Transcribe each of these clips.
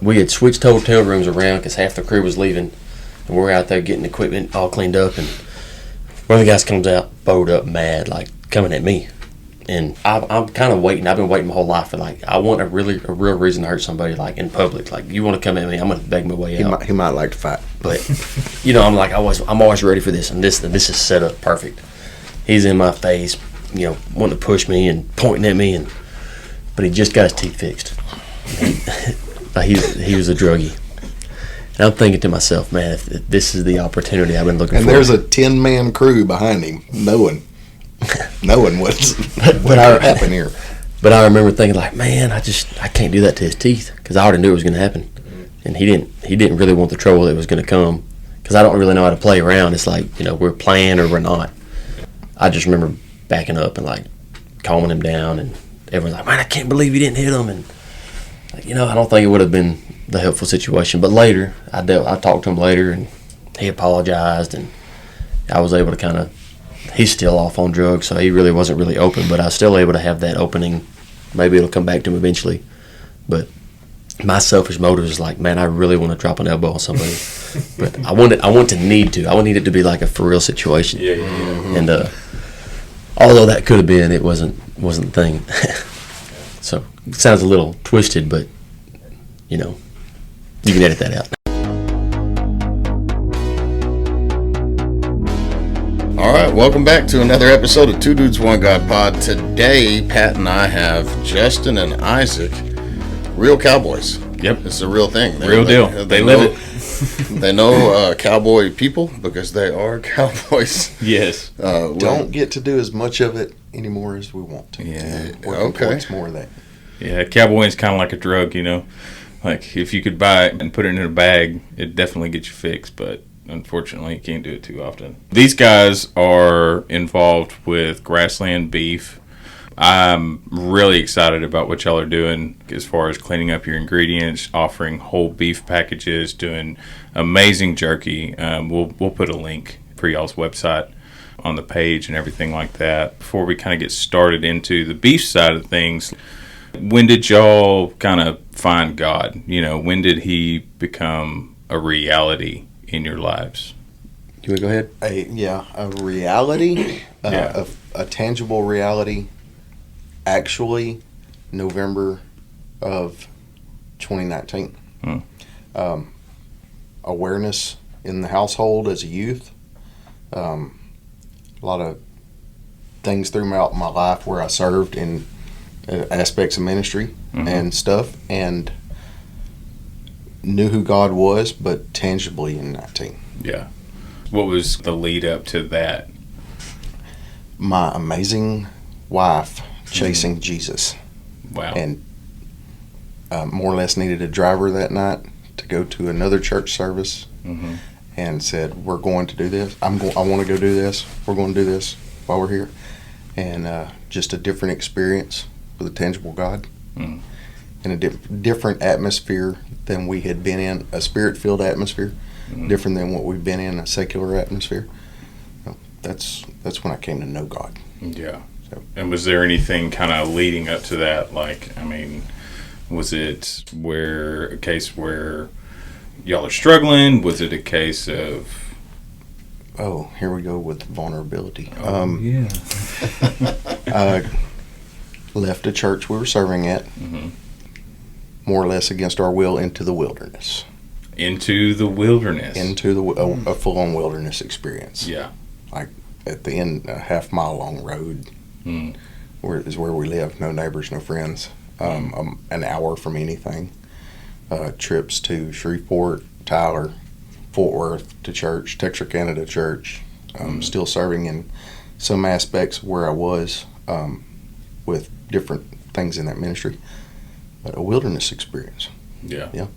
we had switched hotel rooms around because half the crew was leaving, and we're out there getting equipment all cleaned up, and one of the guys comes out, bowed up, mad, like coming at me. And I'm kind of waiting. I've been waiting my whole life for, like, I want a real reason to hurt somebody, like in public. Like, you want to come at me, I'm gonna beg my way out. He might like to fight, but I'm like, I'm always ready for this, and this is set up perfect. He's in my face, wanting to push me and pointing at me, but he just got his teeth fixed. He was a druggie. And I'm thinking to myself, man, if this is the opportunity I've been looking for. And there's a 10-man crew behind him, knowing what's happen here. But I remember thinking, like, man, I can't do that to his teeth, because I already knew it was going to happen, and he didn't really want the trouble that was going to come, because I don't really know how to play around. It's like, we're playing or we're not. I just remember backing up and, like, calming him down, and everyone's like, man, I can't believe you didn't hit him, and like, I don't think it would have been the helpful situation. But later, I talked to him later, and he apologized, and I was able to kind of. He's still off on drugs, so he really wasn't really open, but I was still able to have that opening. Maybe it'll come back to him eventually. But my selfish motive is like, man, I really want to drop an elbow on somebody. But I want to need to. I would need it to be like a for real situation. Yeah. And although that could have been, it wasn't the thing. So it sounds a little twisted, but you can edit that out. All right, welcome back to another episode of Two Dudes, One God Pod. Today, Pat and I have Justin and Isaac, real cowboys. Yep. It's a real thing. Real deal. They live it. They know cowboy people because they are cowboys. Yes. Don't get to do as much of it anymore as we want to. Yeah. Working Okay. towards more of that. Yeah, cowboying's kind of like a drug, Like, if you could buy it and put it in a bag, it'd definitely get you fixed, but unfortunately, you can't do it too often. These guys are involved with grassland beef. I'm really excited about what y'all are doing as far as cleaning up your ingredients, offering whole beef packages, doing amazing jerky. We'll put a link for y'all's website on the page and everything like that. Before we kind of get started into the beef side of things, when did y'all kind of find God? When did he become a reality in your lives? You want to go ahead? A reality, Yeah. a tangible reality. Actually, November of 2019. Awareness in the household as a youth. A lot of things throughout my life where I served in aspects of ministry and stuff, and knew who God was, but tangibly in 19. Yeah. What was the lead up to that? My amazing wife chasing Jesus. Wow. And more or less needed a driver that night to go to another church service, and said, we're going to do this. I want to go do this. We're going to do this while we're here. And just a different experience with a tangible God. In a different atmosphere than we had been in, a spirit-filled atmosphere, different than what we've been in, a secular atmosphere. That's when I came to know God. Yeah. And was there anything kind of leading up to that? Like, was it a case where y'all are struggling? Was it a case of... Oh, here we go with vulnerability. Yeah. I left a church we were serving at, more or less against our will, into the wilderness. Into the wilderness. Into a full-on wilderness experience. Yeah. Like at the end, a half-mile long road is where we live. No neighbors, no friends. An hour from anything. Trips to Shreveport, Tyler, Fort Worth to church, Texarkana church. Still serving in some aspects where I was with different things in that ministry. But a wilderness experience. Yeah. Yeah.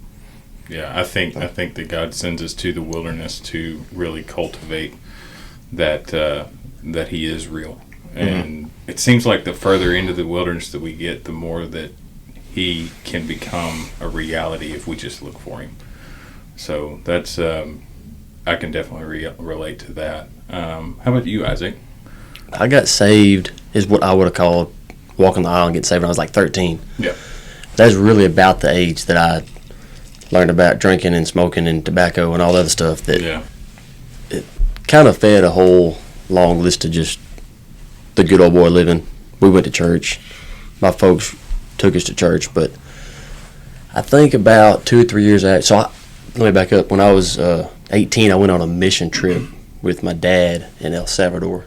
Yeah, I think that God sends us to the wilderness to really cultivate that He is real. And it seems like the further into the wilderness that we get, the more that He can become a reality if we just look for Him. So that's I can definitely relate to that. How about you, Isaac? I got saved is what I would have called walking the aisle and getting saved when I was like 13. Yeah. That's really about the age that I learned about drinking and smoking and tobacco and all the other stuff that Yeah. kind of fed a whole long list of just the good old boy living. We went to church. My folks took us to church, but I think about 2 or 3 years out. So let me back up. When I was 18, I went on a mission trip with my dad in El Salvador,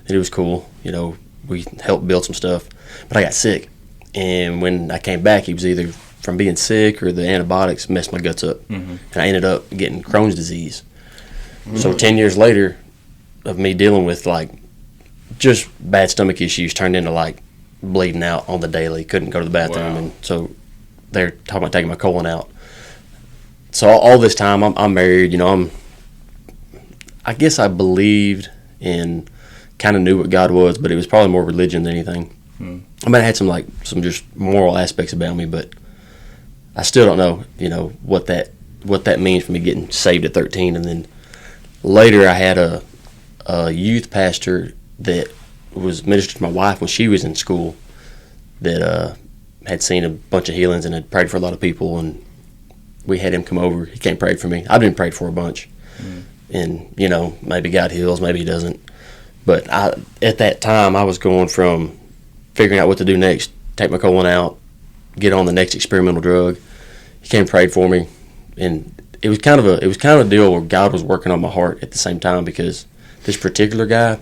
and it was cool. You know, we helped build some stuff, but I got sick, and when I came back, it was either from being sick or the antibiotics messed my guts up, and I ended up getting Crohn's disease. So 10 years later of me dealing with like just bad stomach issues turned into like bleeding out on the daily. Couldn't go to the bathroom, Wow. and so they're talking about taking my colon out. So all this time I'm married. You know, I guess I believed and kind of knew what God was, but it was probably more religion than anything. I mean, I had some just moral aspects about me, but I still don't know. You know what that means for me getting saved at 13, and then later I had a youth pastor that was ministered to my wife when she was in school that had seen a bunch of healings and had prayed for a lot of people, and we had him come over. He came and prayed for me. I've been prayed for a bunch, and you know, maybe God heals, maybe he doesn't, but at that time I was going from figuring out what to do next, take my colon out, get on the next experimental drug. He came and prayed for me, and it was kind of a deal where God was working on my heart at the same time, because this particular guy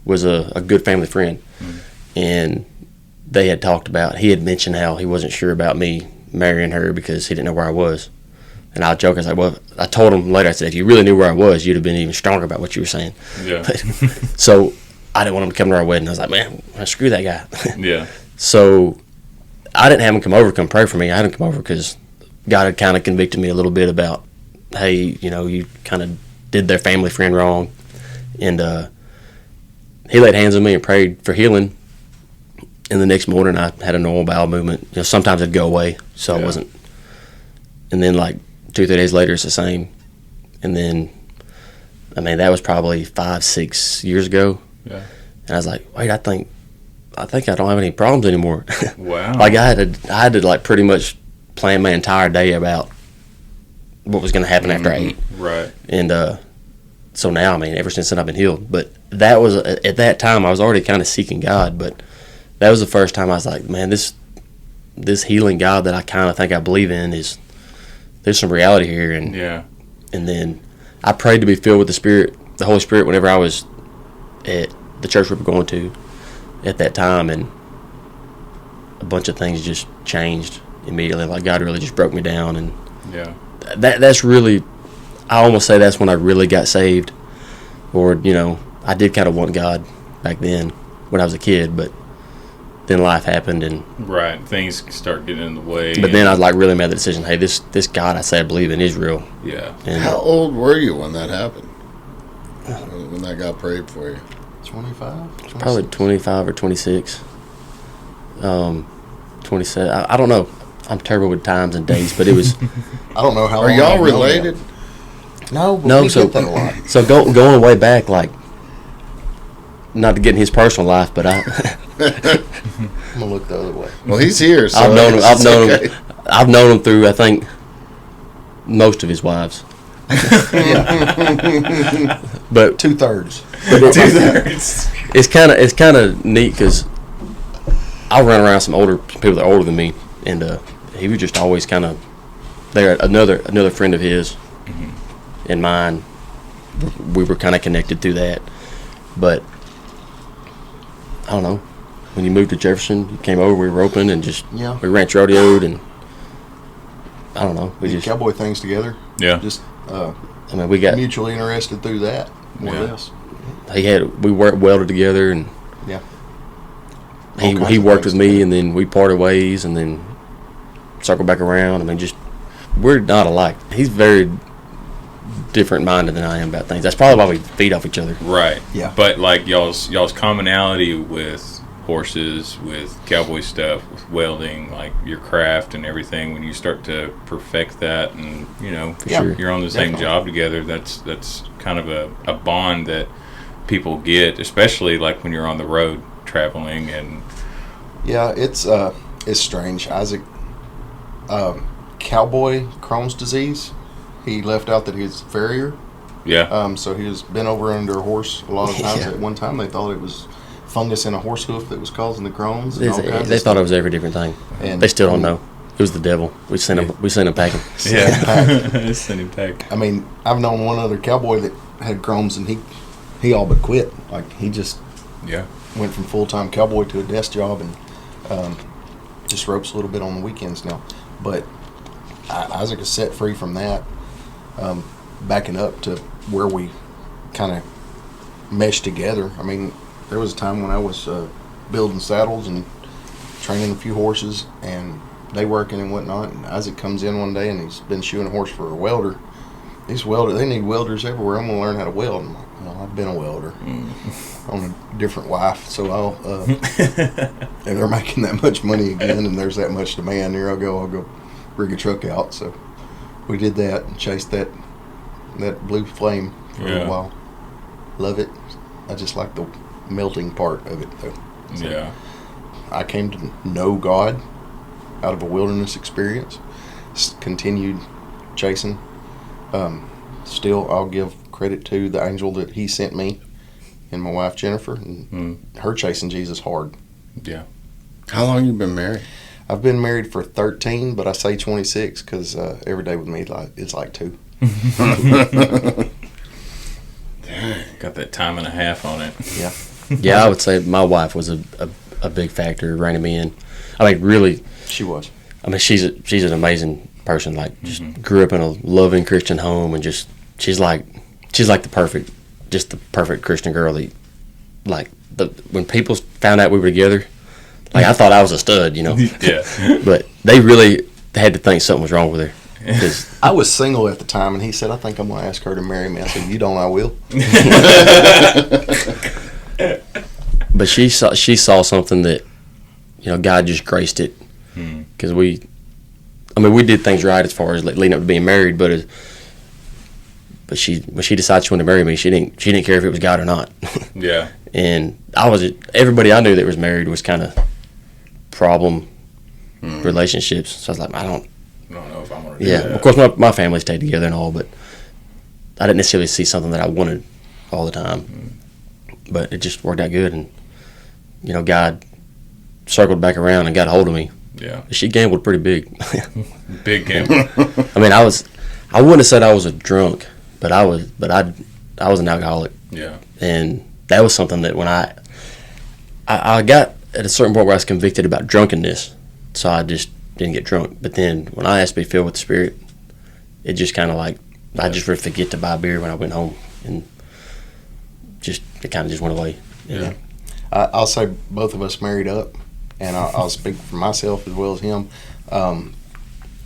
was a good family friend, and they had talked about, he had mentioned how he wasn't sure about me marrying her because he didn't know where I was. And I joked, I was like, well, I told him later, I said, if you really knew where I was, you'd have been even stronger about what you were saying. Yeah. So I didn't want him to come to our wedding. I was like, man, screw that guy. Yeah. So I didn't have him come pray for me. I had him come over because God had kind of convicted me a little bit about, hey, you know, you kind of did their family friend wrong. And he laid hands on me and prayed for healing. And the next morning I had a normal bowel movement. You know, sometimes it'd go away, so I wasn't. And then like 2 or 3 days later, it's the same. And then, I mean, that was probably 5-6 years ago. Yeah. And I was like, wait, I think I don't have any problems anymore. Wow. Like I had to like pretty much plan my entire day about what was going to happen after I ate. Right. And so now, I mean, ever since then I've been healed. But that was, at that time, I was already kind of seeking God. But that was the first time I was like, man, this healing God that I kind of think I believe in there's some reality here. And Yeah. and then I prayed to be filled with the Holy Spirit whenever I was at the church we were going to at that time, and a bunch of things just changed immediately. Like God really just broke me down, and Yeah. that's really, I almost say that's when I really got saved. Or, you know, I did kind of want God back then when I was a kid, but then life happened, and Right. Things start getting in the way. but then I like really made the decision, hey, this God I say I believe in is real. Yeah. And How old were you when that happened? When that got prayed for you? 25? probably 25 or 26. 27. I don't know. I'm terrible with times and dates, but it was I don't know how Are long y'all I've known related? that. No, but no. we So get that a lot. so going way back, like not to get in his personal life, but I'm gonna look the other way. Well, he's here, so I've known him. it's okay. I've known him through, I think, most of his wives. But 2/3. it's kind of neat because I run around some people that are older than me, and he was just always kind of there. Another friend of his and mine, we were kind of connected through that. But I don't know. When you moved to Jefferson, you came over, we were open, and just Yeah. we ranch rodeoed, and I don't know. We Did just, cowboy things together. Yeah. Just I mean, we got mutually interested through that, more Yeah. or less. we worked welded together, and Yeah. he All kinds he of worked things with me, together. and then we parted ways, and then circled back around. I mean, just we're not alike. He's very different minded than I am about things. That's probably why we feed off each other. Right. Yeah. But like y'all's commonality with horses, with cowboy stuff, with welding, like your craft and everything, when you start to perfect that, and you know, Yeah, sure. you're on the same definitely. job together, that's kind of a bond that people get, especially like when you're on the road traveling. And Yeah, it's strange. Isaac, cowboy Crohn's disease. He left out that he's a farrier. Yeah. So he has been over under a horse a lot of times. Yeah. At one time, they thought it was fungus in a horse hoof that was causing the Crohn's. And all kinds They of thought it stuff. was every different thing. And They still don't know. It was the devil. We sent him packing. Yeah. Send him back. I mean, I've known one other cowboy that had Crohn's, and he all but quit. Like, he just Yeah. went from full-time cowboy to a desk job, and just ropes a little bit on the weekends now. But Isaac is set free from that. Backing up to where we kind of meshed together. I mean, there was a time when I was building saddles and training a few horses, and they working and whatnot. And Isaac comes in one day, and he's been shoeing a horse for a welder. These welders, they need welders everywhere. I'm going to learn how to weld. I'm like, well, I've been a welder on a different wife, so I'll. And they're making that much money again, and there's that much demand. Here I'll go rig a truck out. So we did that and chased that blue flame for a Yeah. little while. Love it. I just like the melting part of it, though. So Yeah. I came to know God out of a wilderness experience. Continued chasing. Still, I'll give credit to the angel that he sent me and my wife Jennifer, and her chasing Jesus hard. Yeah. How long you been married? I've been married for 13, but I say 26 because every day with me it's like 2. Got that time and a half on it. Yeah. Yeah, I would say my wife was a big factor reining me in. I mean, really, She was. I mean, she's an amazing person. Like, just grew up in a loving Christian home, and just she's like the perfect Christian girl. Like when people found out we were together, like I thought I was a stud, you know. Yeah. But they really had to think something was wrong with her. 'Cause I was single at the time, and he said, I think I'm going to ask her to marry me. I said, you don't, I will. But she saw something that, you know, God just graced it. Because we did things right as far as leading up to being married, but when she decided she wanted to marry me, she didn't care if it was God or not. Yeah. And everybody I knew that was married was kind of problem relationships. So I was like, I don't know if I want to do Yeah, that. of course my family stayed together and all, but I didn't necessarily see something that I wanted all the time. But it just worked out good, and you know, God circled back around and got a hold of me. Yeah. She gambled pretty big. Big gambler. I mean, I wouldn't have said I was a drunk, but I was an alcoholic, Yeah. and that was something that when I got at a certain point where I was convicted about drunkenness, so I just didn't get drunk. But then when I asked to be filled with the Spirit, it just kind of like I just would forget to buy beer when I went home, and it kind of just went away. Yeah. I'll say both of us married up, and I'll speak for myself as well as him.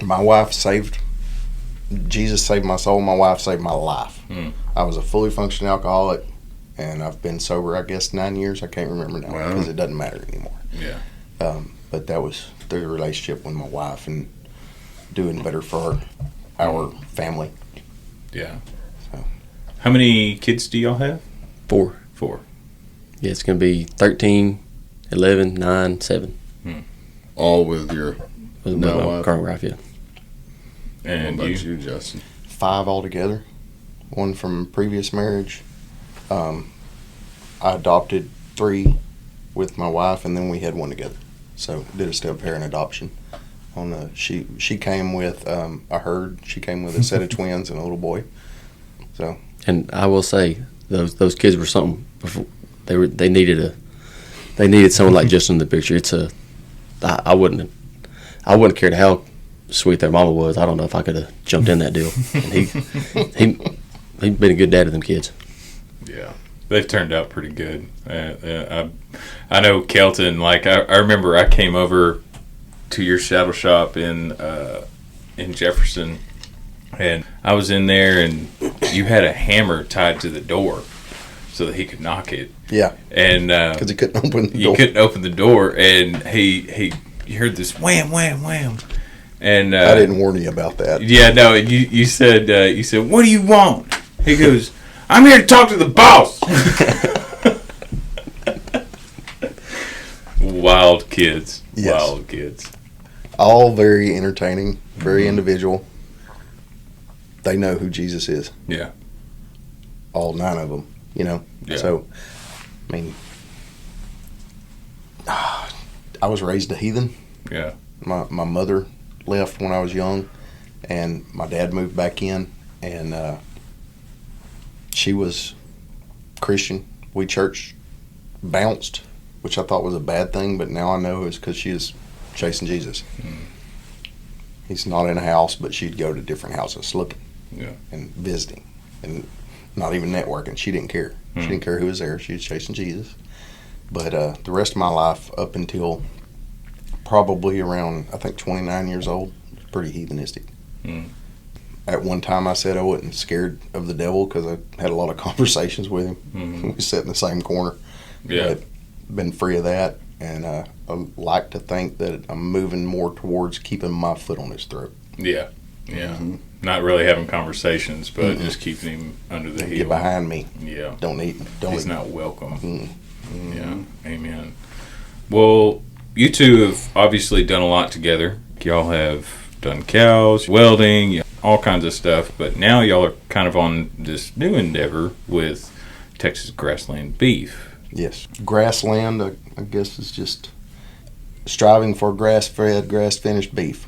My wife Jesus saved my soul. My wife saved my life. I was a fully functioning alcoholic, and I've been sober, I guess, 9 years. I can't remember now because it doesn't matter anymore. Yeah. But that was through the relationship with my wife and doing better for our family. Yeah. So. How many kids do y'all have? 4. 4. Yeah, it's going to be 13, 11, 9, 7. All with your With now my wife. current wife, yeah. And What about you? you, Justin? 5 altogether. One from previous marriage. I adopted 3 with my wife, and then we had 1 together. So did a step parent adoption. She came with a herd. She came with a set of twins and a little boy. So. And I will say those kids were something. Before, they needed someone like Justin in the picture. I wouldn't have cared how sweet their mama was. I don't know if I could have jumped in that deal. And he'd been a good dad to them kids. Yeah. They've turned out pretty good. I know Kelton. Like I remember, I came over to your saddle shop in Jefferson, and I was in there, and you had a hammer tied to the door so that he could knock it. Yeah. And Because he couldn't open the you door. couldn't open the door, and you heard this wham, wham, wham, and I didn't warn you about that. yeah, no, you said what do you want? He goes, I'm here to talk to the boss. Wild kids. Yes. Wild kids. all very entertaining, very individual. They know who Jesus is. Yeah. All 9 of them, you know. Yeah. So, I mean, I was raised a heathen. Yeah. My mother left when I was young, and my dad moved back in, and she was Christian. We church bounced, which I thought was a bad thing, but now I know it's because she is chasing Jesus. He's not in a house, but she'd go to different houses looking and visiting and not even networking. She didn't care. She didn't care who was there. She was chasing Jesus. But the rest of my life, up until probably around, I think, 29 years old, was pretty heathenistic. At one time, I said I wasn't scared of the devil because I had a lot of conversations with him. We sat in the same corner. Yeah. But been free of that, and I like to think that I'm moving more towards keeping my foot on his throat. Yeah. Yeah. Not really having conversations, but just keeping him under the heel. Get behind me. Yeah. Don't He's not welcome. Yeah. Amen. Well, you two have obviously done a lot together. Y'all have done cows, welding, all kinds of stuff, but now y'all are kind of on this new endeavor with Texas Grassland Beef. Yes. Grassland, I guess, is just striving for grass-fed, grass-finished beef.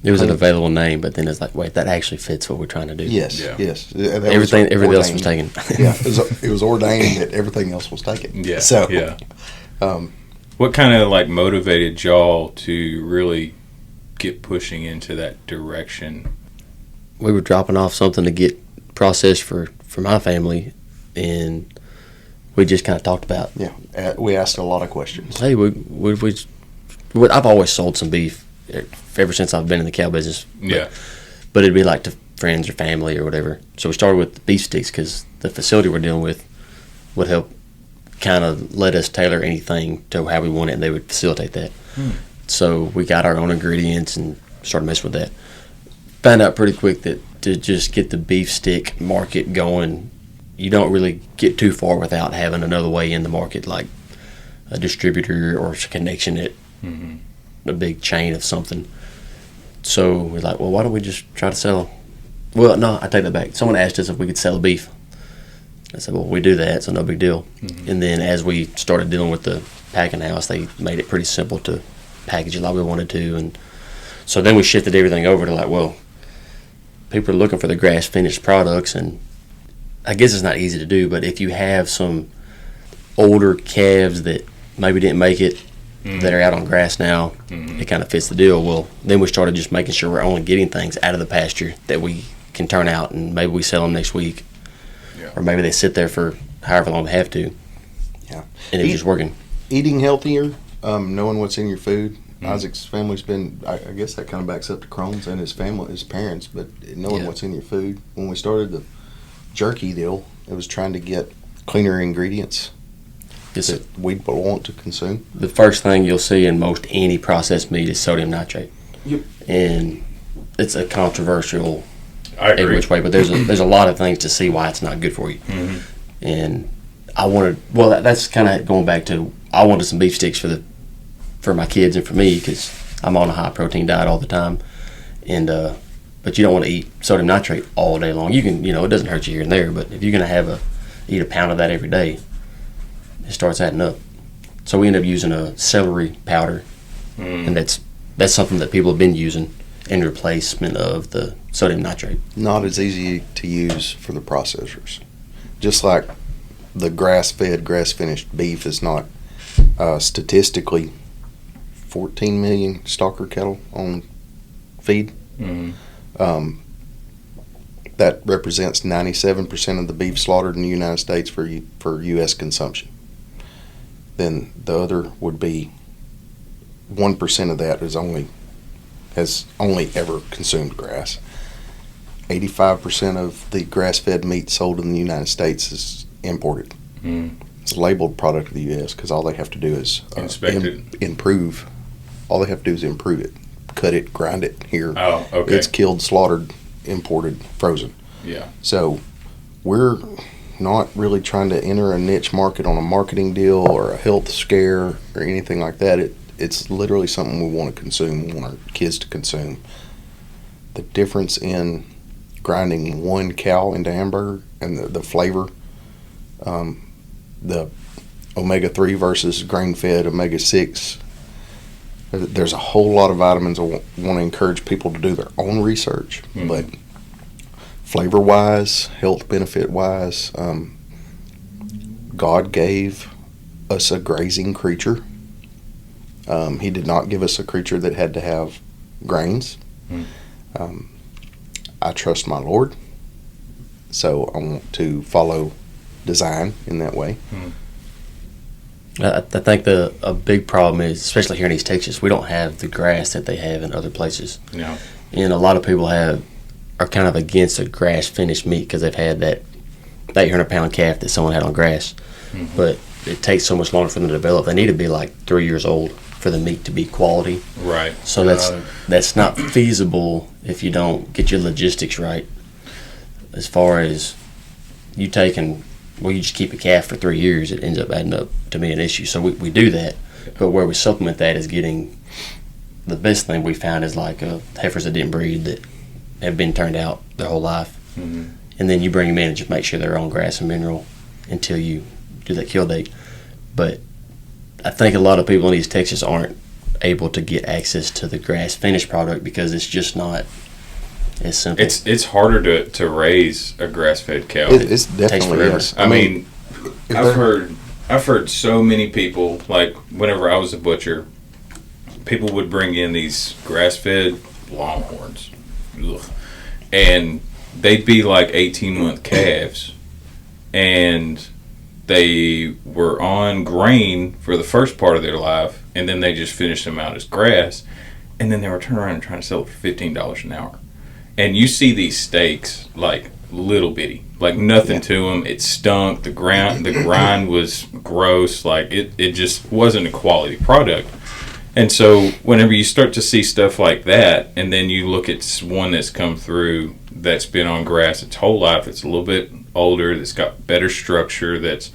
It was an available name, but then it's like, wait, that actually fits what we're trying to do. Yes, Yeah. yes. Everything else was taken. Yeah, it was ordained that everything else was taken. Yeah. So, yeah. What kind of like motivated y'all to really get pushing into that direction? We were dropping off something to get processed for my family, and we just kind of talked about. Yeah, we asked a lot of questions. Hey, I've always sold some beef ever since I've been in the cow business. But it'd be like to friends or family or whatever. So we started with the beef sticks because the facility we're dealing with would help kind of let us tailor anything to how we want it, and they would facilitate that. So we got our own ingredients and started messing with that. Found out pretty quick that to just get the beef stick market going, you don't really get too far without having another way in the market, like a distributor or a connection at a big chain of something. So we're like, well, why don't we just try to sell? Well, no, I take that back. Someone asked us if we could sell beef. I said, well, we do that, so no big deal. And then as we started dealing with the packing house, they made it pretty simple to package it like we wanted to. And so then we shifted everything over to like, well, people are looking for the grass-finished products, and I guess it's not easy to do, but if you have some older calves that maybe didn't make it, that are out on grass now, it kind of fits the deal. Well, then we started just making sure we're only getting things out of the pasture that we can turn out, and maybe we sell them next week. Or maybe they sit there for however long they have to. Yeah. And it's just working. Eating healthier, knowing what's in your food. Isaac's family's been, I guess that kind of backs up to Crohn's and his family, his parents, but knowing what's in your food. When we started the jerky deal, it was trying to get cleaner ingredients that we want to consume. The first thing you'll see in most any processed meat is sodium nitrate. Yep. And it's a controversial I agree. every which way, but there's a lot of things to see why it's not good for you. And I wanted, well, that's kind of going back to, I wanted some beef sticks for my kids and for me, because I'm on a high protein diet all the time. And but you don't want to eat sodium nitrate all day long. You can, it doesn't hurt you here and there, but if you're going to eat a pound of that every day, it starts adding up. So we end up using a celery powder, and that's something that people have been using in replacement of the sodium nitrate. Not as easy to use for the processors. Just like the grass-fed, grass-finished beef is not statistically 14 million stalker cattle on feed. That represents 97% of the beef slaughtered in the United States for U.S. consumption. Then the other would be 1% of that has only ever consumed grass. 85% of the grass-fed meat sold in the United States is imported. It's a labeled product of the U.S. because all they have to do is improve. All they have to do is improve it, cut it, grind it here. Oh, okay. It's killed, slaughtered, imported, frozen. Yeah. So we're not really trying to enter a niche market on a marketing deal or a health scare or anything like that. it's literally something we want to consume. We want our kids to consume. The difference in grinding one cow into hamburger and the flavor, the omega-3 versus grain-fed omega-6. There's a whole lot of vitamins. I want to encourage people to do their own research, but flavor-wise, health benefit-wise, God gave us a grazing creature. He did not give us a creature that had to have grains. I trust my Lord, so I want to follow design in that way. I think a big problem is, especially here in East Texas, we don't have the grass that they have in other places. No. And a lot of people are kind of against a grass finished meat because they've had that 800-pound calf that someone had on grass. But it takes so much longer for them to develop. They need to be like 3 years old for the meat to be quality. Right. So that's not feasible if you don't get your logistics right. As far as you just keep a calf for 3 years, it ends up adding up to be an issue. So we do that, but where we supplement that is getting the best thing we found is like heifers that didn't breed that have been turned out their whole life, and then you bring them in and just make sure they're on grass and mineral until you do that kill date. But I think a lot of people in East Texas aren't able to get access to the grass finished product because it's just not as simple. It's harder to raise a grass fed cow. It's definitely forever. is. I mean, I've heard so many people, like whenever I was a butcher, people would bring in these grass fed longhorns. Ugh. And they'd be like 18-month calves, and they were on grain for the first part of their life, and then they just finished them out as grass, and then they were turning around and trying to sell it for $15 an hour. And you see these steaks like little bitty, like nothing to them. It stunk. The grind was gross. Like it just wasn't a quality product. And so whenever you start to see stuff like that, and then you look at one that's come through that's been on grass its whole life, it's a little bit older, that's got better structure, that's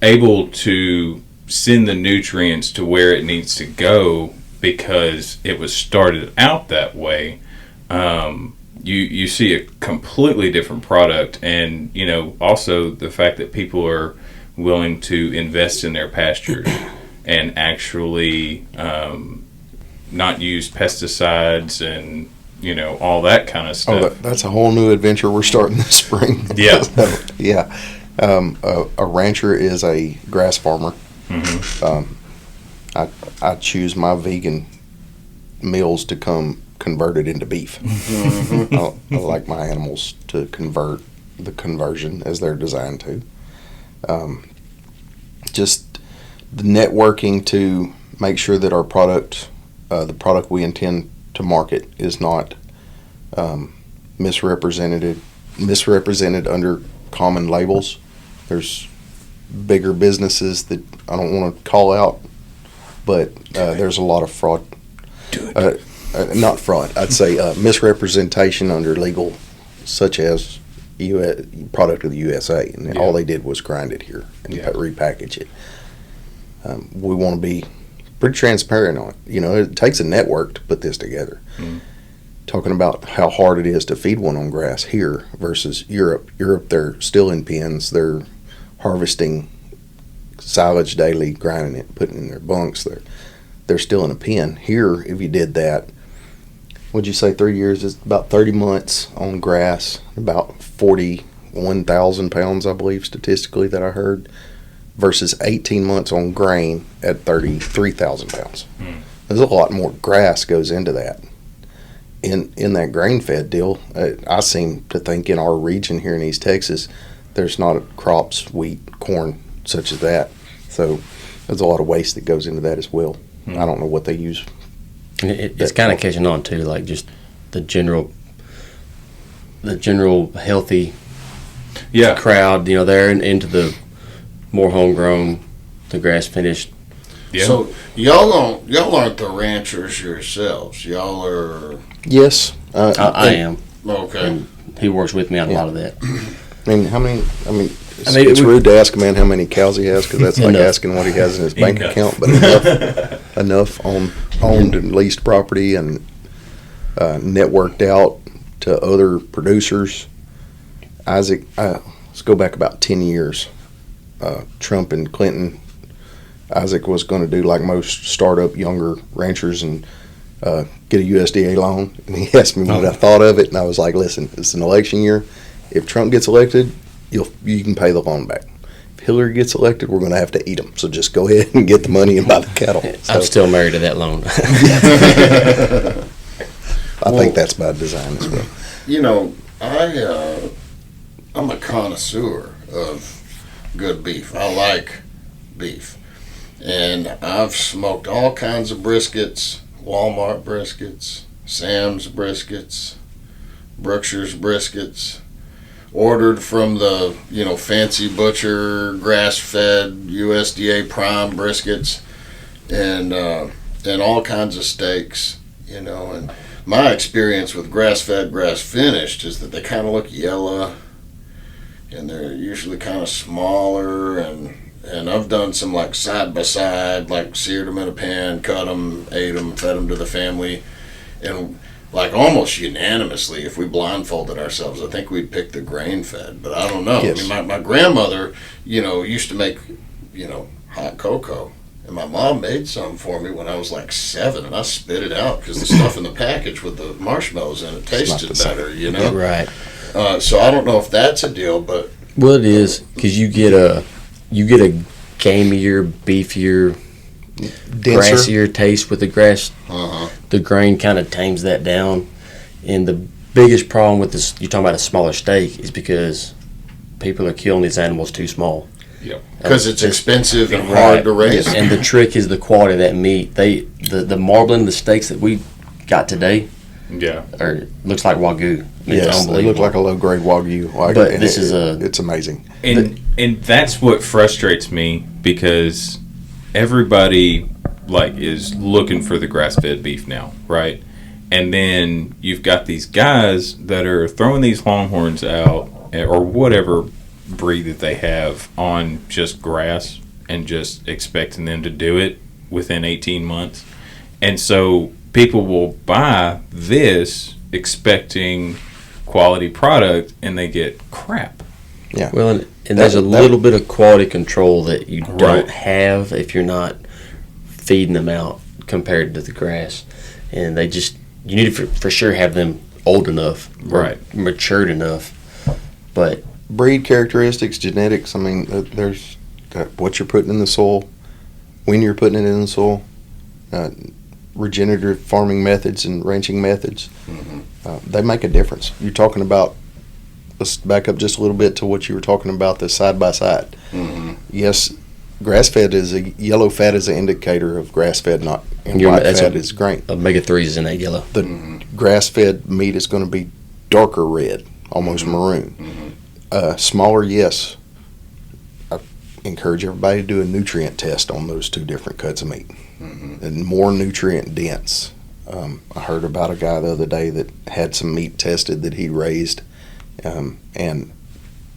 able to send the nutrients to where it needs to go because it was started out that way, you see a completely different product. And also the fact that people are willing to invest in their pastures and actually not use pesticides and all that kind of stuff. That's a whole new adventure we're starting this spring. Yeah. Yeah. A rancher is a grass farmer. I choose my vegan meals to come converted into beef. I like my animals to convert the conversion as they're designed to. Just the networking to make sure that our product, the product we intend to market, is not misrepresented under common labels. There's bigger businesses that I don't want to call out, but there's a lot of fraud. Not fraud. I'd say misrepresentation under legal, such as product of the USA, and all they did was grind it here and repackage it. We want to be pretty transparent on it. It takes a network to put this together. Talking about how hard it is to feed one on grass here versus Europe. Europe, they're still in pens. They're harvesting silage daily, grinding it, putting it in their bunks. They're still in a pen. Here, if you did that, would you say 3 years is about 30 months on grass, about 41,000 pounds, I believe, statistically, that I heard, versus 18 months on grain at 33,000 pounds. There's a lot more grass goes into that. In that grain-fed deal, I seem to think in our region here in East Texas, there's not crops, wheat, corn, such as that. So there's a lot of waste that goes into that as well. I don't know what they use. And it's kind of catching on too, like just the general healthy crowd. They're into the more homegrown, the grass finished. Yeah. So y'all aren't the ranchers yourselves. Y'all are. Yes, I am. Okay. And he works with me on a lot of that. I mean, It's rude to ask a man how many cows he has, because that's like Enough. asking what he has in his bank Enough. account. But enough on owned and leased property, and networked out to other producers. Isaac, let's go back about 10 years. Trump and Clinton. Isaac was going to do like most startup younger ranchers and get a USDA loan. And he asked me what I thought of it, and I was like, listen, it's an election year. If Trump gets elected, you can pay the loan back. If Hillary gets elected, we're going to have to eat them. So just go ahead and get the money and buy the cattle. So, I'm still married to that loan. I think that's by design as well. You know, I'm a connoisseur of good beef. I like beef. And I've smoked all kinds of briskets, Walmart briskets, Sam's briskets, Brookshire's briskets, ordered from the, fancy butcher, grass-fed, USDA prime briskets, and all kinds of steaks, and my experience with grass-fed, grass-finished is that they kind of look yellow, and they're usually kind of smaller, and I've done some like side-by-side, like seared them in a pan, cut them, ate them, fed them to the family, and like almost unanimously, if we blindfolded ourselves, I think we'd pick the grain-fed, but I don't know. Yes. I mean, my grandmother, used to make, hot cocoa. And my mom made some for me when I was like 7, and I spit it out because the stuff in the package with the marshmallows in it tasted better, Right. So I don't know if that's a deal, but Well, it is, because you get a gamier, beefier, Denser. grassier taste with the grass. The grain kind of tames that down. And the biggest problem with this, you're talking about a smaller steak, is because people are killing these animals too small. Yep. because it's expensive and Right. hard to raise. And the trick is the quality of that meat. The marbling, the steaks that we got today, Yeah. looks like Wagyu. I mean, it's Yes, they look unbelievable. like a low-grade Wagyu. But And this is it's amazing. And that's what frustrates me, because everybody is looking for the grass-fed beef now, right? And then you've got these guys that are throwing these longhorns out, or whatever breed that they have, on just grass and just expecting them to do it within 18 months. And so people will buy this expecting quality product, and they get crap. Yeah. Well, and there's a little bit of quality control that you Right. don't have if you're not feeding them out compared to the grass. And you need to for sure have them old enough, or Right. matured enough. But Breed characteristics, genetics. I mean, there's what you're putting in the soil, when you're putting it in the soil, regenerative farming methods and ranching methods. They make a difference. You're talking about. Let's back up just a little bit to what you were talking about, the side by side. Yes, grass-fed yellow fat is an indicator of grass-fed, not and white that's fat is grain. omega-3s is in that yellow. The grass-fed meat is going to be darker red, almost maroon. Smaller, yes. I encourage everybody to do a nutrient test on those two different cuts of meat, and more nutrient dense. I heard about a guy the other day that had some meat tested that he raised, and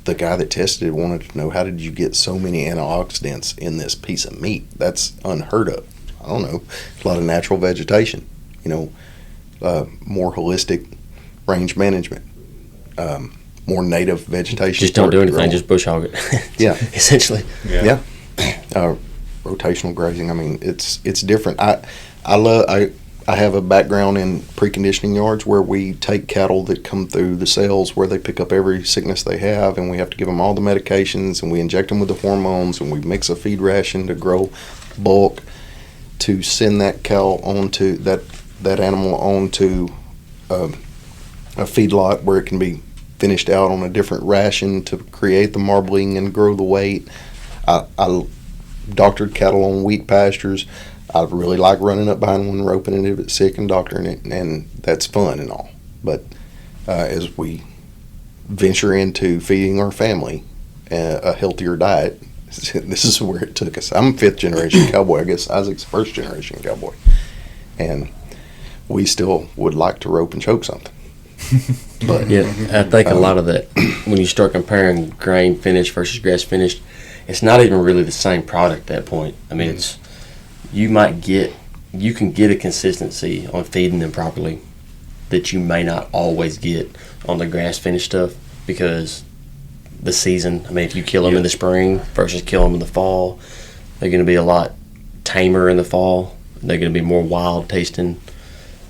the guy that tested it wanted to know, how did you get so many antioxidants in this piece of meat? That's unheard of. I don't know. A lot of natural vegetation, more holistic range management, more native vegetation. Just don't do anything, growing. just bush hog it. Yeah. Essentially. Yeah. Rotational grazing. I mean, it's different. I have a background in preconditioning yards where we take cattle that come through the cells where they pick up every sickness they have, and we have to give them all the medications, and we inject them with the hormones, and we mix a feed ration to grow bulk to send that cow onto that animal onto a feedlot where it can be finished out on a different ration to create the marbling and grow the weight. I doctored cattle on wheat pastures. I really like running up behind one, roping it if it's sick, and doctoring it, and that's fun and all. But as we venture into feeding our family a healthier diet, this is where it took us. I'm a 5th generation cowboy. I guess Isaac's 1st generation cowboy. And we still would like to rope and choke something. But Yeah, I think a lot of that, when you start comparing grain finished versus grass finished, it's not even really the same product at that point. I mean, it's you can get a consistency on feeding them properly that you may not always get on the grass finished stuff because the season. I mean, if you kill them in the spring versus kill them in the fall, they're going to be a lot tamer in the fall. They're going to be more wild tasting.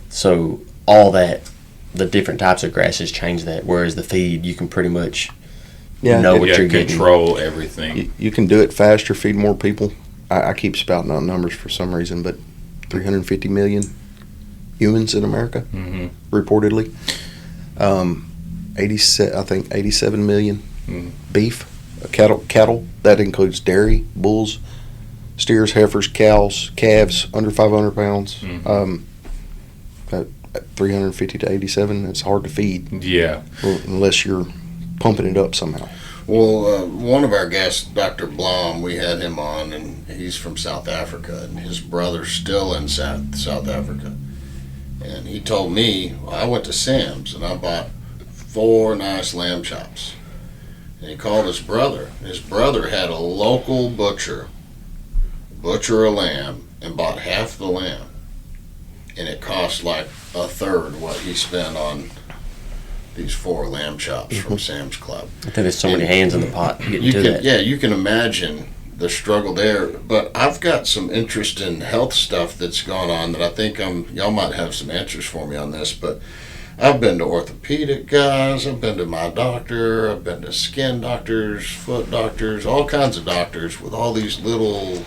So all that, the different types of grasses change that. Whereas the feed, you can pretty much know what you're getting. Control everything. you can do it faster, feed more people. I keep spouting out numbers for some reason, but 350 million humans in America, reportedly. 87 million beef, cattle. That includes dairy, bulls, steers, heifers, cows, calves under 500 pounds. At 350 to 87, it's hard to feed. Yeah. Unless you're pumping it up somehow. Well, one of our guests, Dr. Blom, we had him on, and he's from South Africa, and his brother's still in South Africa. And he told me, I went to Sam's, and I bought 4 nice lamb chops. And he called his brother. His brother had a local butcher a lamb and bought half the lamb. And it cost like a third what he spent on these 4 lamb chops from Sam's Club. I think there's so many hands in the pot getting You to can, that. yeah, you can imagine the struggle there. But I've got some interest in health stuff that's gone on that I think y'all might have some answers for me on this. But I've been to orthopedic guys, I've been to my doctor, I've been to skin doctors, foot doctors, all kinds of doctors with all these little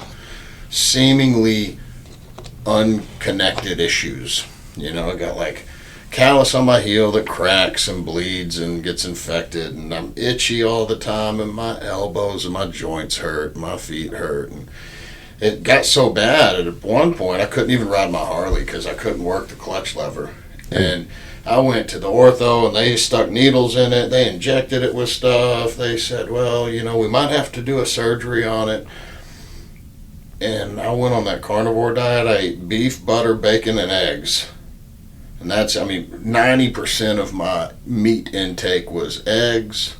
seemingly unconnected issues. You know, I got like callus on my heel that cracks and bleeds and gets infected, and I'm itchy all the time, and my elbows and my joints hurt, my feet hurt, and it got so bad at one point I couldn't even ride my Harley because I couldn't work the clutch lever. And I went to the ortho, and they stuck needles in it, they injected it with stuff, they said, well, you know, we might have to do a surgery on it. And I went on that carnivore diet. I ate beef, butter, bacon, and eggs. And that's, 90% of my meat intake was eggs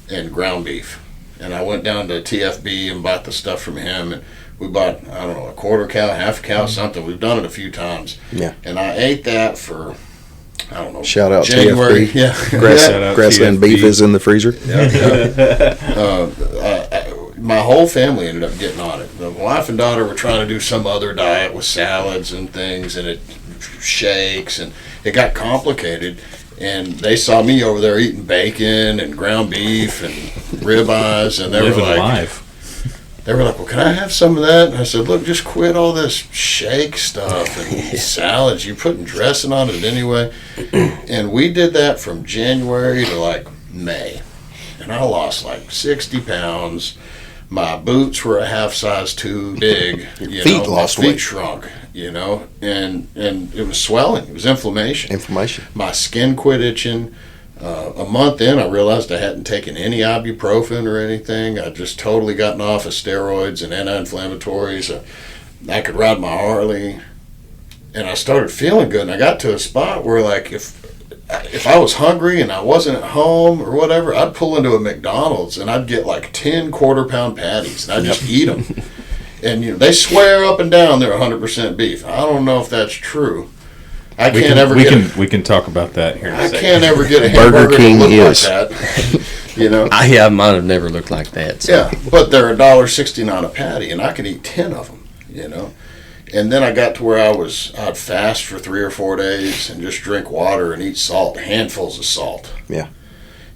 and ground beef. And I went down to TFB and bought the stuff from him. And we bought, I don't know, a quarter cow, half a cow, something. We've done it a few times. Yeah. And I ate that for, I don't know, Shout out January. TFB. Yeah. Shout out Grassland TFB. beef is in the freezer. My whole family ended up getting on it. The wife and daughter were trying to do some other diet with salads and things, and it shakes, and it got complicated. And they saw me over there eating bacon and ground beef and ribeyes, and they were Living like, life. well, can I have some of that? And I said, look, just quit all this shake stuff and salads. You're putting dressing on it anyway. And we did that from January to like May. And I lost like 60 pounds. My boots were a half size too big. Feet lost my feet weight. shrunk, and it was swelling. It was inflammation. My skin quit itching. A month in, I realized I hadn't taken any ibuprofen or anything. I'd just totally gotten off of steroids and anti-inflammatories. I could ride my Harley, and I started feeling good. And I got to a spot where, like, if I was hungry and I wasn't at home or whatever, I'd pull into a McDonald's and I'd get like 10 quarter-pound patties, and I'd just eat them. And they swear up and down they're 100% beef. I don't know if that's true. We can talk about that here in a second. I can't ever get a Burger hamburger King to look is. like that. Yeah, mine have never looked like that. So. Yeah, but they're $1.69 a patty, and I could eat 10 of them, And then I got to where I'd fast for 3 or 4 days and just drink water and eat salt, handfuls of salt. Yeah.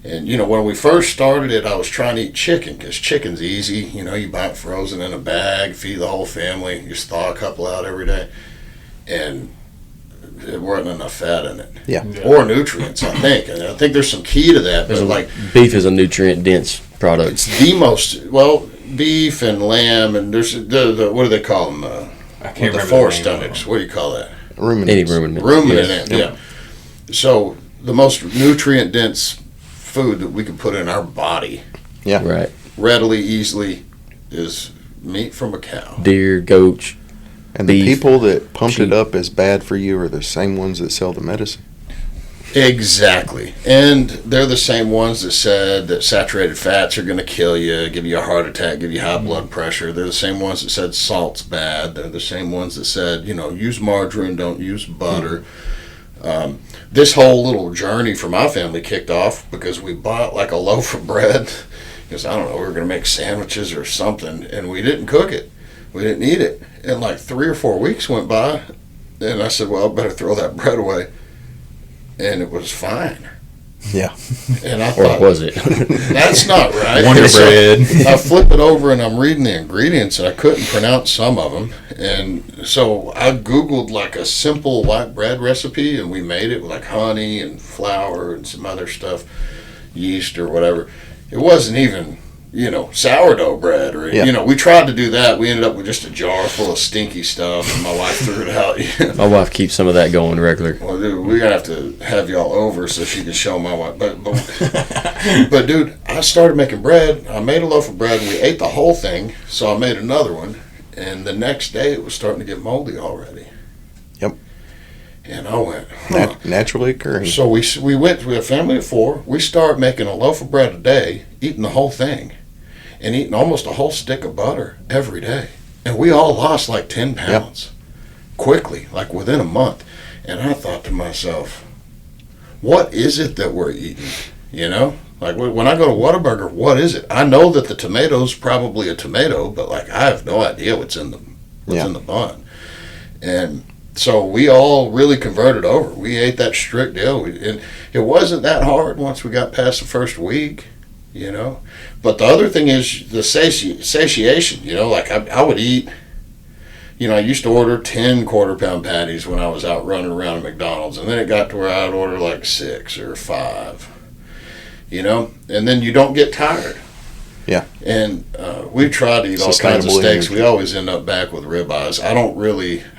And, when we first started it, I was trying to eat chicken because chicken's easy. You buy it frozen in a bag, feed the whole family, just thaw a couple out every day. And there wasn't enough fat in it. Yeah. Or nutrients, I think. And I think there's some key to that. But beef is a nutrient-dense product. It's the most, beef and lamb, and there's the what do they call them? I can't remember the four the name stomachs. of What do you call that? Any ruminant. Ruminant, yeah. So the most nutrient-dense food that we can put in our body, Right. readily, easily, is meat from a cow. Deer, goats. And beef, the people that pumped sheep. it up as bad for you are the same ones that sell the medicine. Exactly. And they're the same ones that said that saturated fats are going to kill you, give you a heart attack, give you high blood pressure. They're the same ones that said salt's bad. They're the same ones that said, use margarine, don't use butter. This whole little journey for my family kicked off because we bought like a loaf of bread. Because, I don't know, we were going to make sandwiches or something, and we didn't cook it. We didn't eat it. And like 3 or 4 weeks went by, and I said, well, I better throw that bread away. And it was fine. Yeah. And I Or thought, was it? that's not right. Wonder And so bread. I flip it over and I'm reading the ingredients and I couldn't pronounce some of them. And so I Googled like a simple white bread recipe and we made it with like honey and flour and some other stuff, yeast or whatever. It wasn't even, sourdough bread or, we tried to do that. We ended up with just a jar full of stinky stuff and my wife threw it out. My wife keeps some of that going regular. Well, dude, we're going to have to have y'all over so she can show my wife. But, dude, I started making bread. I made a loaf of bread, and we ate the whole thing, so I made another one. And the next day, it was starting to get moldy already. Yep. And I went, huh. Naturally occurring. So we went, we had a family of 4. We started making a loaf of bread a day, eating the whole thing, and eating almost a whole stick of butter every day. And we all lost like 10 pounds quickly, like within a month. And I thought to myself, what is it that we're eating? Like when I go to Whataburger, what is it? I know that the tomato's probably a tomato, but like I have no idea what's in the bun. And so we all really converted over. We ate that strict deal. And it wasn't that hard once we got past the first week, But the other thing is the satiation, like I would eat, I used to order 10 quarter-pound patties when I was out running around at McDonald's. And then it got to where I'd order like 6 or 5, And then you don't get tired. Yeah. And we tried to eat all kinds of Sustainable steaks. energy. We always end up back with ribeyes.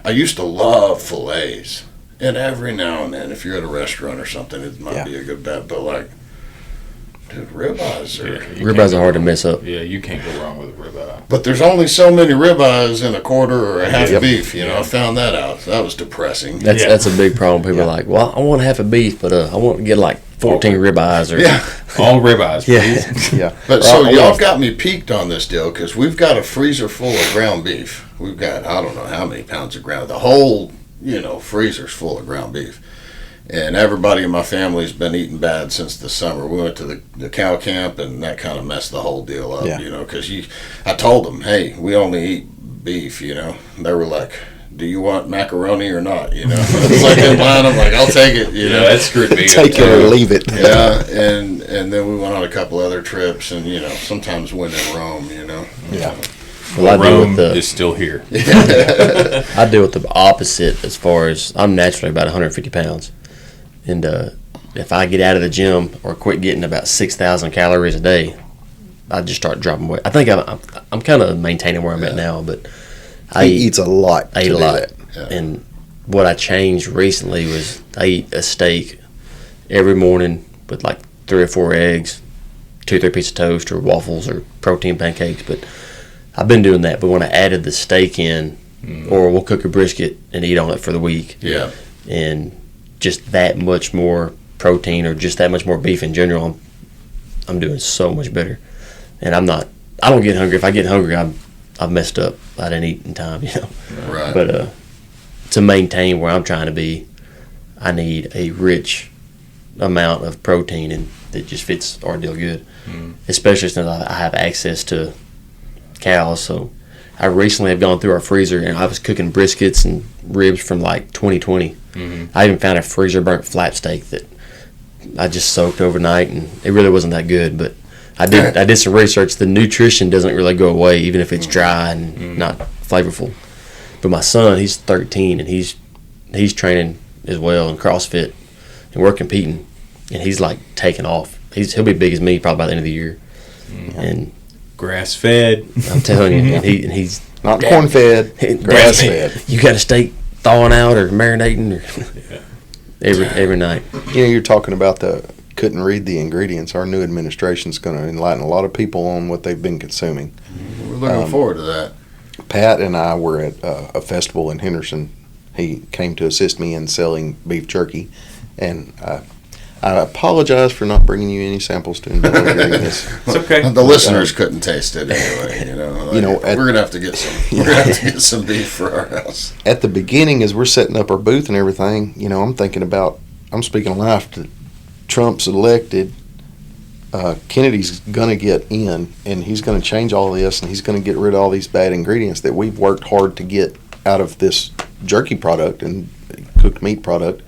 I used to love fillets. And every now and then, if you're at a restaurant or something, it might be a good bet. But like, dude, ribeyes are... Ribeyes are hard to mess up. Yeah, you can't go wrong with a ribeye. But there's only so many ribeyes in a quarter or a half Yep. beef, I found that out. That was depressing. That's a big problem. People are like, well, I want half a beef, but I want to get like 14 ribeyes. Or All ribeyes, please. Yeah. But so y'all got me peaked on this deal because we've got a freezer full of ground beef. We've got, I don't know how many pounds of ground. The whole, freezer's full of ground beef. And everybody in my family's been eating bad since the summer. We went to the cow camp, and that kind of messed the whole deal up, because I told them, hey, we only eat beef, They were like, do you want macaroni or not, It's like in line, I'm like, I'll take it, Yeah, that screwed me up. Take it or leave it. Yeah, and then we went on a couple other trips, and, sometimes went in Rome, Yeah. Well, I deal Rome with is still here. I deal with the opposite as far as I'm naturally about 150 pounds. And if I get out of the gym or quit getting about 6,000 calories a day, I just start dropping weight. I think I'm kind of maintaining where I'm at now, but He eats a lot. I eat to a do lot. that. Yeah. And what I changed recently was I eat a steak every morning with like 3 or 4 eggs, 2 or 3 pieces of toast or waffles or protein pancakes. But I've been doing that. But when I added the steak in, or we'll cook a brisket and eat on it for the week. Yeah. And just that much more protein or just that much more beef in general, I'm doing so much better. And I don't get hungry. If I get hungry, I've messed up. I didn't eat in time, Right. But to maintain where I'm trying to be, I need a rich amount of protein, and that just fits our deal good. Especially since I have access to cows. So I recently have gone through our freezer, and I was cooking briskets and ribs from like 2020. I even found a freezer burnt flat steak that I just soaked overnight, and it really wasn't that good. But I did some research. The nutrition doesn't really go away, even if it's dry and not flavorful. But my son, he's 13, and he's training as well in CrossFit, and we're competing, and he's like taking off. He'll be big as me probably by the end of the year. And Grass fed. I'm telling you, and he's Not corn fed, grass fed. You got a steak thawing out or marinating or every night. You're talking about couldn't read the ingredients. Our new administration's going to enlighten a lot of people on what they've been consuming. We're looking forward to that. Pat and I were at a festival in Henderson. He came to assist me in selling beef jerky, and I apologize for not bringing you any samples to enjoy during this. It's okay. The listeners couldn't taste it anyway. We're gonna have to get some. We're gonna have to get some beef for our house. At the beginning, as we're setting up our booth and everything, I'm thinking about. I'm speaking life. To Trump's elected. Kennedy's gonna get in, and he's gonna change all this, and he's gonna get rid of all these bad ingredients that we've worked hard to get out of this jerky product and cooked meat product.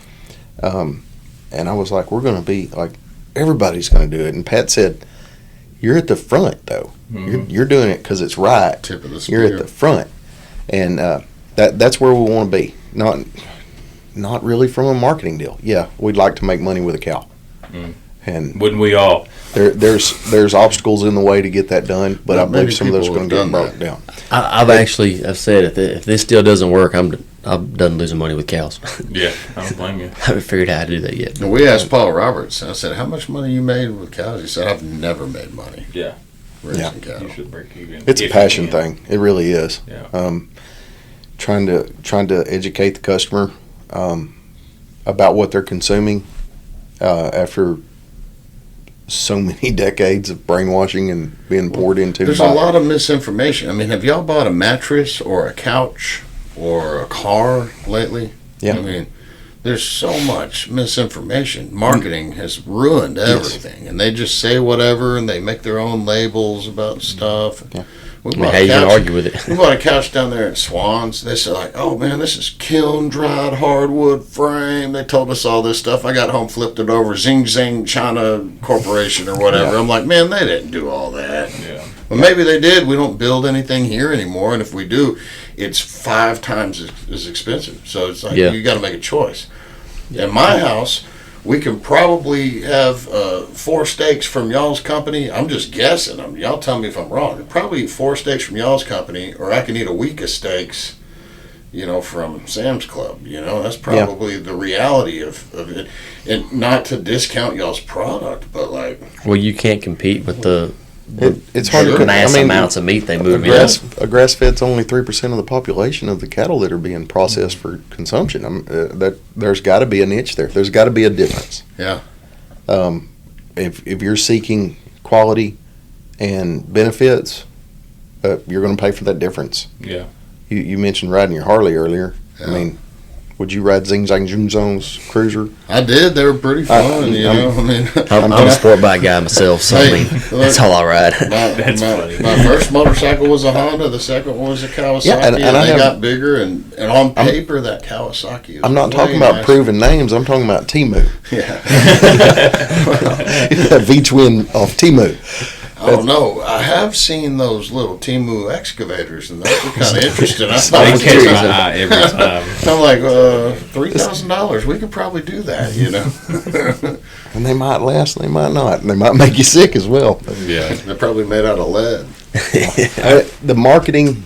And I was like, we're going to be like, everybody's going to do it. And Pat said, you're at the front, though. Mm-hmm. You're doing it because it's right. Tip of the spear. You're at the front. And that's where we want to be. Not really from a marketing deal. Yeah, we'd like to make money with a cow. Mm. And wouldn't we all? There's obstacles in the way to get that done, but I believe some of those are going to get done brought down. I've said if this still doesn't work, I'm done losing money with cows. Yeah, I don't blame you. I haven't figured out how to do that yet. And we asked Paul Roberts. I said, "How much money you made with cows?" He said, "I've never made money Yeah, raising you cattle." should break even. It's a if you passion can. thing. It really is. Yeah. Trying to educate the customer about what they're consuming after so many decades of brainwashing and being poured into. There's a lot of misinformation. I mean, have y'all bought a mattress or a couch or a car lately? Yeah. I mean, there's so much misinformation. Marketing has ruined everything, and they just say whatever, and they make their own labels about stuff. Yeah. We I mean, bought how a you can couch- argue with it? We bought a couch down there at Swans. They said, like, oh, man, this is kiln-dried hardwood frame. They told us all this stuff. I got home, flipped it over, Zing Zing China Corporation or whatever. Yeah. I'm like, man, they didn't do all that. Yeah. Well, maybe they did. We don't build anything here anymore, and if we do, it's 5 times as expensive. So it's like Yeah. you got to make a choice. In my house, we can probably have 4 steaks from y'all's company. I'm just guessing. Y'all tell me if I'm wrong. Probably 4 steaks from y'all's company, or I can eat a week of steaks, from Sam's Club. That's probably the reality of it. And not to discount y'all's product, but like, Well, you can't compete with the It's hard to. mass I mean, amounts of meat they move in. a grass fed's only 3% of the population of the cattle that are being processed for consumption. There's got to be a niche there. There's got to be a difference. yeah. If you're seeking quality and benefits, you're going to pay for that difference. Yeah. You mentioned riding your Harley earlier. Yeah. I mean, would you ride Zing Zang Zoom Zong's Cruiser? I did. They were pretty fun, I'm a sport bike guy myself, so I Hey, mean, look. that's all I ride. That's funny. My first motorcycle was a Honda. The second one was a Kawasaki, Yeah, and and I they have- got bigger. And on paper, that Kawasaki. I'm not way talking about nicer. proving names. I'm talking about Temu. Yeah, V-twin off Temu. I don't know. I have seen those little Temu excavators, and those were kind of interesting. I They thought, I'm catch curious. my eye every time. I'm like, $3,000. We could probably do that, And they might last, and they might not. And they might make you sick as well. Yeah. They're probably made out of lead. The marketing,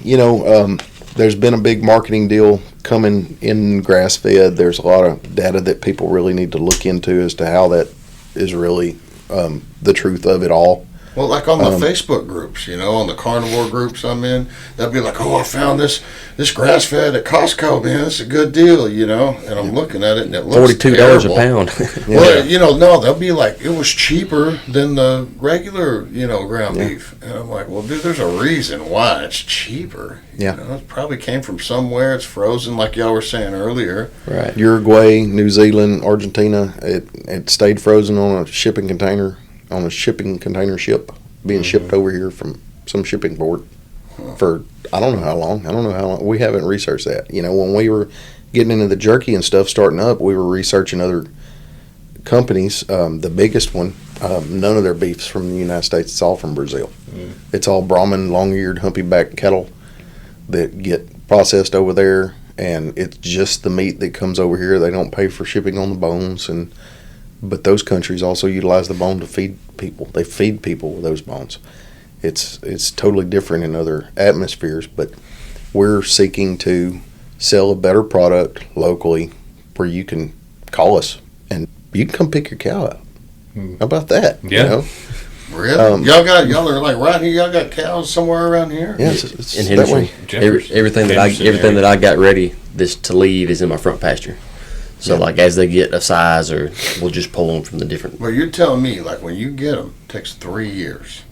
there's been a big marketing deal coming in grass-fed. There's a lot of data that people really need to look into as to how that is really the truth of it all. Well, like on the Facebook groups, on the carnivore groups I'm in, they'll be like, oh, I found this grass-fed at Costco, man. It's a good deal, And I'm looking at it, and it looks $42 terrible. a pound. Well, no, they'll be like, it was cheaper than the regular, ground beef. And I'm like, well, dude, there's a reason why it's cheaper. Yeah. It probably came from somewhere. It's frozen, like y'all were saying earlier. Right. Uruguay, New Zealand, Argentina, it stayed frozen on a shipping container ship being shipped over here from some shipping port for I don't know how long. We haven't researched that. When we were getting into the jerky and stuff starting up, we were researching other companies. The biggest one, none of their beef's from the United States. It's all from Brazil. It's all Brahman, long-eared, humpy-backed cattle that get processed over there, and it's just the meat that comes over here. They don't pay for shipping on the bones, but those countries also utilize the bone to feed people. They feed people with those bones. It's totally different in other atmospheres, but we're seeking to sell a better product locally where you can call us and you can come pick your cow up. How about that? Yeah. Really? Y'all are like right here. Y'all got cows somewhere around here? Yeah, it's In that Henderson, way. Jefferson. everything Henderson that I got ready to leave is in my front pasture. So Yeah. like as they get a size, or we'll just pull them from the different. Well, you're telling me, like, when you get them, it takes 3 years.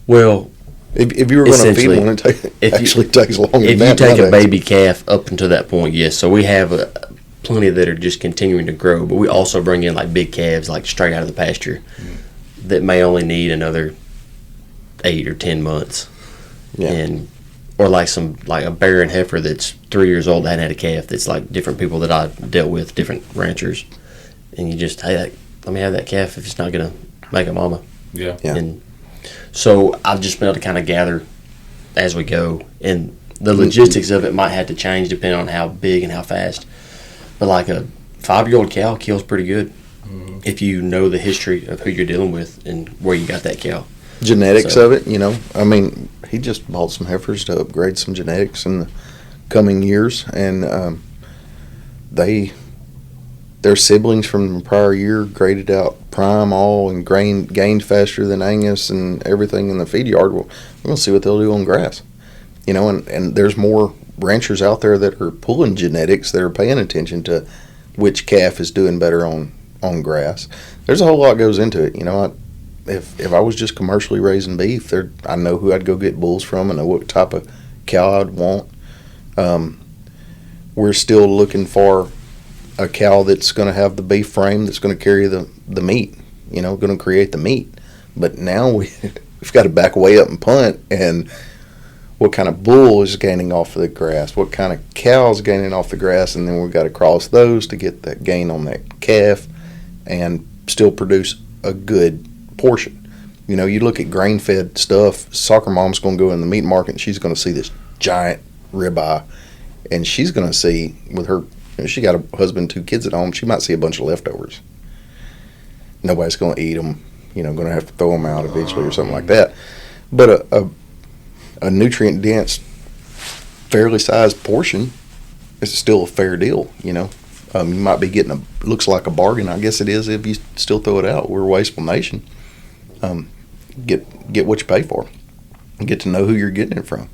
Well, If you were going to feed Essentially, one, it if you- actually takes longer if than you that. take a nowadays. baby calf up until that point, yes. So we have plenty that are just continuing to grow, but we also bring in like big calves, like straight out of the pasture, that may only need another 8 or 10 months, Yeah. and or like a barren heifer that's 3 years old that hadn't had a calf. That's like different people that I dealt with, different ranchers, and you just hey, let me have that calf if it's not gonna make a mama. Yeah. Yeah. And so I've just been able to kind of gather as we go, and the logistics of it might have to change depending on how big and how fast. But like a 5-year-old cow kills pretty good if you know the history of who you're dealing with and where you got that cow. Genetics So- of it, I mean, he just bought some heifers to upgrade some genetics in the coming years, and their siblings from the prior year graded out prime all and gained faster than Angus and everything in the feed yard. Well, we're going to see what they'll do on grass. And there's more ranchers out there that are pulling genetics, that are paying attention to which calf is doing better on grass. There's a whole lot goes into it. If I was just commercially raising beef, I know who I'd go get bulls from. I know what type of cow I'd want. We're still looking for a cow that's going to have the beef frame, that's going to carry the meat, going to create the meat. But now we've got to back way up and punt, and what kind of bull is gaining off of the grass, what kind of cow is gaining off the grass, and then we've got to cross those to get that gain on that calf and still produce a good portion. You look at grain-fed stuff, soccer mom's going to go in the meat market and she's going to see this giant ribeye, and she's going to see with her, she got a husband, 2 kids at home, she might see a bunch of leftovers. Nobody's going to eat them, going to have to throw them out eventually or something like that. But a nutrient-dense, fairly sized portion is still a fair deal, You might be getting looks like a bargain. I guess it is if you still throw it out. We're a wasteful nation. Get what you pay for. Get to know who you're getting it from.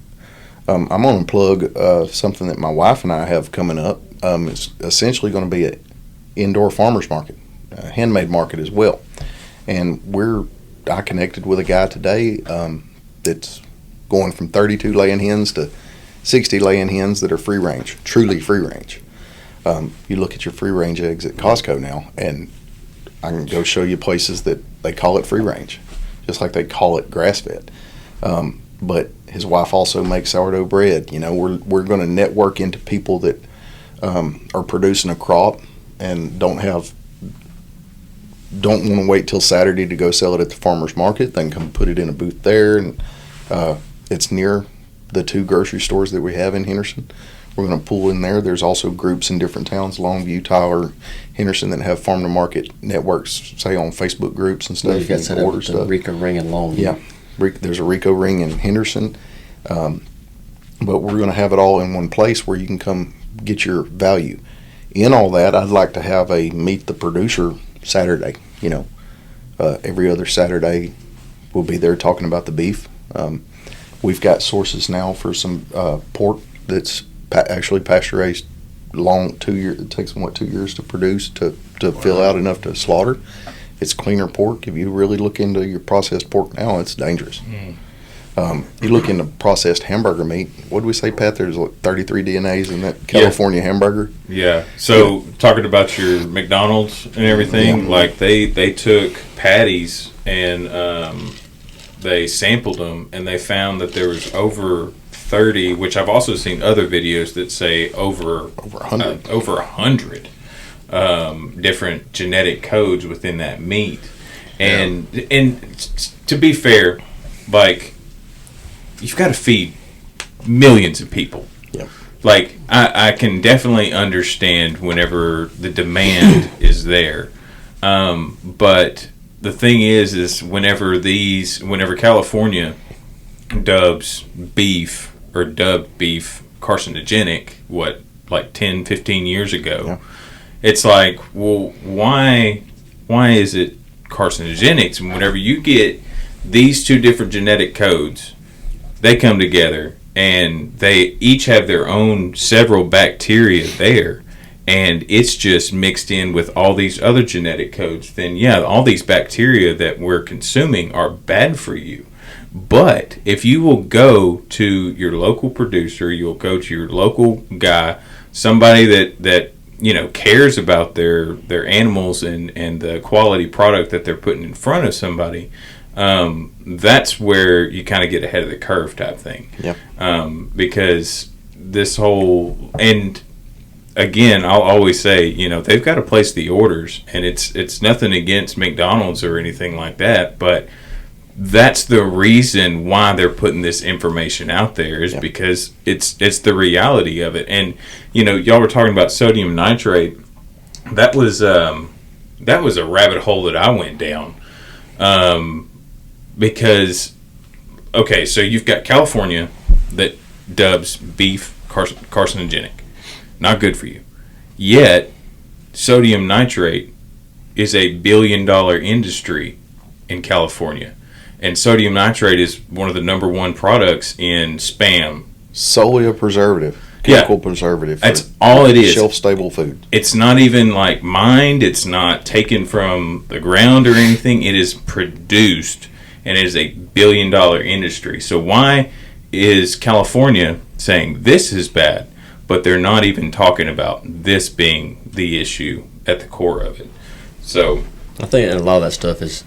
I'm going to plug something that my wife and I have coming up. It's essentially going to be an indoor farmers market, a handmade market as well. And I connected with a guy today that's going from 32 laying hens to 60 laying hens that are free range, truly free range. You look at your free range eggs at Costco now, and I can go show you places that they call it free range, just like they call it grass fed. But his wife also makes sourdough bread. We're going to network into people that are producing a crop and don't want to wait till Saturday to go sell it at the farmer's market. They can come put it in a booth there, and it's near the 2 grocery stores that we have in Henderson. We're going to pull in there. There's also groups in different towns, Longview, Tyler, Henderson, that have farm to market networks, say on Facebook groups and stuff. You got set up with the Rico Ring and Long. Yeah, there's a Rico Ring in Henderson, but we're going to have it all in one place where you can come get your value. In all that, I'd like to have a Meet the Producer Saturday. Every other Saturday, we'll be there talking about the beef. We've got sources now for some pork that's actually pasture raised long 2 years. It takes them 2 years to produce to fill out enough to slaughter. It's cleaner pork. If you really look into your processed pork now, it's dangerous. You look into processed hamburger meat. What did we say, Pat? There's like 33 DNAs in that California hamburger. Yeah. So talking about your McDonald's and everything, like they took patties and they sampled them, and they found that there was over 30, which I've also seen other videos that say over 100. Over 100 different genetic codes within that meat. And to be fair, like, you've got to feed millions of people. Yeah. Like, I can definitely understand whenever the demand is there. But the thing is whenever California dubbed beef carcinogenic, like 10, 15 years ago, Yeah. it's like, well, why is it carcinogenics? And whenever you get these 2 different genetic codes, they come together and they each have their own several bacteria there, and it's just mixed in with all these other genetic codes, then yeah, all these bacteria that we're consuming are bad for you. But if you will go to your local producer, you'll go to your local guy, somebody that cares about their animals and the quality product that they're putting in front of somebody, that's where you kind of get ahead of the curve type thing. Yep. Because this whole, and again, I'll always say, they've got to place the orders, and it's nothing against McDonald's or anything like that, but that's the reason why they're putting this information out there is because it's the reality of it. And y'all were talking about sodium nitrate. That was a rabbit hole that I went down, because so you've got California that dubs beef carcinogenic, not good for you. Yet sodium nitrate is a $1 billion industry in California. And sodium nitrate is one of the number one products in Spam. Solely a preservative. Chemical preservative. That's all it is. Shelf-stable food. It's not even like mined. It's not taken from the ground or anything. It is produced, and it is a $1 billion industry. So why is California saying this is bad, but they're not even talking about this being the issue at the core of it? So I think a lot of that stuff is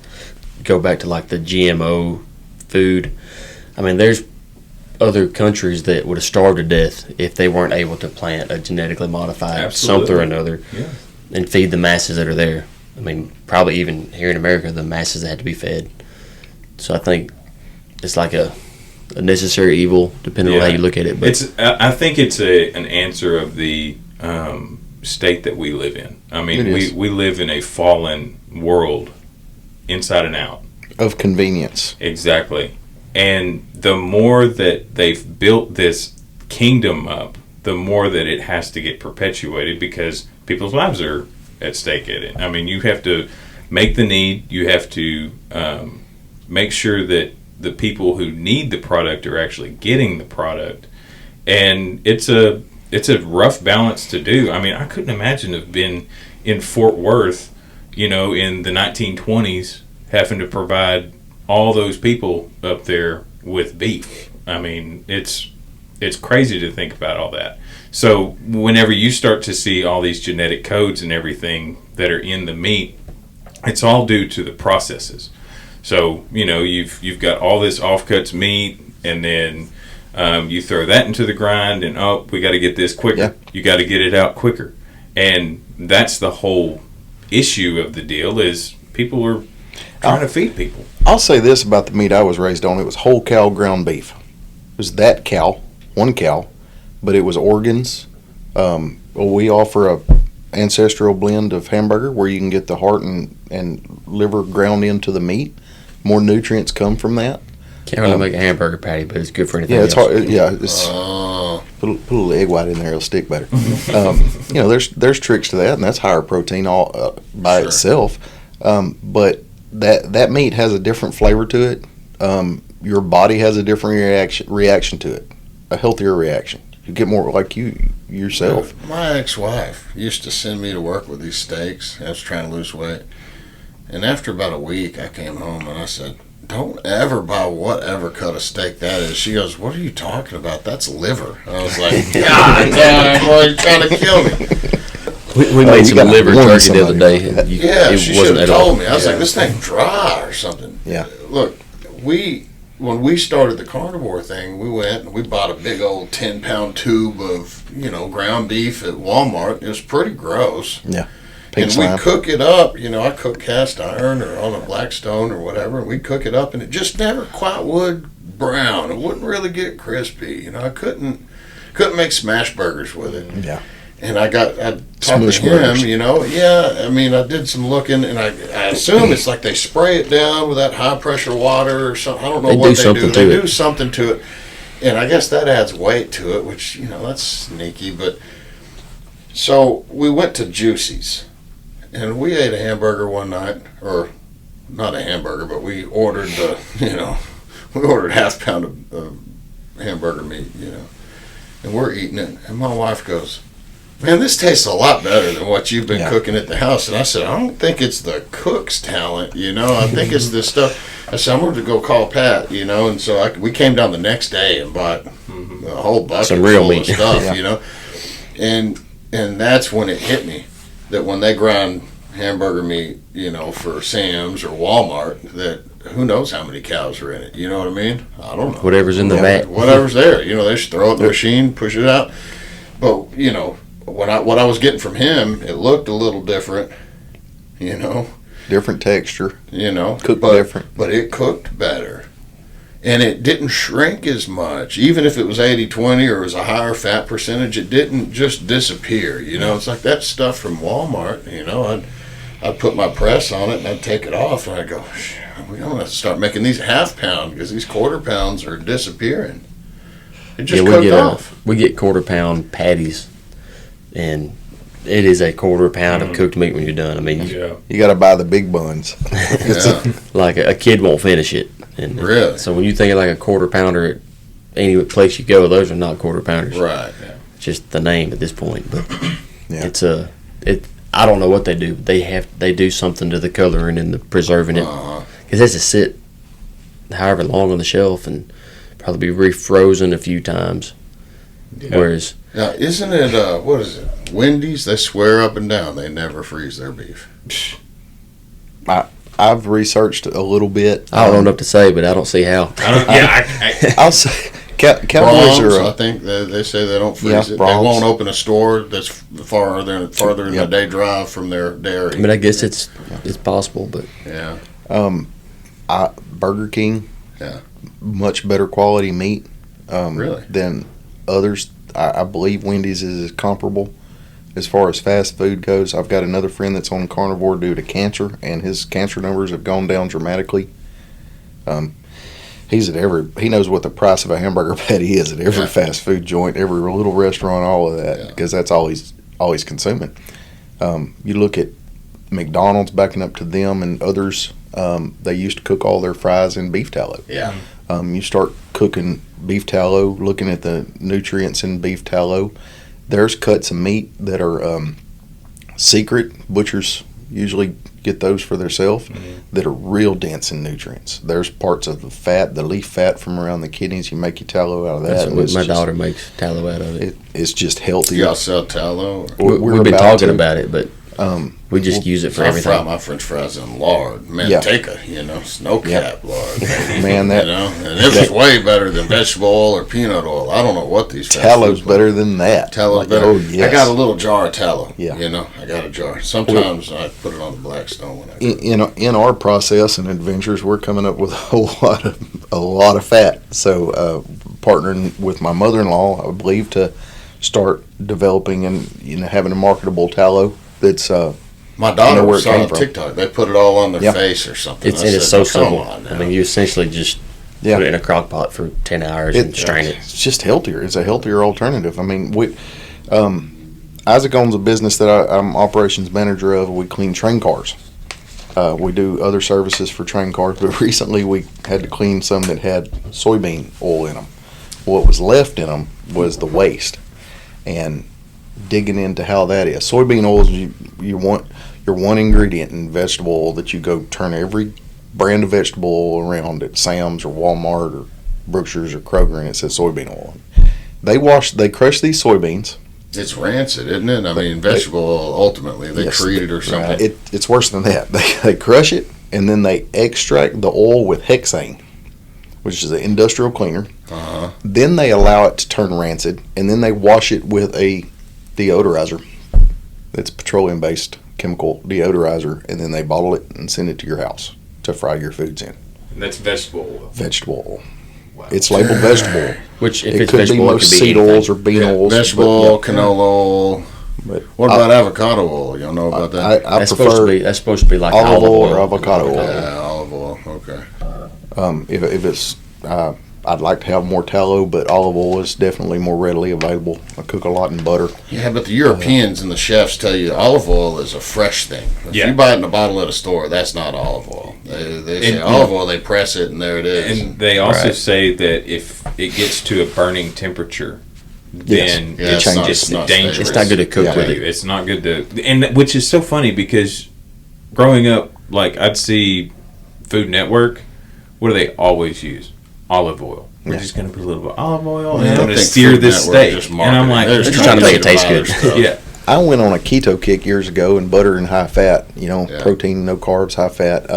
go back to like the GMO food. I mean, there's other countries that would have starved to death if they weren't able to plant a genetically modified something or another and feed the masses that are there. I mean, probably even here in America, the masses that had to be fed. So I think it's like a necessary evil, depending on how you look at it. But I think it's an answer of the state that we live in. I mean, we live in a fallen world, inside and out. Of convenience. Exactly. And the more that they've built this kingdom up, the more that it has to get perpetuated because people's lives are at stake in it. I mean, you have to make the need. You have to make sure that the people who need the product are actually getting the product. And it's a rough balance to do. I mean, I couldn't imagine have been in Fort Worth, in the 1920s, having to provide all those people up there with beef. I mean, it's crazy to think about all that. So whenever you start to see all these genetic codes and everything that are in the meat, it's all due to the processes. So, you've got all this offcuts meat, and then you throw that into the grind, and we got to get this quicker. Yeah. You got to get it out quicker. And that's the whole issue of the deal is people are trying to feed people. I'll say this about the meat I was raised on. It was whole cow ground beef. It was that cow, one cow, but it was organs. We offer a ancestral blend of hamburger where you can get the heart and liver ground into the meat. More nutrients come from that. Can't really make a hamburger patty, but it's good for anything it's else. hard. Yeah, it's put a little egg white in there; it'll stick better. There's tricks to that, and that's higher protein all by itself. But that meat has a different flavor to it. Your body has a different reaction to it, a healthier reaction. You get more like you yourself. My ex-wife used to send me to work with these steaks. I was trying to lose weight, and after about a week, I came home and I said, "Don't ever buy whatever cut of steak that is." She goes, "What are you talking about? That's liver." I was like, "God damn, boy, you're trying to kill me." We made some liver turkey the other day. She should have told me. I was like, "This thing dry or something." Yeah. Look, when we started the carnivore thing, we went and we bought a big old 10-pound tube of ground beef at Walmart. It was pretty gross. Yeah. And we cook it up, I cook cast iron or on a Blackstone or whatever, and we cook it up, and it just never quite would brown. It wouldn't really get crispy. I couldn't make smash burgers with it. Yeah. And I talked to him, I mean, I did some looking, and I assume it's like they spray it down with that high pressure water or something. I don't know what they do. They do something to it. And I guess that adds weight to it, which, that's sneaky. But so we went to Juicy's. And we ate a hamburger one night, or not a hamburger, but we ordered we ordered half pound of hamburger meat, and we're eating it. And my wife goes, man, this tastes a lot better than what you've been Yeah. cooking at the house. And I said, I don't think it's the cook's talent, I think it's this stuff. I said, I'm going to go call Pat, and so we came down the next day and bought a whole bucket Some real full meat. of stuff, Yeah. and that's when it hit me that when they grind hamburger meat, for Sam's or Walmart, that who knows how many cows are in it. You know what I mean? I don't know. Whatever's in the vat. Whatever's there. They just throw it in the machine, push it out. But, what I was getting from him, it looked a little different, Different texture. Cooked but, different. But it cooked better. And it didn't shrink as much. Even if it was 80-20 or it was a higher fat percentage, it didn't just disappear. It's like that stuff from Walmart, I'd put my press on it and I'd take it off and I'd go, we're going to have to start making these half pound because these quarter pounds are disappearing. It just cooked off. We get quarter pound patties, and it is a quarter pound of cooked meat when you're done. I mean, You got to buy the big buns. Yeah. like a kid won't finish it. And Really? So when you think of like a quarter pounder at any place you go, those are not quarter pounders. Right. Just the name at this point, but Yeah. I don't know what they do. They do something to the coloring and the preserving it Uh-huh. because it has to sit however long on the shelf and probably be refrozen a few times. Yeah. Whereas Now, isn't it, what is it? Wendy's, they swear up and down they never freeze their beef. I've researched a little bit. I don't know enough to say, but I don't see how. I'll say Cowboys Brahms, are. I think they say they don't freeze Yeah, it. Brahms. They won't open a store that's farther in the day drive from their dairy. I mean, I guess it's possible, but Yeah. Burger King. Yeah. Much better quality meat. Really? Than others. I believe Wendy's is comparable as far as fast food goes. I've got another friend that's on carnivore due to cancer, and his cancer numbers have gone down dramatically. He knows what the price of a hamburger patty is at every fast food joint, every little restaurant, all of that, because that's all he's consuming. You look at McDonald's backing up to them and others. They used to cook all their fries in beef tallow. Yeah. You start cooking beef tallow, looking at the nutrients in beef tallow. There's cuts of meat that are secret. Butchers usually get those for themselves that are real dense in nutrients. There's parts of the fat, the leaf fat from around the kidneys. You make your tallow out of that. that's and what it's my just- daughter makes tallow out of it. It's just healthy. Y'all sell tallow? Or? We've been talking about it, but we just well, use it for I everything. fry my French fries in lard, manteca, snow cap lard. Man, that and it was way better than vegetable oil or peanut oil. I don't know what these fast tallow's foods better than that. Tallow's Like, better. Oh yes. I got a little jar of tallow. Yeah. I got a jar. Sometimes I put it on the Blackstone when I cook. in our process and adventures, we're coming up with a lot of fat. So partnering with my mother-in-law, I believe, to start developing and having a marketable tallow that's My where daughter it saw came on from. TikTok. They put it all on their Yep. face or something. It's I and it's said, so "Now, come simple. on I now." mean, you essentially just Yeah. put it in a crock pot for 10 hours and strain it. It's just healthier. It's a healthier alternative. I mean, Isaac owns a business that I'm operations manager of. We clean train cars. We do other services for train cars, but recently we had to clean some that had soybean oil in them. What was left in them was the waste, and digging into how that is. Soybean oil is you want your one ingredient in vegetable oil that you go turn every brand of vegetable oil around at Sam's or Walmart or Brookshire's or Kroger, and it says soybean oil. They crush these soybeans. It's rancid, isn't it? I mean, vegetable oil, ultimately, they Yes, treat it or something. It's worse than that. They crush it and then they extract the oil with hexane, which is an industrial cleaner. Uh-huh. Then they allow it to turn rancid, and then they wash it with a deodorizer. It's a petroleum-based chemical deodorizer, and then they bottle it and send it to your house to fry your foods in. And that's vegetable oil. Vegetable oil. It's labeled vegetable oil. Which, if It it's could be vegetable, it most could be seed anything. oils or bean oils. Vegetable oil, canola oil. But What about avocado oil? Y'all know about that? I That's supposed to prefer be. That's supposed to be like olive oil or avocado oil. Yeah, olive oil. Okay. If it's, I'd like to have more tallow, but olive oil is definitely more readily available. I cook a lot in butter. Yeah, but the Europeans and the chefs tell you olive oil is a fresh thing. If Yeah. you buy it in a bottle at a store, that's not olive oil. They say And- olive oil, they press it, and there it is. And they also Right. say that if it gets to a burning temperature, then Yeah, it's changes. just It's not dangerous. It's not good to cook Yeah. with it. It's not good to, and which is so funny because growing up, like I'd see Food Network. What do they always use? Olive oil. We're Yeah. just going to put a little bit of olive oil and I I'm going to think sear Food this Network steak. just And I'm like, marketing. Just trying to make it taste good. yeah. I went on a keto kick years ago, and butter and high fat. Yeah. Protein, no carbs, high fat.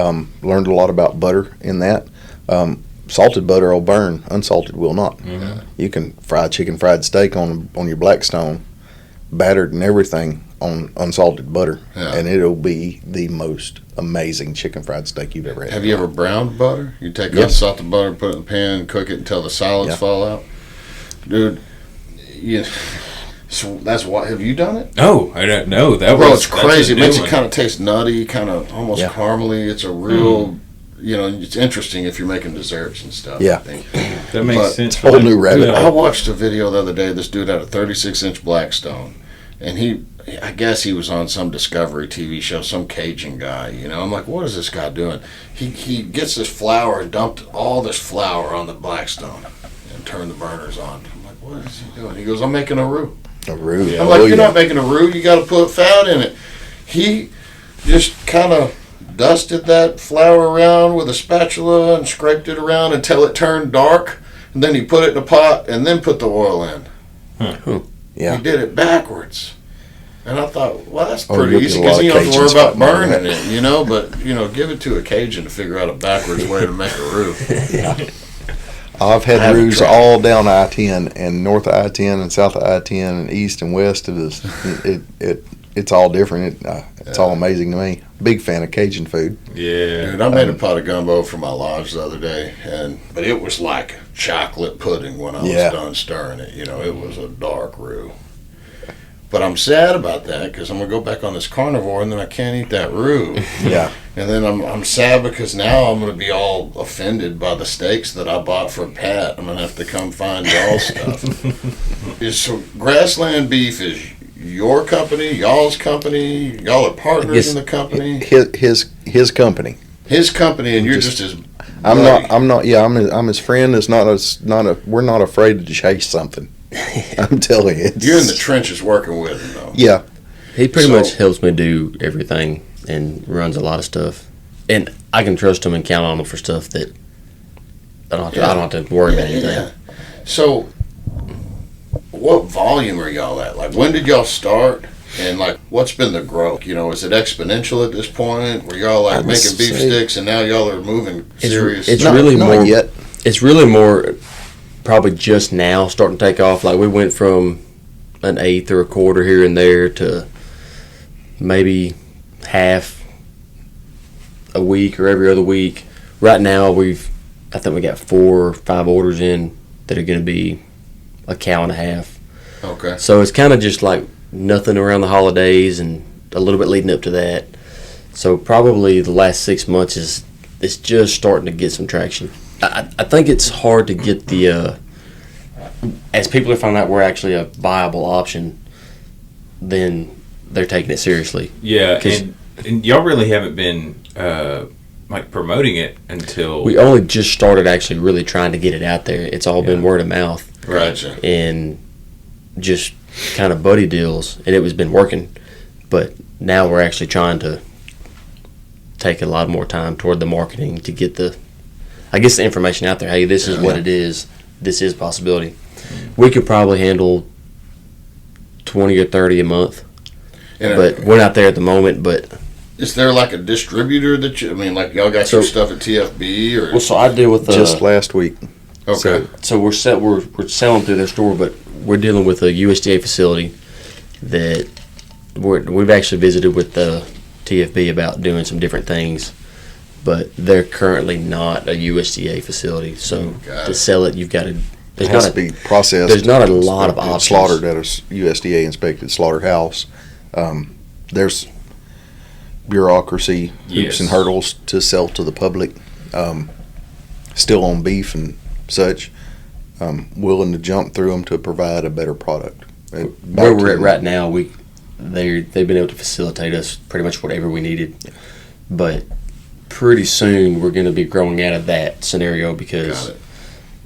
Learned a lot about butter in that. Salted butter will burn, unsalted will not. Mhm. You can fry chicken, fried steak on your Blackstone, battered and everything on unsalted butter, Yeah. and it'll be the most amazing chicken fried steak you've ever had. Have you ever browned butter? You take Yes. unsalted butter, put it in the pan, cook it until the solids Yeah. fall out. Dude, so that's why. Have you done it? No, I don't know. That Bro, was it's crazy. It that's a makes new it one. kind of taste nutty, kind of almost Yeah. caramely. It's a real, it's interesting if you're making desserts and stuff. Yeah. I think. That makes but- sense. Whole new rabbit I hole. watched a video the other day. This dude had a 36-inch Blackstone, and I guess he was on some Discovery TV show, some Cajun guy. I'm like, what is this guy doing? He gets this flour and dumped all this flour on the Blackstone and turned the burners on. I'm like, what is he doing? He goes, I'm making a roux. A roux. Yeah. I'm like, Oh, you're yeah. not making a roux. You got to put fat in it. He just kind of dusted that flour around with a spatula and scraped it around until it turned dark. And then he put it in a pot and then put the oil in. Yeah. He did it backwards. And I thought, well, that's Oh, pretty you'll get easy a because lot you of don't have to worry Cajuns about fighting over burning that. it, But, give it to a Cajun to figure out a backwards way to make a roux. I've I had haven't roux tried. all down I-10 and north of I-10 and south of I-10 and east and west of this. It's all different. It's all amazing to me. Big fan of Cajun food. Yeah. Dude, I made a pot of gumbo for my lodge the other day, but it was like chocolate pudding when I was Yeah. done stirring it. It was a dark roux. But I'm sad about that because I'm gonna go back on this carnivore and then I can't eat that roux. Yeah. And then I'm sad because now I'm gonna be all offended by the steaks that I bought for Pat. I'm gonna have to come find y'all stuff. So Grassland Beef is your company, y'all's company. Y'all are partners guess in the company. His company. His company, and you're just as. I'm buddy. not. I'm not. Yeah. I'm his friend. It's not a. We're not afraid to chase something. I'm telling you. You're in the trenches working with him, though. Yeah. He pretty So- much helps me do everything and runs a lot of stuff. And I can trust him and count on him for stuff that I don't have to worry about anything. So, what volume are y'all at? Like, when did y'all start? And like, what's been the growth? Is it exponential at this point? Where y'all like I'd making beef say- sticks, and now y'all are moving serious? it's Not- really not more yet. It's really more probably just now starting to take off. Like we went from an eighth or a quarter here and there to maybe half a week or every other week. Right now I think we got 4 or 5 orders in that are going to be a cow and a half. Okay. So it's kind of just like nothing around the holidays and a little bit leading up to that. So probably the last 6 months it's just starting to get some traction. I think it's hard to get the as people are finding out we're actually a viable option, then they're taking it seriously. Yeah, 'Cause- and y'all really haven't been like promoting it until We only just started actually really trying to get it out there. It's all been word of mouth Gotcha. and just kind of buddy deals, and it was been working. But now we're actually trying to take a lot more time toward the marketing to get the information out there. Hey, this is what it is. This is a possibility. We could probably handle 20 or 30 a month, And but we're not there at the moment. But is there like a distributor that like y'all got your stuff at TFB or? so I deal with Just last week. Okay. So we're selling through their store, but we're dealing with a USDA facility that we've actually visited with the TFB about doing some different things, but they're currently not a USDA facility. So Got to it. sell it, you've got to. It has to be processed. There's not a lot of and options. slaughtered at a USDA inspected slaughterhouse. There's bureaucracy, hoops and Yes. hurdles to sell to the public. Still on beef and such. Willing to jump through them to provide a better product. Where we're at right now, they've been able to facilitate us pretty much whatever we needed, but pretty soon we're going to be growing out of that scenario because Got it.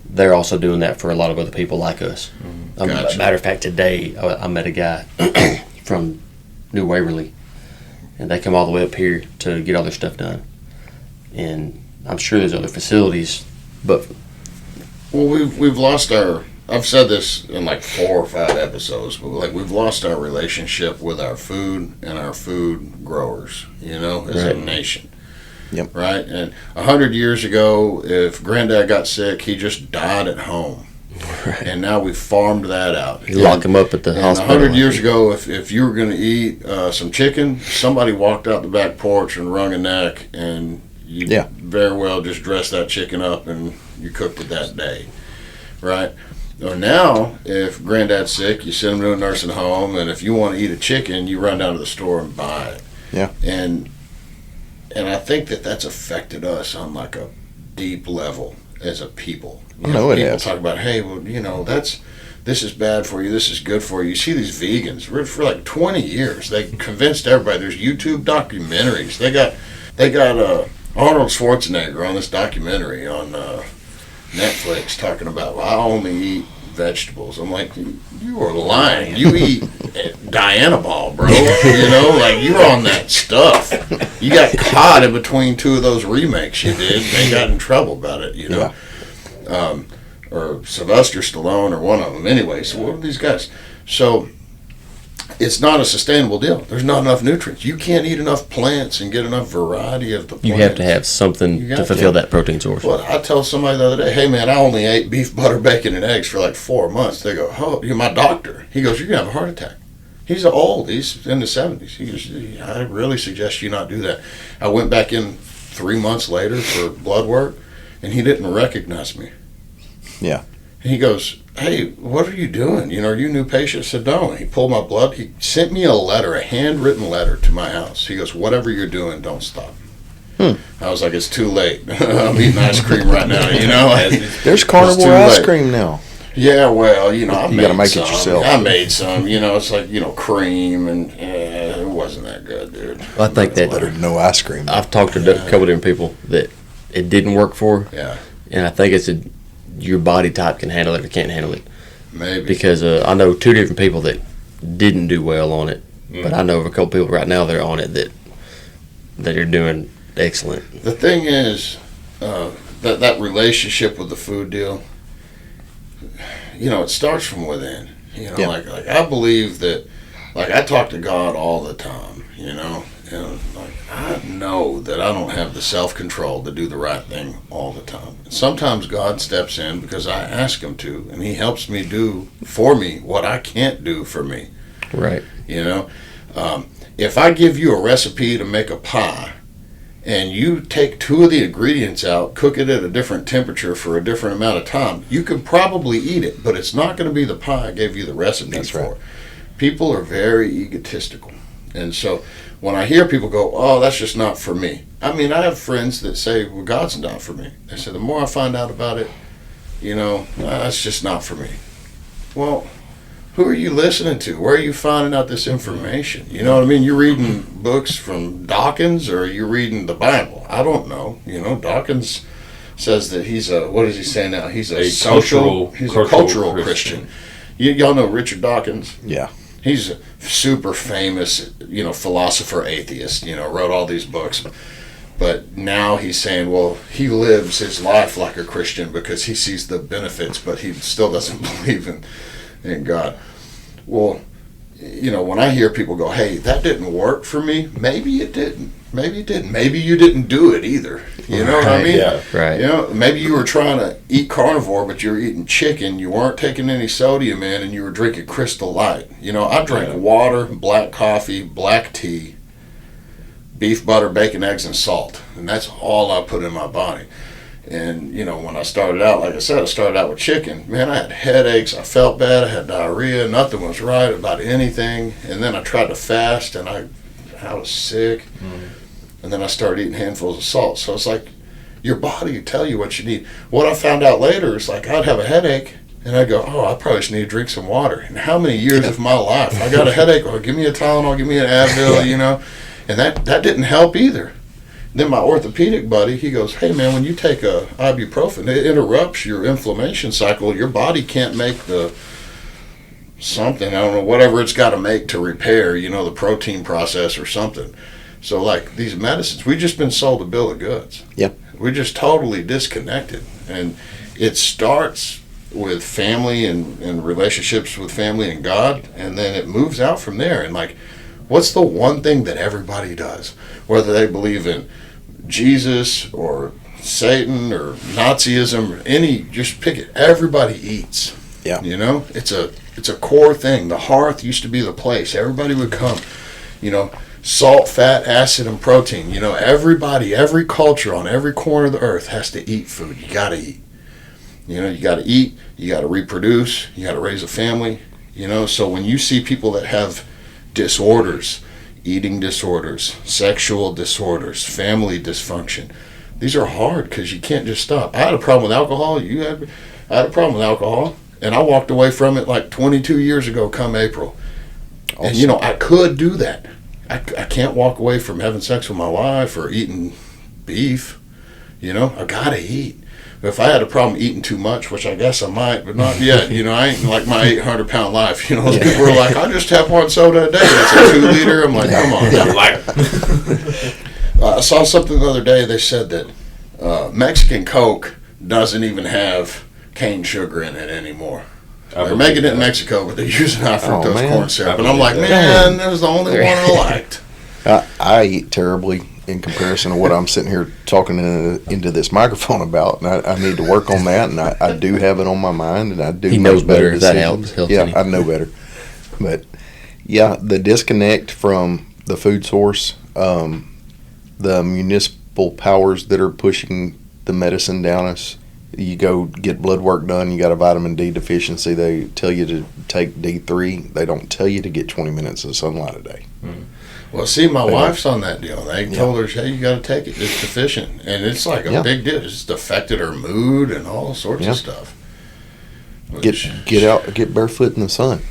they're also doing that for a lot of other people like us. Gotcha. Matter of fact, today I met a guy from New Waverly, and they come all the way up here to get all their stuff done. And I'm sure there's other facilities, but Well, we've lost our. I've said this in like 4 or 5 episodes, but like we've lost our relationship with our food and our food growers. As a Right. nation. Yep. Right. And 100 years ago, if Granddad got sick, he just died at home. right. And now we've farmed that out. You lock him up at the And hospital. 100 years ago, if you were going to eat some chicken, somebody walked out the back porch and wrung a neck, and you Yeah. very well just dressed that chicken up and you cooked it that day, right? Or now, if Granddad's sick, you send him to a nursing home, and if you want to eat a chicken, you run down to the store and buy it. Yeah. And I think that's affected us on like a deep level as a people. It People has. talk about, hey, well, this is bad for you, this is good for you. You see these vegans for like 20 years, they convinced everybody. There's YouTube documentaries. They got Arnold Schwarzenegger on this documentary on Netflix talking about, well, I only eat vegetables. I'm like, you are lying. You eat Dianabol, bro. You're on that stuff. You got caught in between 2 of those remakes you did. They got in trouble about it, Yeah. Or Sylvester Stallone or one of them. Anyway, so what are these guys? So it's not a sustainable deal. There's not enough nutrients. You can't eat enough plants and get enough variety of the plants. You have to have something You to got fulfill to. that protein source. Well, I tell somebody the other day, hey man, I only ate beef, butter, bacon, and eggs for like 4 months. They go, oh, you're my doctor. He goes, you're going to have a heart attack. He's old. He's in the 70s. He goes, I really suggest you not do that. I went back in 3 months later for blood work, and he didn't recognize me. Yeah. And he goes, hey, what are you doing? Are you a new patient? I said, no. And he pulled my blood. He sent me a letter, a handwritten letter to my house. He goes, whatever you're doing, don't stop. I was like, it's too late. I'm eating ice cream right now, There's It's carnivore too ice late. cream now. Yeah, well, I made gotta make it some. yourself. I made some. It's like, cream, and it wasn't that good, dude. Well, I think Better that than no ice cream. I've talked to a couple different people that it didn't work for, Yeah, and I think it's your body type can handle it or can't handle it. maybe. Because I know 2 different people that didn't do well on it, but I know of a couple people right now that are on it that are doing excellent. The thing is, that relationship with the food deal, it starts from within. Yeah. Like I believe that, like I talk to God all the time, and like I know that I don't have the self-control to do the right thing all the time. Sometimes God steps in because I ask him to, and he helps me do for me what I can't do for me. Right. If I give you a recipe to make a pie, and you take 2 of the ingredients out, cook it at a different temperature for a different amount of time, you can probably eat it, but it's not going to be the pie I gave you the recipe That's for. right. People are very egotistical. And so when I hear people go, oh, that's just not for me. I mean, I have friends that say, well, God's not for me. They say, the more I find out about it, that's just not for me. Well, who are you listening to? Where are you finding out this information? You know what I mean? You're reading books from Dawkins, or you're reading the Bible. I don't know. Dawkins says that he's what does he say now? He's a cultural Christian. Y'all know Richard Dawkins? Yeah. He's a super famous, philosopher atheist, wrote all these books. But now he's saying, well, he lives his life like a Christian because he sees the benefits, but he still doesn't believe in God. Well, when I hear people go, hey, that didn't work for me, maybe it didn't. Maybe it didn't. Maybe you didn't do it either. You know what I mean? Yeah. Right. Maybe you were trying to eat carnivore, but you were eating chicken. You weren't taking any sodium in, and you were drinking Crystal Light. I drank water, black coffee, black tea, beef, butter, bacon, eggs, and salt. And that's all I put in my body. And, when I started out, like I said, I started out with chicken. Man, I had headaches. I felt bad. I had diarrhea. Nothing was right about anything. And then I tried to fast, and I was sick. And then I started eating handfuls of salt. So it's like your body will tell you what you need. What I found out later is like I'd have a headache, and I'd go, oh, I probably just need to drink some water. And how many years of my life I got a headache? Well, give me a Tylenol, give me an Advil, And that didn't help either. Then my orthopedic buddy, he goes, hey man, when you take a ibuprofen, it interrupts your inflammation cycle. Your body can't make the something, I don't know, whatever it's got to make to repair, the protein process or something. So like these medicines, we've just been sold a bill of goods. Yep. We're just totally disconnected. And it starts with family and relationships with family and God, and then it moves out from there. And like, what's the one thing that everybody does? Whether they believe in Jesus or Satan or Nazism or just pick it. Everybody eats. Yeah. It's a core thing. The hearth used to be the place. Everybody would come. Salt, fat, acid, and protein. Everybody, every culture on every corner of the earth has to eat food. You got to eat. You got to eat. You got to reproduce. You got to raise a family. So when you see people that have disorders, eating disorders, sexual disorders, family dysfunction, these are hard because you can't just stop. I had a problem with alcohol. I had a problem with alcohol, and I walked away from it like 22 years ago come April. Awesome. And I could do that. I can't walk away from having sex with my wife or eating beef. I gotta eat. But if I had a problem eating too much, which I guess I might, but not yet, I ain't like my 800-pound life. Those people are like, I just have one soda a day. It's a 2-liter. I'm like, come on. I saw something the other day. They said that Mexican Coke doesn't even have cane sugar in it anymore. They're making it in Mexico, but they're using high fructose corn syrup. And I'm like, man, that was the only one I liked. I eat terribly in comparison to what I'm sitting here talking into this microphone about. And I need to work on that, and I do have it on my mind, and I do. He knows better. That helps. Yeah, I know better. But yeah, the disconnect from the food source, the municipal powers that are pushing the medicine down us. You go get blood work done, you got a vitamin D deficiency, they tell you to take D3. They don't tell you to get 20 minutes of sunlight a day. Mm-hmm. Well, see, my wife's on that deal. They told her, hey, you got to take it. It's deficient. And it's like a big deal. It's affected her mood and all sorts of stuff. Get out, get barefoot in the sun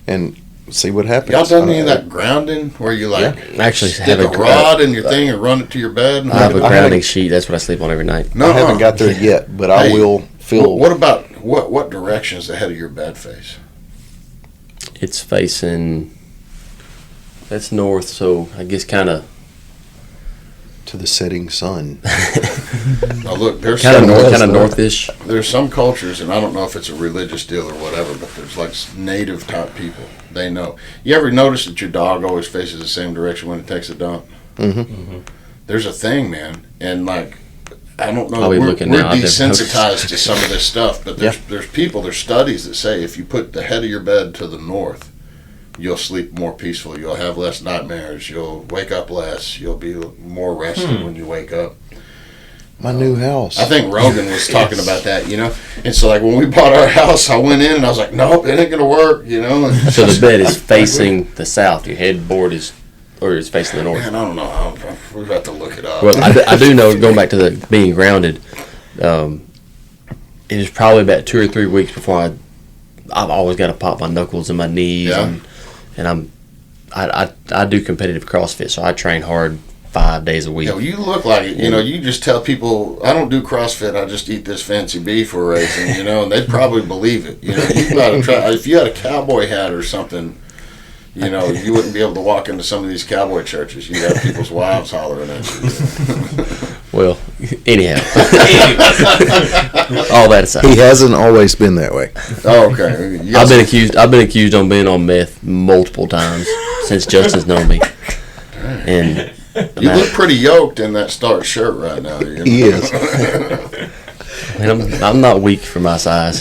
and see what happens. Y'all done any of that grounding where you actually stick have a rod in your thing and run it to your bed? I have a grounding sheet. That's what I sleep on every night. No, I haven't got there yet, but I will feel. What about what direction is the head of your bed face? It's facing. That's north, so I guess kind of to the setting sun. Now look, there's kind of northish. There's some cultures, and I don't know if it's a religious deal or whatever, but there's like native type people. They know. You ever notice that your dog always faces the same direction when it takes a dump? Mm-hmm. Mm-hmm. There's a thing, man, and like I don't know. We're desensitized to some of this stuff, but there's studies that say if you put the head of your bed to the north, you'll sleep more peacefully. You'll have less nightmares. You'll wake up less. You'll be more rested when you wake up. My new house. I think Rogan was talking about that, And so, like, when we bought our house, I went in and I was like, nope, it ain't going to work, So the bed is facing the south. Your headboard is facing the north. Man, I don't know. We've got to look it up. Well, I do know, going back to the being grounded, it is probably about 2 or 3 weeks before I've always got to pop my knuckles and my knees, and I do competitive CrossFit, so I train hard 5 days a week. Yeah, you look like it. You just tell people, I don't do CrossFit, I just eat this fancy beef we're raising, and they'd probably believe it. You gotta try. If you had a cowboy hat or something, you wouldn't be able to walk into some of these cowboy churches. You'd have people's wives hollering at you. Well, anyhow. All that aside. He hasn't always been that way. Oh, okay. I've been accused on being on meth multiple times since Justin's known me. And you look pretty yoked in that starched shirt right now. He is. I'm not weak for my size.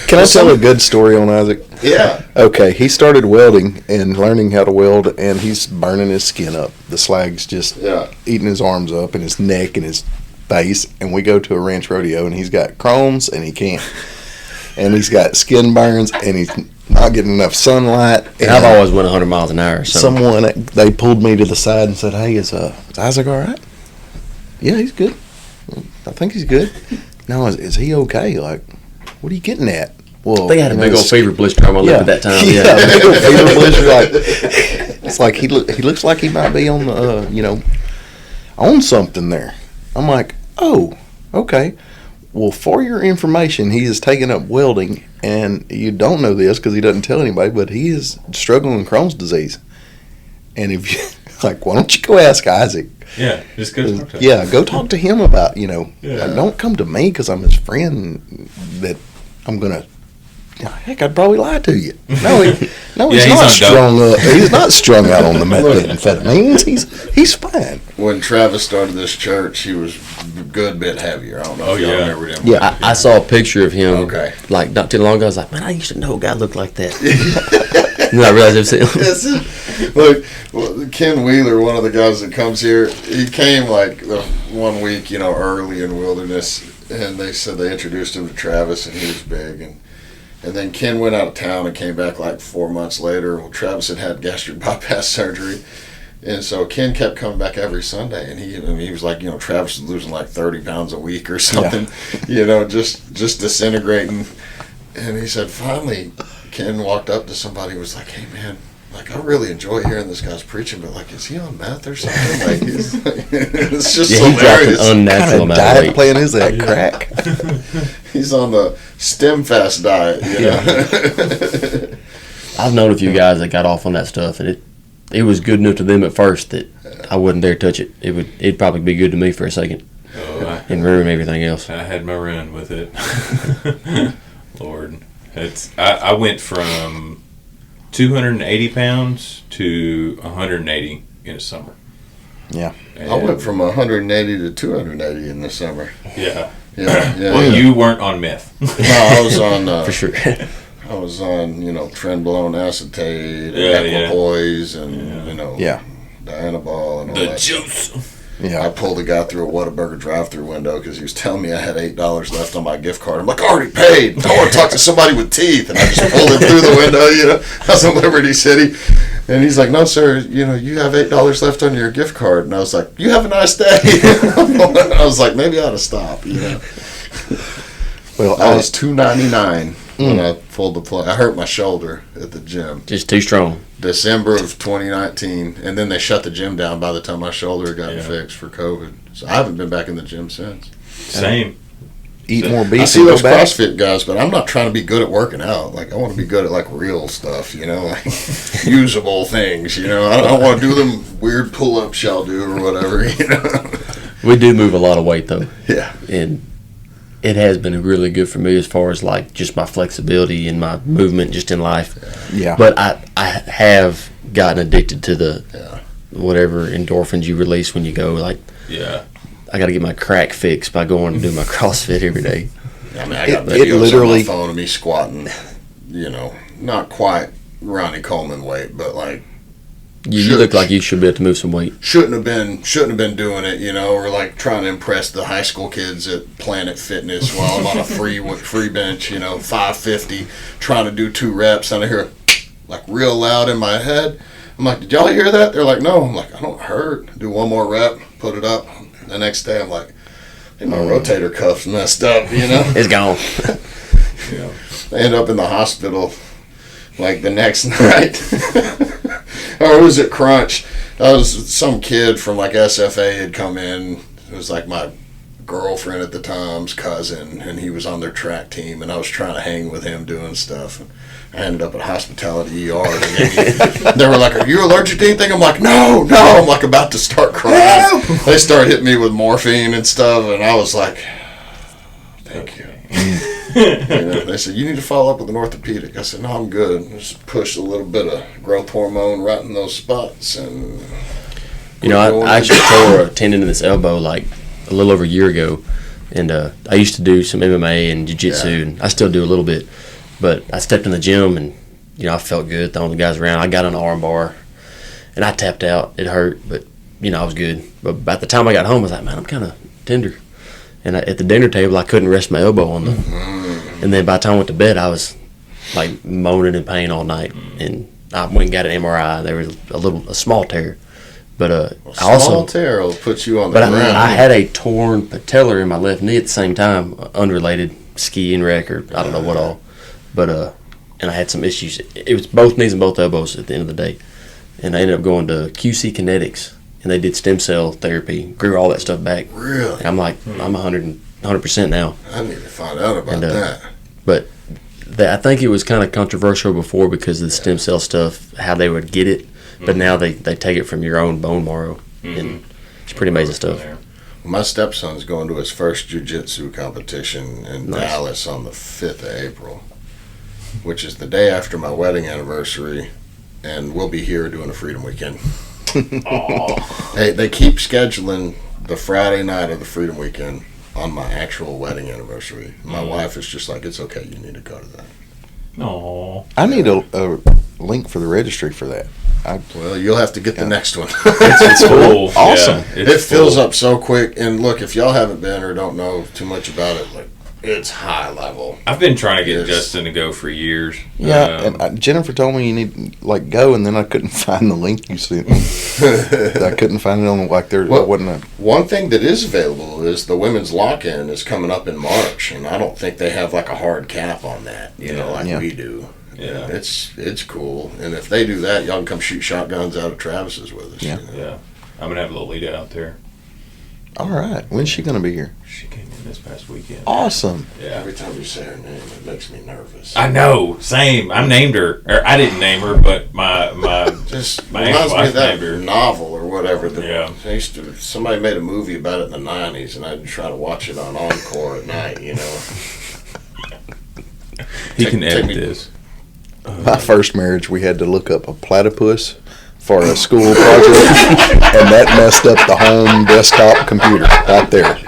Can I tell a good story on Isaac? Yeah. Okay, he started welding and learning how to weld, and he's burning his skin up. The slag's just eating his arms up and his neck and his face. And we go to a ranch rodeo, and he's got chromes, and he can't. And he's got skin burns, and he's not getting enough sunlight. And I've always went 100 miles an hour. So. They pulled me to the side and said, hey, is Isaac all right? Yeah, he's good. I think he's good. No, is he okay? Like, what are you getting at? Well, they had a big old fever blister on my lip at that time. Yeah, big old fever blister. Like, it's like he looks like he might be on the on something there. I'm like, oh, okay. Well, for your information, he is taking up welding, and you don't know this because he doesn't tell anybody, but he is struggling with Crohn's disease. And if you like, why don't you go ask Isaac? Yeah, just go talk to him. Yeah, go talk to him about, Yeah. like, don't come to me because I'm his friend that I'm going to, heck, I'd probably lie to you. No, he's he's not on strung up. He's not strung out on the methamphetamines. He's fine. When Travis started this church, he was a good bit heavier. I don't know if y'all remember him. Yeah. I saw a picture of him Okay. like not too long ago. I was like, man, I used to know a guy looked like that. And then I realized it was him. Yes. Look, Ken Wheeler, one of the guys that comes here, he came like the 1 week, early in Wilderness, and they said they introduced him to Travis, and he was big, and then Ken went out of town and came back like 4 months later. Well, Travis had gastric bypass surgery, and so Ken kept coming back every Sunday, and he was like, Travis is losing like 30 pounds a week or something, just disintegrating, and he said finally Ken walked up to somebody and was like, hey man, like, I really enjoy hearing this guy's preaching, but like, is he on meth or something? Like, it's just He dropped hilarious. an unnatural amount of Diet weight. plan is that crack? He's on the stem fast diet, I've known a few guys that got off on that stuff, and it was good enough to them at first that I wouldn't dare touch it. It'd probably be good to me for a second and ruin everything else. I had my run with it. Lord, I went from 280 pounds to 180 in a summer. Yeah. I went from 180 to 280 in the summer. Yeah. Yeah. Well, you weren't on meth. No, I was on. For sure. I was on, trenbolone acetate, Yeah, and yeah. equipoise, and Yeah. Dianabol and all The that. juice. I Yeah. pulled a guy through a Whataburger drive-through window because he was telling me I had $8 left on my gift card. I'm like, I already paid. I want to talk to somebody with teeth, and I just pulled him through the window. I was in Liberty City, and he's like, no, sir, you have $8 left on your gift card, and I was like, you have a nice day. I was like, maybe I ought to stop. Well, I was $2.99 when I pulled the plug. I hurt my shoulder at the gym. Just too strong. December of 2019, and then they shut the gym down by the time my shoulder had gotten fixed for COVID. So I haven't been back in the gym since. Same. eat more beef I see and go those back. CrossFit guys, but I'm not trying to be good at working out. Like, I want to be good at like real stuff, like usable things. I don't want to do them weird pull-ups y'all do or whatever. We do move a lot of weight though, Yeah. and it has been really good for me as far as like just my flexibility and my movement just in life. Yeah. But I have gotten addicted to the Yeah. whatever endorphins you release when you go. Like, Yeah. I got to get my crack fixed by going and do my CrossFit every day. I mean, I got It videos literally- on my phone of me squatting, not quite Ronnie Coleman weight, but like You look like you should be able to move some weight. shouldn't have been doing it, or like trying to impress the high school kids at Planet Fitness while I'm on a free bench, 550, trying to do 2 reps, and I hear like real loud in my head. I'm like, did y'all hear that? They're like, no. I'm like, I don't hurt. Do 1 more rep, put it up. The next day, I'm like, I think my rotator cuff's messed up, It's gone. I end up in the hospital like the next night. Or was it Crunch? That was some kid from like SFA had come in. It was like my girlfriend at the time's cousin, and he was on their track team, and I was trying to hang with him doing stuff. And I ended up at hospitality ER. And they were like, are you allergic to anything? I'm like, no. I'm like about to start crying. They started hitting me with morphine and stuff, and I was like, thank you. They said, you need to follow up with an orthopedic. I said, no, I'm good. Just push a little bit of growth hormone right in those spots. And I actually tore a tendon in this elbow like a little over a year ago. And I used to do some MMA and jiu-jitsu, and I still do a little bit. But I stepped in the gym, and, I felt good throwing the guys around. I got on an arm bar, and I tapped out. It hurt, but, I was good. But by the time I got home, I was like, man, I'm kind of tender. And at the dinner table, I couldn't rest my elbow on them. And then by the time I went to bed, I was like moaning in pain all night. And I went and got an MRI. There was a small tear. But I also small tear will put you on the But ground. I had a torn patellar in my left knee at the same time, unrelated skiing wreck or I don't know what all. But and I had some issues. It was both knees and both elbows at the end of the day. And I ended up going to QC Kinetics. and they did stem cell therapy, grew all that stuff back. Really? And I'm like, I'm 100% now. I need to find out about And, that. But I think it was kind of controversial before because of the stem cell stuff, how they would get it. But now they take it from your own bone marrow, and it's pretty amazing stuff. My stepson's going to his first jiu-jitsu competition in Dallas on the 5th of April, which is the day after my wedding anniversary, and we'll be here doing a Freedom Weekend. Hey, they keep scheduling the Friday night of the Freedom Weekend on my actual wedding anniversary. My wife is just like, it's okay, you need to go to that. Aww. I need a link for the registry for that. Well, you'll have to get the next one. It's full. Awesome. Yeah, It fills up so quick. And look, if y'all haven't been or don't know too much about it, like, it's high level. I've been trying to get Yes. Justin to go for years. Yeah, and Jennifer told me you need go, and then I couldn't find the link you sent me. I couldn't find it on there. Well, wasn't a. One thing that is available is the women's lock-in is coming up in March, and I don't think they have like a hard cap on that, like Yeah. we do. Yeah. And it's cool. And if they do that, y'all can come shoot shotguns out of Travis's with us. Yeah. Yeah. I'm going to have Lolita out there. All right, when's she gonna be here? She came in this past weekend. Awesome. Yeah. Every time you say her name, it makes me nervous. I know. Same. I named her. Or I didn't name her, but my Just my reminds me ex-wife of that named her. novel or whatever. That Yeah. somebody made a movie about it in the 90s, and I'd try to watch it on Encore at night, He can Take edit me- this. My first marriage, we had to look up a platypus for a school project, and that messed up the home desktop computer right there.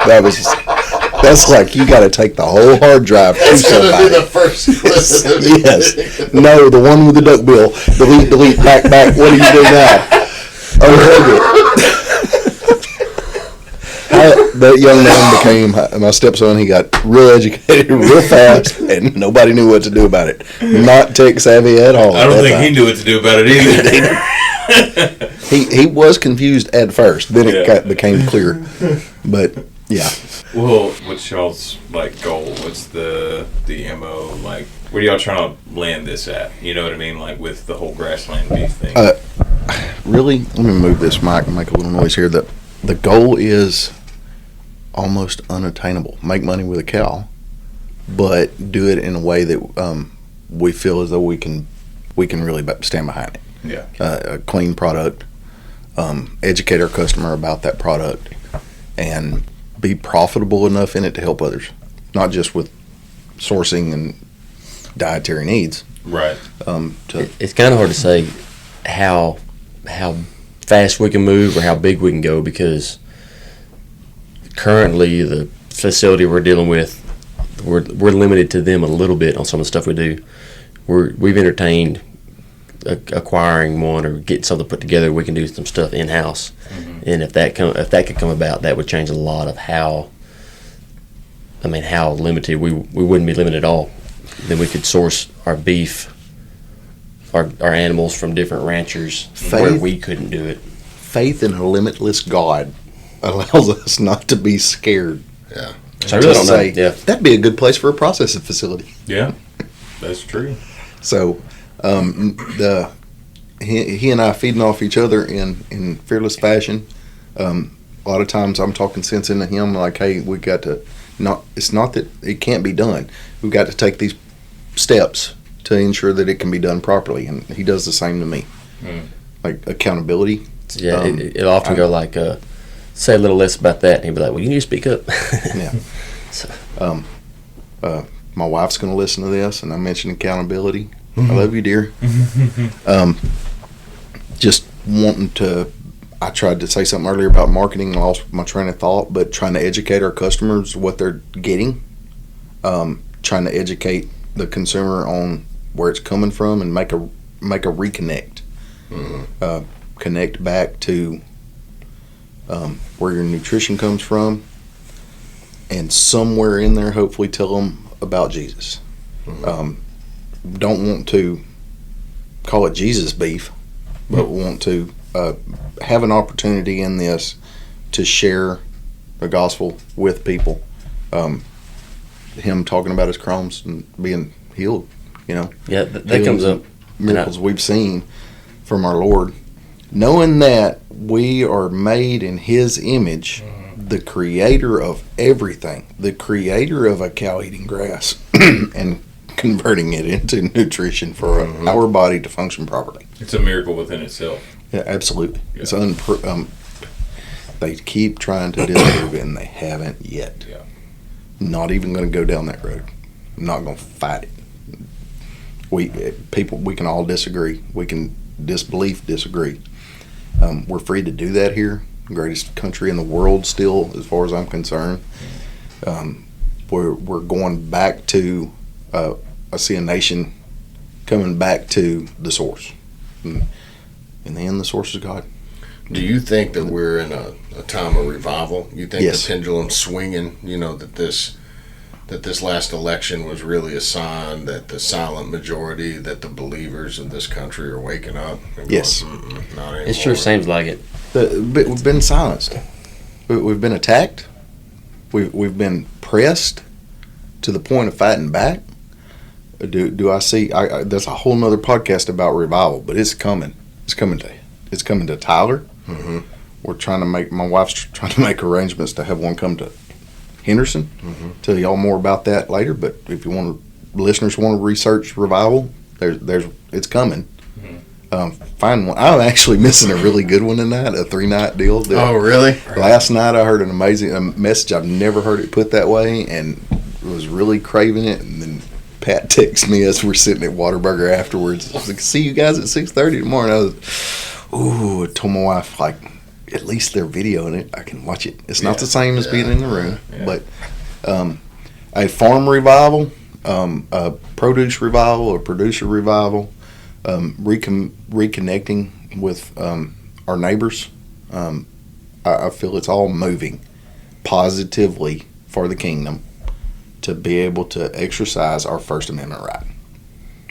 That's like you got to take the whole hard drive to It's going to be somebody. the first clip. Yes. No, the one with the duck bill. Delete, back. What do you do now? Unplug it. That young man became my stepson. He got real educated real fast, and nobody knew what to do about it. Not tech savvy at all. I don't think he knew what to do about it either. He was confused at first. Then it Yeah. became clear. But yeah, Well, what's y'all's goal? What's the MO? Where do y'all trying to land this at? You know what I mean? With the whole grassland beef thing. really. Let me move this mic and make a little noise here. The goal is almost unattainable. Make money with a cow, but do it in a way that we feel as though we can really stand behind it. Yeah. A clean product, educate our customer about that product, and be profitable enough in it to help others, not just with sourcing and dietary needs. Right. It's kind of hard to say how fast we can move or how big we can go because currently the facility we're dealing with, we're limited to them a little bit on some of the stuff we do. We've entertained acquiring one or getting something put together. We can do some stuff in house, and if that could come about, that would change a lot of how limited we wouldn't be limited at all. Then we could source our beef, our animals from different ranchers where we couldn't do it. Faith in a limitless God allows us not to be scared. Yeah. So I really don't know. Say, Yeah. that'd be a good place for a processing facility. Yeah. That's true. So, he and I feeding off each other in fearless fashion. A lot of times I'm talking sense into him, like, hey, we got to it's not that it can't be done. We've got to take these steps to ensure that it can be done properly, and he does the same to me. Like accountability. Yeah, it'll often go like, say a little less about that, and he'll be like, well, you need to speak up. Yeah. So, My wife's going to listen to this, and I mentioned accountability. I love you, dear. Just wanting to. I tried to say something earlier about marketing and lost my train of thought, but trying to educate our customers what they're getting, trying to educate the consumer on where it's coming from, and make a reconnect, connect back to where your nutrition comes from, and somewhere in there, hopefully, tell them about Jesus. Don't want to call it Jesus beef, but want to have an opportunity in this to share the gospel with people. Him talking about his Crohn's and being healed, yeah, that comes up. miracles we've seen from our Lord. knowing that we are made in His image, the creator of everything, the creator of a cow eating grass, and converting it into nutrition for our body to function properly. It's a miracle within itself. Yeah, absolutely. Yeah. It's they keep trying to disprove it, and they haven't yet. Yeah. Not even going to go down that road. I'm not going to fight it. We can all disagree. We can disagree. We're free to do that here. Greatest country in the world still, as far as I'm concerned. We're going back to I see a nation coming back to the source. In the end, the source is God. Do you think that we're in a time of revival? You think Yes. the pendulum's swinging? You know, that this last election was really a sign that the silent majority, that the believers of this country are waking up? And Yes. going, not anymore. It sure seems like it. We've been silenced. We've been attacked. We've been pressed to the point of fighting back. Do I see? There's a whole nother podcast about revival, but it's coming. It's coming to Tyler. Mm-hmm. We're trying to make. My wife's trying to make arrangements to have one come to Henderson. Mm-hmm. Tell y'all more about that later. But if you listeners want to research revival, it's coming. Find one. I'm actually missing a really good one tonight, a 3-night deal. Oh, really? Last night I heard an amazing message. I've never heard it put that way, and was really craving it. And then Pat texted me as we're sitting at Whataburger afterwards. I was like, "See you guys at 6:30 tomorrow." And I was, I told my wife, like, at least they're videoing it. I can watch it. It's not the same as being in the room, but a farm revival, a produce revival, a producer revival. Reconnecting with our neighbors. I feel it's all moving positively for the kingdom to be able to exercise our First Amendment right.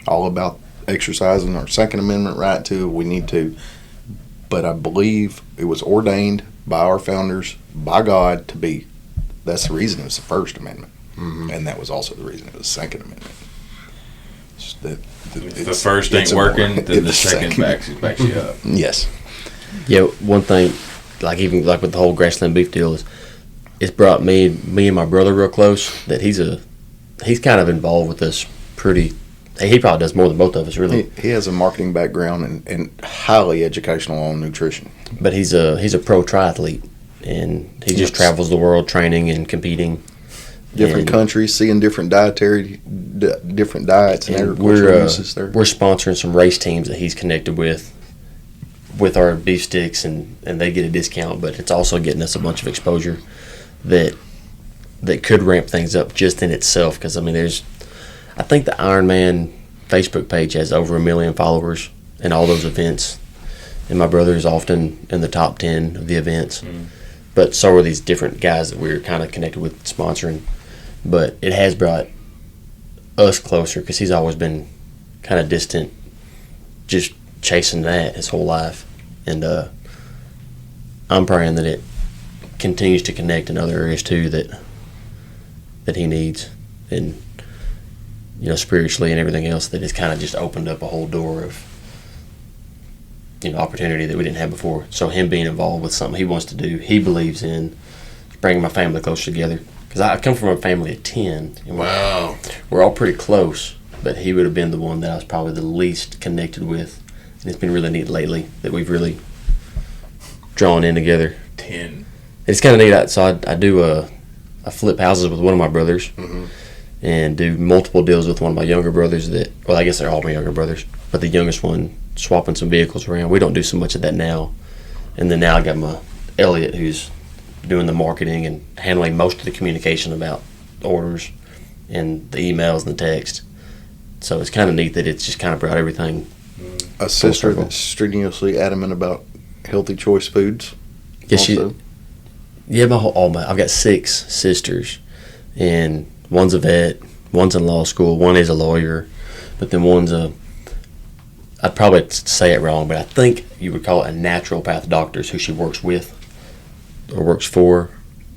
All about exercising our Second Amendment right too. We need to, but I believe it was ordained by our founders, by God, to be. That's the reason it was the First Amendment, and that was also the reason it was the Second Amendment. If the first ain't working, then the second backs you up. Yes. Yeah, one thing, like even like with the whole grassland beef deal, is it's brought me and my brother real close. That he's kind of involved with this pretty. He probably does more than both of us, really. He has a marketing background and highly educational on nutrition. But he's a pro triathlete, and he just travels the world training and competing. Different countries, seeing different diets and agricultural uses there. We're sponsoring some race teams that he's connected with our beef sticks, and they get a discount, but it's also getting us a bunch of exposure that could ramp things up just in itself. Because I mean, I think the Ironman Facebook page has over 1 million followers in all those events, and my brother is often in the top 10 of the events. But so are these different guys that we're kind of connected with sponsoring. But it has brought us closer because he's always been kind of distant, just chasing that his whole life. And I'm praying that it continues to connect in other areas too that he needs, and spiritually and everything else, that it's kind of just opened up a whole door of opportunity that we didn't have before. So him being involved with something he wants to do, he believes in bringing my family closer together. Because I come from a family of 10. And Wow. We're all pretty close, but he would have been the one that I was probably the least connected with. And it's been really neat lately that we've really drawn in together. 10. It's kind of neat. So I do I flip houses with one of my brothers, and do multiple deals with one of my younger brothers I guess they're all my younger brothers, but the youngest one, swapping some vehicles around. We don't do so much of that now. And then now I got my Elliot, who's doing the marketing and handling most of the communication about orders and the emails and the text. So it's kind of neat that it's just kind of brought everything. A sister that's strenuously adamant about healthy choice foods. Yes, also. I've got 6 sisters, and one's a vet, one's in law school, one is a lawyer, but then one's I'd probably say it wrong, but I think you would call it a naturopath doctor, who she works with or works for,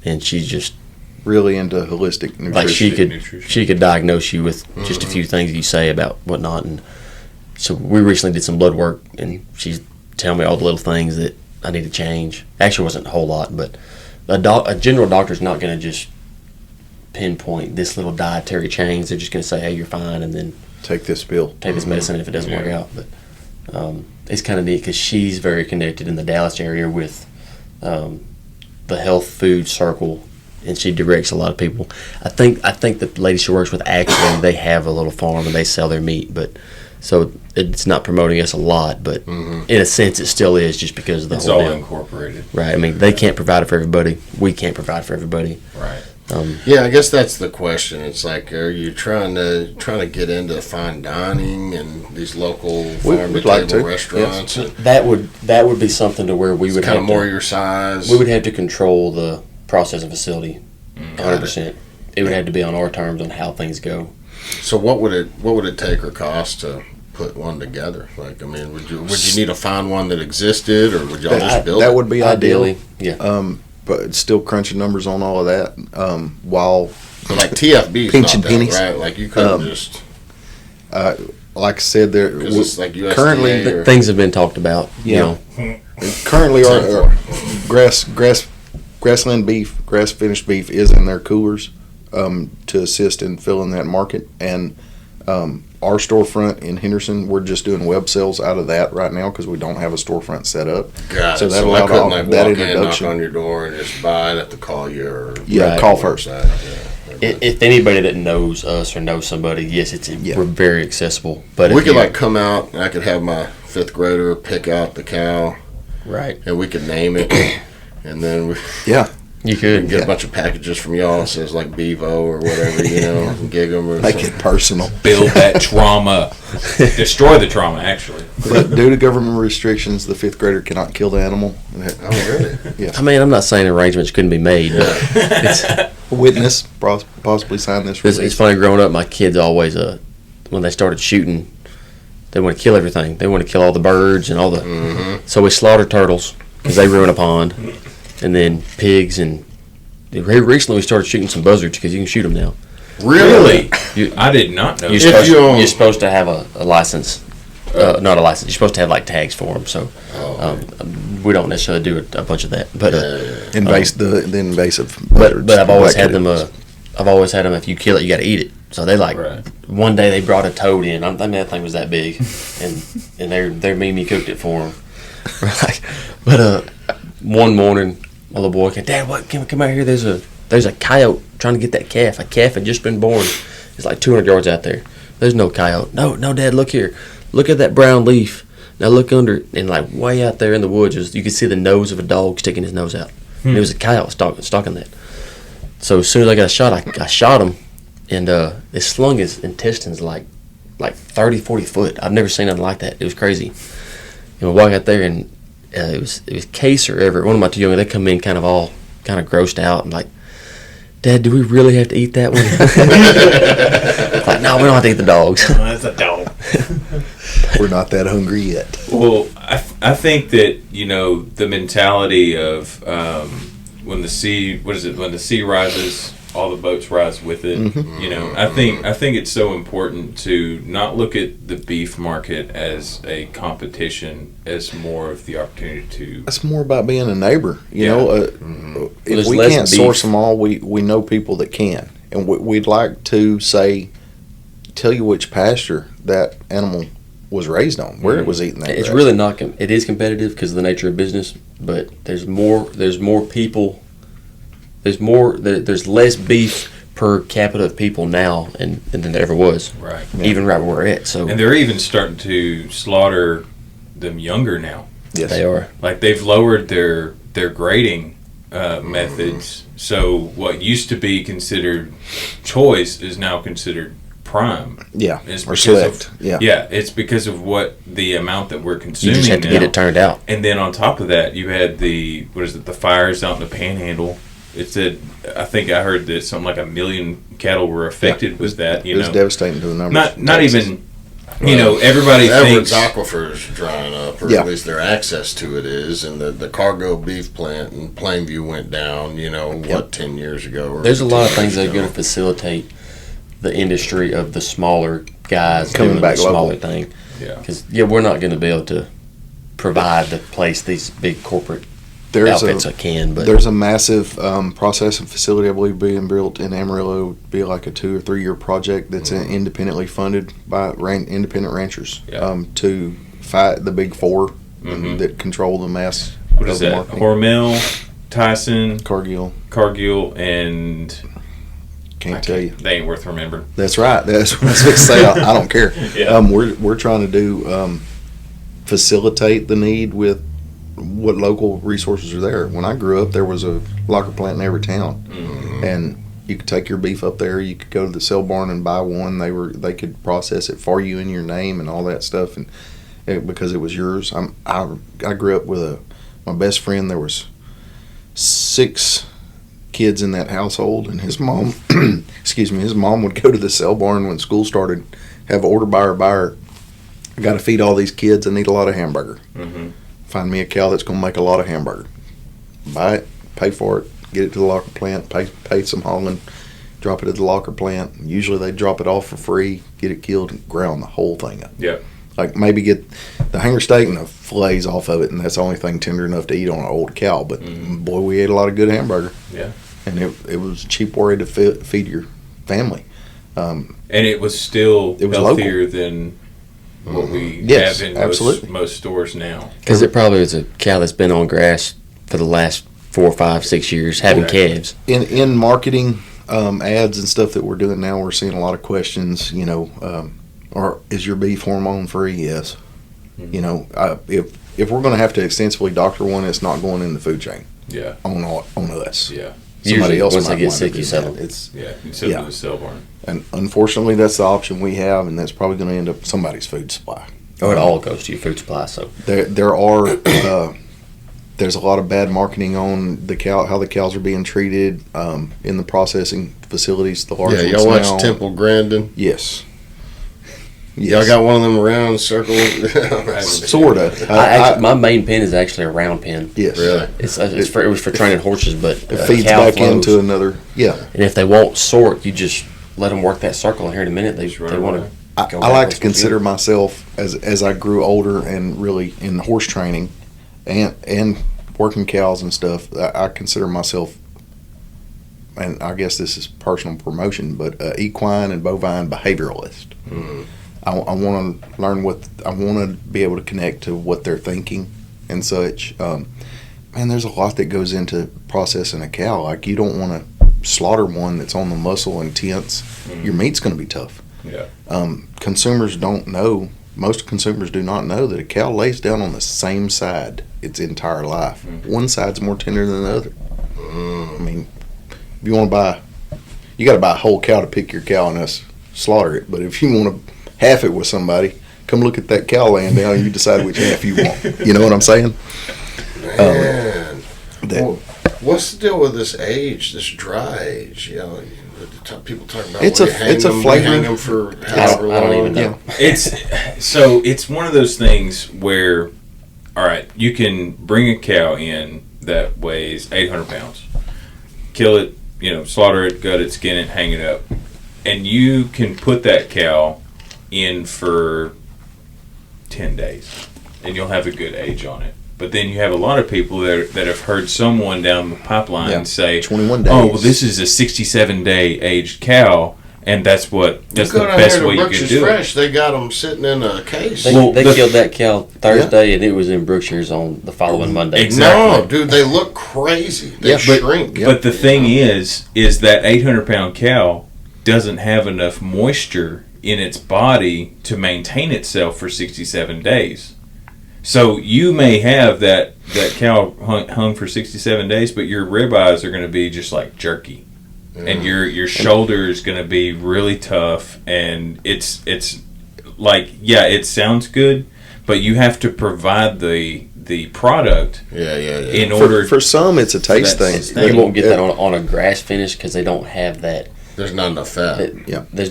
and she's just really into holistic nutrition. like nutrition. she could diagnose you with just a few things you say about whatnot. And so we recently did some blood work, and she's tell me all the little things that I need to change. Actually, it wasn't a whole lot, but a general doctor's not going to just pinpoint this little dietary change. They're just going to say, hey, you're fine, and then Take this pill. take this medicine if it doesn't work out. But it's kind of neat because she's very connected in the Dallas area with the health food circle, and she directs a lot of people. I think the lady she works with, actually, they have a little farm and they sell their meat, but so it's not promoting us a lot, but in a sense it still is, just because of the It's whole all deal. incorporated. Right. I mean, they can't provide it for everybody. We can't provide for everybody. Right. Yeah, I guess that's the question. It's like, are you trying to get into fine dining and these local farm to we'd like table to, restaurants? And That would be something to where we would kind have of more to, your size. we would have to control the processing facility 100%. It would have to be on our terms on how things go. So what would it take or cost to put one together? Like, I mean, would you need to find one that existed, or would y'all just build That it? would be Ideally, ideal. yeah. But it's still crunching numbers on all of that. While, But like TFB is Pinching not that, pennies. right? Like you couldn't just, like I said, there because it's like USDA currently- or, Things have been talked about. You Yeah. know, currently our grassland beef, grass finished beef is in their coolers to assist in filling that market. And our storefront in Henderson, we're just doing web sales out of that right now because we don't have a storefront set up. got So it. that So I allowed couldn't all- like that walk in, knock introduction. on your door, and just buy it. Have to call you or Yeah, Right. call first. if anybody that knows us or knows somebody, yes, Yeah. we're very accessible. But We if could you- like come out, and I could have my fifth grader pick out the cow, right, and we could name it, and then we Yeah, you can could. get Yeah. a bunch of packages from y'all. It says like Bevo or whatever, you know, and gig 'em or make something. it personal. Build that trauma. Destroy the trauma, actually. But due to government restrictions, the fifth grader cannot kill the animal. Oh, really? I mean, I'm not saying arrangements couldn't be made, but A witness possibly sign this it's release. funny growing up. My kids always, when they started shooting, they want to kill everything. They want to kill all the birds and all the. So we slaughter turtles because they ruin a pond, and then pigs, and here recently we started shooting some buzzards because you can shoot them now. Really? You- I did not know. You're that. supposed, you own- you're supposed to have a license, not a license. You're supposed to have like tags for them. So we don't necessarily do a bunch of that, but The invasive. buzzards, but I've always had black-headed them. ones. I've always had them. If you kill it, you got to eat it. So they like. Right. One day they brought a toad in. I mean, that thing was that big, and their Mimi cooked it for them. Right. But one morning, my little boy came, Dad, what? Come out here. There's a coyote trying to get that calf. A calf had just been born. It's like 200 yards out there. There's no coyote. No, Dad, look here. Look at that brown leaf. Now look under it, and like way out there in the woods, you could see the nose of a dog sticking his nose out. And it was a coyote stalking that. So as soon as I got a shot, I shot him, and it slung his intestines like 30, 40 foot. I've never seen nothing like that. It was crazy. And we walk out there, and it was Case or Everett, one of my two young, they come in kind of grossed out and like, Dad, do we really have to eat that one? Like, no, we don't have to eat the dogs. That's a dog. We're not that hungry yet. Well, I think that, you know, the mentality of when the sea rises, all the boats rise with it. You know, I think it's so important to not look at the beef market as a competition, as more of the opportunity to. It's more about being a neighbor. You Yeah. know, if There's we less can't beef. source them all, we know people that can, and we'd like to tell you which pasture that animal was raised on, where it was eating that. It's grass. really not. It is competitive because of the nature of business, but there's more people. There's less beef per capita of people now than there ever was. Right. Even right where we're at. So And they're even starting to slaughter them younger now. Yes. they are. Like they've lowered their grading methods. So what used to be considered choice is now considered prime. Yeah, It's or because select. of- Yeah. Yeah, it's because of what the amount that we're You consuming just have to now. get it turned out. And then on top of that, you had the fires out in the Panhandle. It said, I think I heard that something like 1 million cattle were affected with that. You It was know, devastating to the numbers. not in Texas. even. You know, everybody Everett's thinks. aquifer is drying up, or Yeah. at least their access to it is, and the cargo beef plant in Plainview went down. You know, 10 years ago? Or There's a lot of 15 things that years are going ago. to facilitate the industry of the smaller guys Coming doing back the smaller local. thing. Yeah. Because we're not going to be able to provide the place these big corporate There's outfits can. But there's a massive processing facility, I believe, being built in Amarillo. It'd be like a 2 or 3 year project that's independently funded by independent ranchers to fight the big four that control the mass. What is that? marketing. Hormel, Tyson, Cargill, and can't tell you. They ain't worth remembering. That's right. That's what I was going to say. I don't care. Yeah. We're trying to do facilitate the need with what local resources are there. When I grew up, there was a locker plant in every town, and you could take your beef up there. You could go to the sale barn and buy one. They could process it for you in your name and all that stuff, and because it was yours. I grew up with my best friend. There was 6 kids in that household, and his mom, his mom would go to the sale barn when school started, have order buyer. I got to feed all these kids. I need a lot of hamburger. Find me a cow that's going to make a lot of hamburger. Buy it, pay for it, get it to the locker plant, pay some hauling, drop it at the locker plant. Usually they drop it off for free, get it killed, and ground the whole thing up. Yeah. Like maybe get the hanger steak and the fillets off of it, and that's the only thing tender enough to eat on an old cow. But boy, we ate a lot of good hamburger. Yeah. And it was a cheap way to feed your family. And it was still healthier local. Than what we Yes, have in absolutely. most stores now. because it probably was a cow that's been on grass for the last 4, 5, 6 years, having calves. In marketing ads and stuff that we're doing now, we're seeing a lot of questions. Or is your beef hormone free? Yes. If we're going to have to extensively doctor one, it's not going in the food chain. Yeah. On us. Yeah. Somebody Usually, else once might they get want sick, to you do sell that. them. It's Instead of the sale barn. And unfortunately, that's the option we have, and that's probably going to end up somebody's food supply. Or it all goes to your food supply. So There are there's a lot of bad marketing on the cow, how the cows are being treated in the processing facilities. The large ones y'all watch now. Temple Grandin? Yes. Y'all got one of them round circle? Sorta. my main pen is actually a round pen. Yes. Really? It was for training horses, but It feeds cow back flows. into another. Yeah. And if they won't sort, you just let them work that circle. And here in a minute, they run want away. to. I like to consider myself as I grew older and really in horse training and working cows and stuff. I consider myself, and I guess this is personal promotion, but equine and bovine behavioralist. I want to learn I want to be able to connect to what they're thinking and such. Man, there's a lot that goes into processing a cow. Like, you don't want to slaughter one that's on the muscle and tense. Your meat's going to be tough. Yeah. Consumers don't know. Most consumers do not know that a cow lays down on the same side its entire life. One side's more tender than the other. I mean, if you want to buy, you got to buy a whole cow to pick your cow and us slaughter it. But if you want to half it with somebody, come look at that cow laying down and you decide which half you want. You know what I'm saying? Man. What's the deal with this age, this dry age? People talk about It's a flavor. hang them for I don't even know. It's one of those things where, all right, you can bring a cow in that weighs 800 pounds, kill it, slaughter it, gut it, skin it, hang it up, and you can put that cow in for 10 days, and you'll have a good age on it. But then you have a lot of people that have heard someone down the pipeline say, 21 days. "Oh, well, this is a 67-day aged cow, and that's the best way you can do Fresh, it." they got them sitting in a case. They killed that cow Thursday, and it was in Brookshire's on the following Monday. Exactly. No, dude, they look crazy. They shrink. But the thing is that 800-pound cow doesn't have enough moisture in its body to maintain itself for 67 days. So you may have that cow hung for 67 days, but your ribeyes are going to be just like jerky, and your shoulder is going to be really tough, and it's like, yeah, it sounds good, but you have to provide the product. In order for some, it's a taste thing. You won't get that on a grass finish because they don't have that. There's not enough fat. There's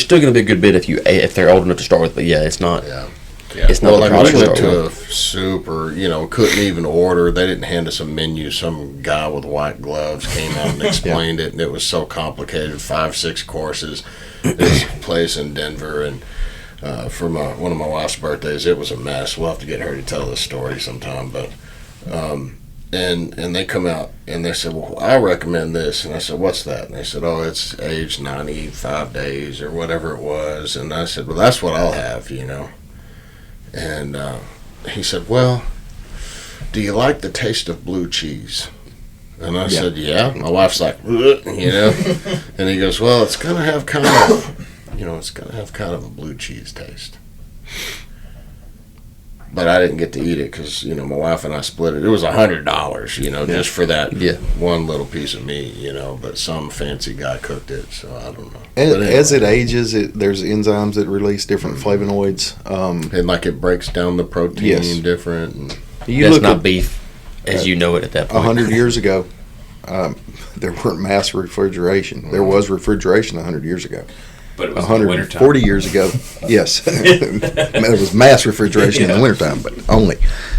still going to be a good bit if they're old enough to start with, but yeah, it's not. Yeah. It's not Well, the like we product went start to with. a super, couldn't even order. They didn't hand us a menu. Some guy with white gloves came out and explained it, and it was so complicated. 5, 6 courses. This place in Denver, and for one of my wife's birthdays. It was a mess. We'll have to get her to tell this story sometime. But and they come out and they said, well, I recommend this. And I said, what's that? And they said, oh, it's aged 95 days or whatever it was. And I said, well, that's what I'll have, And he said, well, do you like the taste of blue cheese? And I said, yeah. My wife's like, And he goes, well, it's going to have kind of a blue cheese taste. But I didn't get to eat it because, my wife and I split it. It was $100, just for that one little piece of meat, But some fancy guy cooked it, so I don't know. As it ages, there's enzymes that release different flavonoids. And it breaks down the protein different. And That's not beef as you know it at that point. 100 years ago, there weren't mass refrigeration. There was refrigeration 100 years ago. But it was in the wintertime. 40 years ago, yes. There was mass refrigeration in the wintertime, but only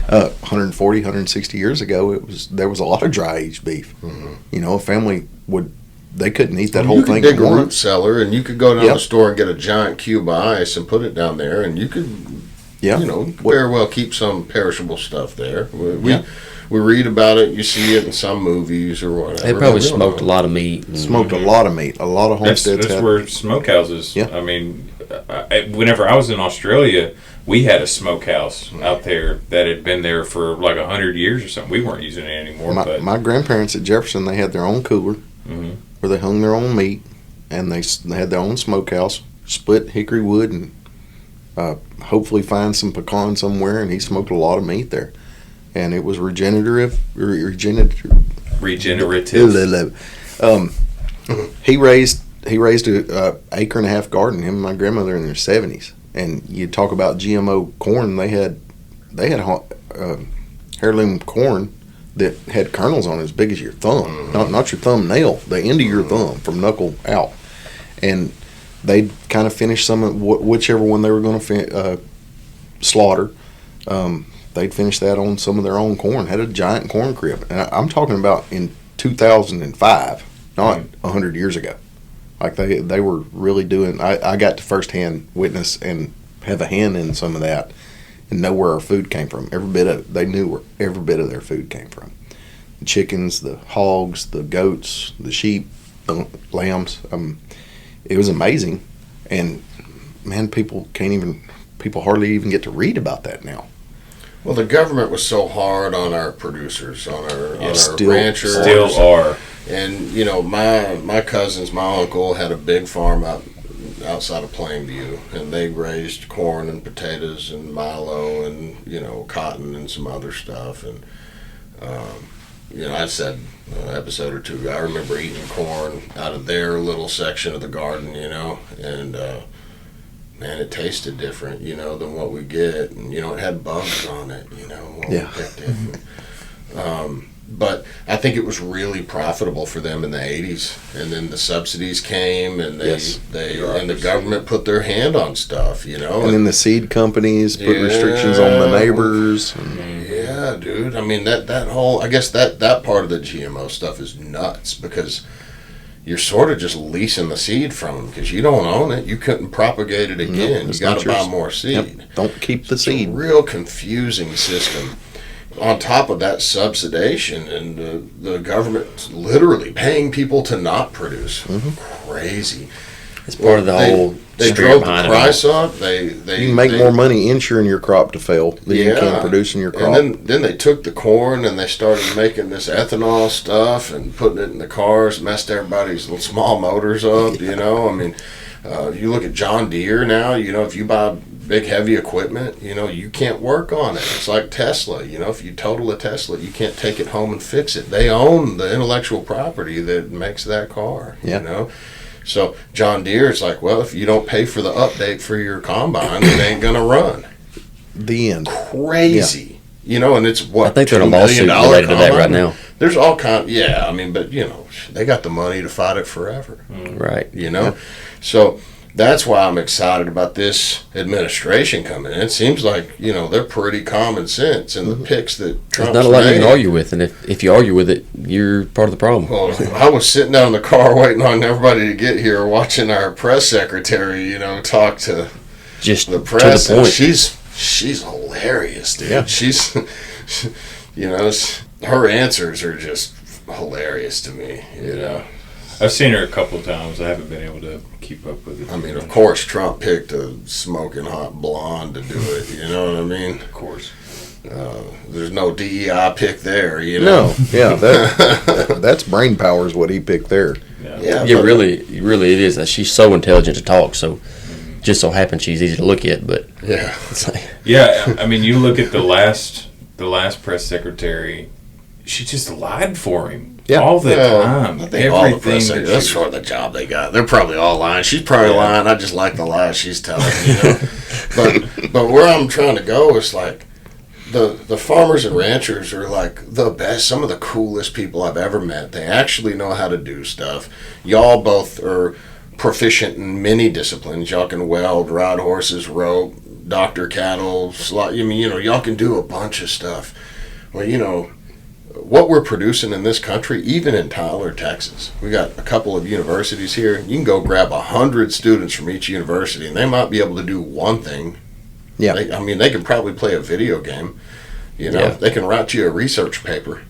140, 160 years ago, there was a lot of dry-aged beef. Mm-hmm. A family they couldn't eat that whole thing. You could dig a root cellar, and you could go down the store and get a giant cube of ice and put it down there, and you could, very well keep some perishable stuff there. We read about it, you see it in some movies or whatever. They probably smoked a lot of meat. Smoked a lot of meat. A lot of homesteads. That's where smokehouses. Yeah. I mean, whenever I was in Australia, we had a smokehouse out there that had been there for 100 years or something. We weren't using it anymore. My grandparents at Jefferson, they had their own cooler where they hung their own meat, and they had their own smokehouse, split hickory wood, and hopefully find some pecan somewhere, and he smoked a lot of meat there. And it was regenerative. He raised a acre and a half garden. Him and my grandmother in their 70s. And you talk about GMO corn. They had heirloom corn that had kernels on it as big as your thumb, not your thumbnail, the end of your thumb from knuckle out. And they kind of finished some of whichever one they were going to slaughter. They'd finish that on some of their own corn. Had a giant corn crib, and I'm talking about in 2005, not 100 years ago. They were really doing. I got to firsthand witness and have a hand in some of that, and know where our food came from. They knew where every bit of their food came from. The chickens, the hogs, the goats, the sheep, the lambs. It was amazing, and man, people hardly even get to read about that now. Well, the government was so hard on our producers, on our ranchers. Still are. And, my cousins, my uncle had a big farm outside of Plainview, and they raised corn and potatoes and milo and, cotton and some other stuff. And, I said an episode or two ago, I remember eating corn out of their little section of the garden, and man, it tasted different, than what we get. And, it had bugs on it, when we picked it. But I think it was really profitable for them in the 80s. And then the subsidies came, and and the government put their hand on stuff, And then the seed companies put restrictions on the neighbors. Yeah, dude. I mean, that whole, I guess that part of the GMO stuff is nuts, because you're sort of just leasing the seed from them because you don't own it. You couldn't propagate it again. You got to buy more seed. Yep. Don't keep the seed. It's a real confusing system. On top of that, subsidization and the government literally paying people to not produce. Crazy. It's part of the whole. They drove the price up. You can make more money insuring your crop to fail than you can producing your crop. And then they took the corn and they started making this ethanol stuff and putting it in the cars, messed everybody's little small motors up. I mean, you look at John Deere now. If you buy big heavy equipment, you can't work on it. It's like Tesla. If you total a Tesla, you can't take it home and fix it. They own the intellectual property that makes that car. So John Deere, it's like, well, if you don't pay for the update for your combine, it ain't gonna run. The end. Crazy. And it's what, I think they're in a lawsuit related to that right now. There's all kind. But they got the money to fight it forever. Right. So that's why I'm excited about this administration coming in. It seems like, they're pretty common sense in the picks that Trump's There's not a lot made. you can argue with, and if you argue with it, you're part of the problem. Well, I was sitting down in the car waiting on everybody to get here, watching our press secretary, talk to just the to press. the point. She's hilarious, dude. Yeah. She's, her answers are just hilarious to me. I've seen her a couple of times. I haven't been able to keep up with it. I mean, of course, Trump picked a smoking hot blonde to do it. You know what I mean? Of course. There's no DEI pick there. No, yeah, that's brain power is what he picked there. Yeah, Really, it is. She's so intelligent to talk. So, just so happens she's easy to look at. But yeah, it's like, yeah. I mean, you look at the last press secretary. She just lied for him all the time. I think all the press secretaries, that's sort of the job they got. They're probably all lying. She's probably lying. I just like the lies she's telling. But where I'm trying to go is like the farmers and ranchers are like the best, some of the coolest people I've ever met. They actually know how to do stuff. Y'all both are proficient in many disciplines. Y'all can weld, ride horses, rope, doctor cattle, y'all can do a bunch of stuff. Well, what we're producing in this country, even in Tyler, Texas, we got a couple of universities here. You can go grab 100 students from each university, and they might be able to do one thing. Yeah. They can probably play a video game. They can write you a research paper.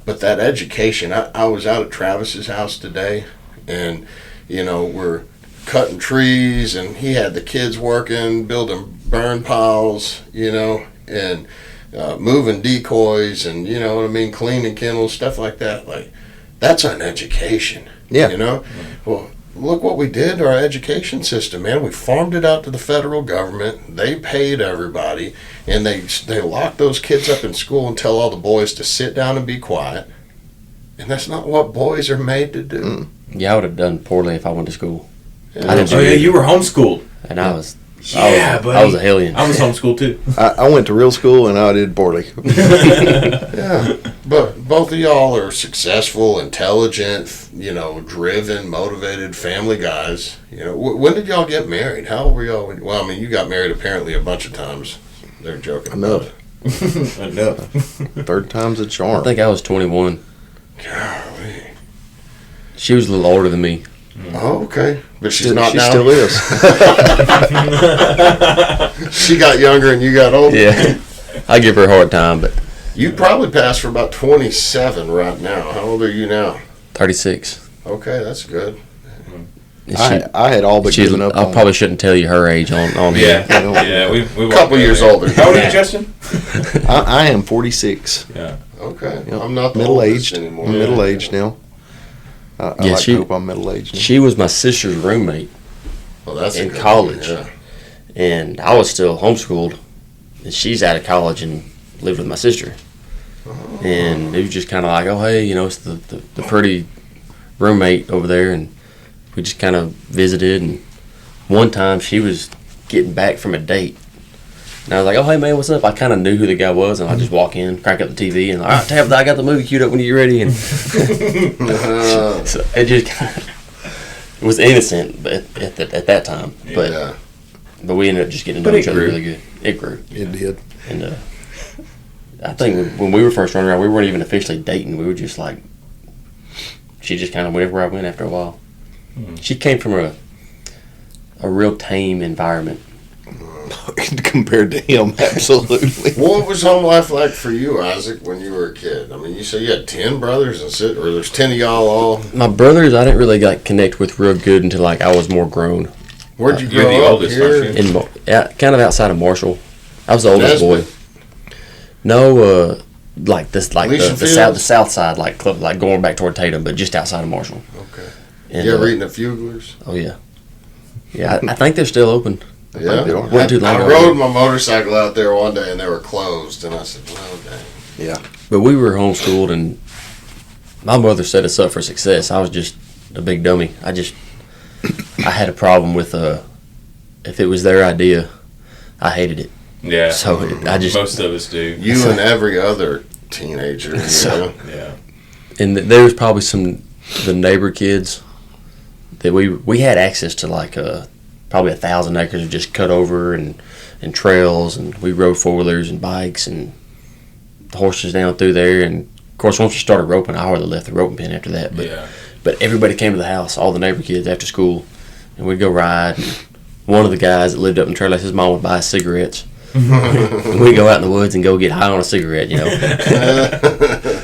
But that education, I was out at Travis's house today, and, we're cutting trees, and he had the kids working, building burn piles, and moving decoys, and cleaning kennels, stuff like that. Like, that's an education. Yeah. Well, look what we did to our education system, man. We farmed it out to the federal government. They paid everybody, and they locked those kids up in school and tell all the boys to sit down and be quiet. And that's not what boys are made to do. yeah, I would have done poorly if I went to school. Yeah. I didn't Oh yeah, you were homeschooled. And I was Buddy. I was a hellion. I was homeschooled too. I went to real school and I did poorly. Yeah, but both of y'all are successful, intelligent, driven, motivated family guys. When did y'all get married? How old were y'all? Well, you got married apparently a bunch of times. They're joking. Enough. Enough. Third time's a charm. I think I was 21. Golly. She was a little older than me. Oh, okay. But she's She not now. still is. She got younger and you got older. Yeah, I give her a hard time, but You probably passed for about 27 right now. How old are you now? 36. Okay, that's good. And I had all but given up I on probably shouldn't tell you her age on here. Yeah, we A couple years older. How old are you, Justin? I am 46. Yeah. Okay. Yep. I'm not the Middle-aged. oldest anymore. I'm middle-aged now. I Yeah, like to hope I'm middle-aged now. She was my sister's roommate, Well, that's a in good college. one, yeah. and I was still homeschooled, and she's out of college and lived with my sister. And it was just kind of like, oh, hey, it's the pretty roommate over there, and we just kind of visited. And one time she was getting back from a date, and I was like, oh, hey, man, what's up? I kind of knew who the guy was, and I just walk in, crank up the TV, and all right, Tabitha, I got the movie queued up when you're ready. And so it just kind of, it was innocent at that time, Yeah. but we ended up just getting to But know it each other grew. really good. It grew. It did. And I think when we were first running around, we weren't even officially dating. We were just like, she just kind of went everywhere I went after a while. She came from a real tame environment. Compared to him, absolutely. What was home life like for you, Isaac, when you were a kid? I mean, you said you had 10 brothers or there's 10 of y'all all. My brothers, I didn't really connect with real good until I was more grown. Where'd you You're grow the up oldest, here? aren't you? Kind of outside of Marshall. I was the oldest boy. No, like this, like Alicia the south Fields? side, like going back toward Tatum, but just outside of Marshall. Okay. And, You ever eaten at Fuglers? Oh yeah, yeah. I think they're still open. Yeah. they are. Wasn't too long I ago. rode my motorcycle out there one day and they were closed, and I said, well, dang. Yeah. But we were homeschooled, and my mother set us up for success. I was just a big dummy. I had a problem with if it was their idea, I hated it. Yeah. So Most of us do. You and every other teenager. Yeah. and there was probably the neighbor kids that we had access to probably 1,000 acres of just cut over and trails, and we rode four-wheelers and bikes and horses down through there. And of course, once we started roping, I hardly left the roping pen after that. But everybody came to the house, all the neighbor kids after school, and we'd go ride. And one of the guys that lived up in Trail Lake, his mom would buy us cigarettes. We'd go out in the woods and go get high on a cigarette, you know.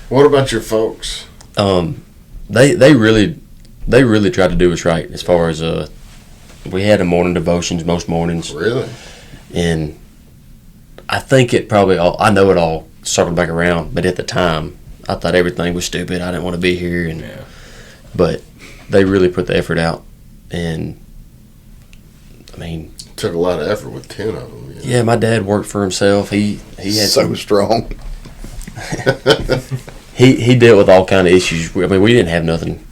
What about your folks? They really tried to do us right as far as we had a morning devotions most mornings. Really? And I think it probably I know it all circled back around, but at the time I thought everything was stupid. I didn't want to be here, but they really put the effort out, and I mean, It took a lot of effort with 10 of them. You know? yeah, my dad worked for himself. He had So strong. he dealt with all kind of issues. I mean, we didn't have nothing,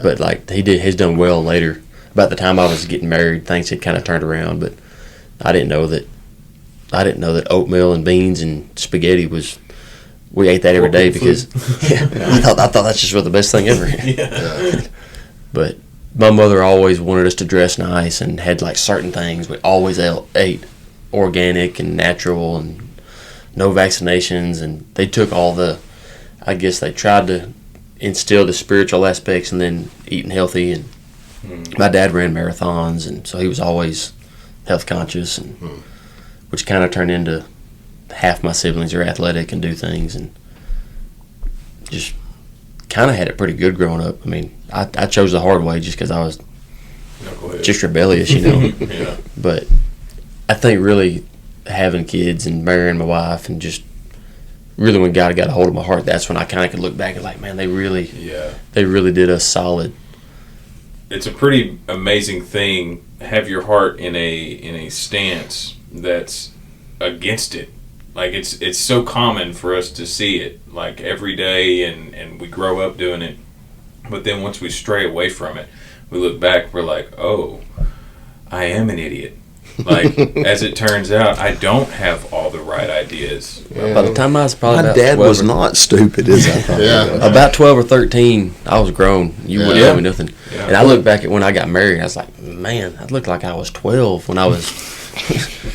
but like he's done well later. About the time I was getting married, things had kind of turned around, but I didn't know that oatmeal and beans and spaghetti was. We ate that every day because I thought that's just the best thing ever. Yeah. But my mother always wanted us to dress nice and had like certain things. We always ate organic and natural and no vaccinations, and they took all the. I guess they tried to instill the spiritual aspects and then eating healthy. And my dad ran marathons, and so he was always health conscious, and which kind of turned into half my siblings are athletic and do things, and just kind of had it pretty good growing up. I mean, I chose the hard way just because I was just rebellious, you know. Yeah. But I think really having kids and marrying my wife and just really when God got a hold of my heart, that's when I kind of could look back and like, man, they really did us solid. It's a pretty amazing thing. Have your heart in a stance that's against it. Like it's so common for us to see it like every day, and we grow up doing it. But then once we stray away from it, we look back, we're like, oh, I am an idiot. Like, as it turns out, I don't have all the right ideas. Yeah. By the time I was probably My about dad 12 was or- not stupid as I thought. Yeah. about 12 or 13, I was grown. You wouldn't Yeah. tell me nothing. Yeah. And I look back at when I got married, I was like, man, I looked like I was 12 when I was.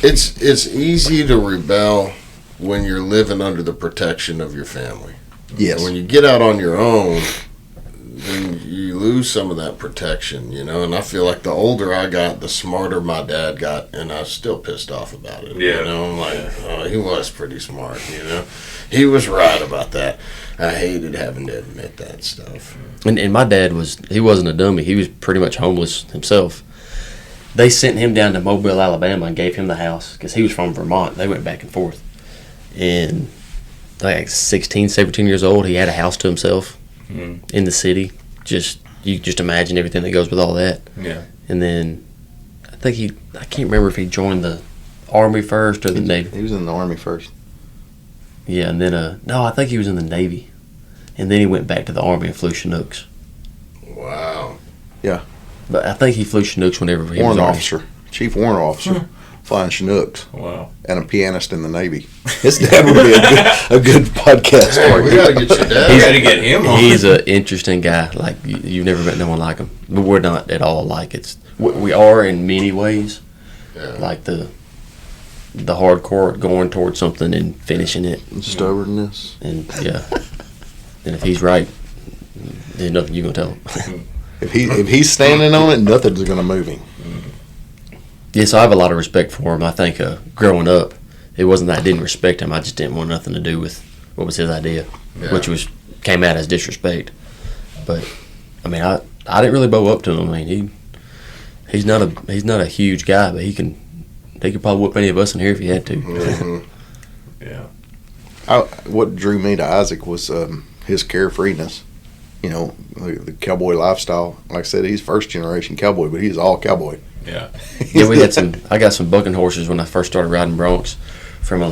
It's easy to rebel when you're living under the protection of your family. Yes. When you get out on your own, then you lose some of that protection, you know. And I feel like the older I got, the smarter my dad got, and I was still pissed off about it. Yeah. You know, I'm like, oh, he was pretty smart, you know. He was right about that. I hated having to admit that stuff. And my dad he wasn't a dummy. He was pretty much homeless himself. They sent him down to Mobile, Alabama and gave him the house because he was from Vermont. They went back and forth. And like 16, 17 years old, he had a house to himself in the city. You just imagine everything that goes with all that. Yeah. And then I can't remember if he joined the Army first or the Navy. He was in the Army first. Yeah, and then no, I think he was in the Navy. And then he went back to the Army and flew Chinooks. Wow. But I think he flew Chinooks whenever he was Warrant Army. officer. Chief warrant officer. Flying Chinooks. Wow. And a pianist in the Navy. His dad would be a good podcast Hey, we partner. got to get your dad. You got to get him on. He's an interesting guy. Like you've never met no one like him. But we're not at all alike. We are in many ways. Yeah. Like the hardcore going towards something and finishing it. Stubbornness. And yeah. And if he's right, there's nothing you gonna tell him. If he's standing on it, nothing's going to move him. Yeah, so I have a lot of respect for him. I think growing up, it wasn't that I didn't respect him. I just didn't want nothing to do with what was his idea, which came out as disrespect. But I mean, I didn't really bow up to him. I mean, he's not a huge guy, but he could probably whoop any of us in here if he had to. Mhm. Yeah. What drew me to Isaac was his carefreeness. You know, the cowboy lifestyle. Like I said, he's first generation cowboy, but he's all cowboy. Yeah. Yeah, I got some bucking horses when I first started riding broncs from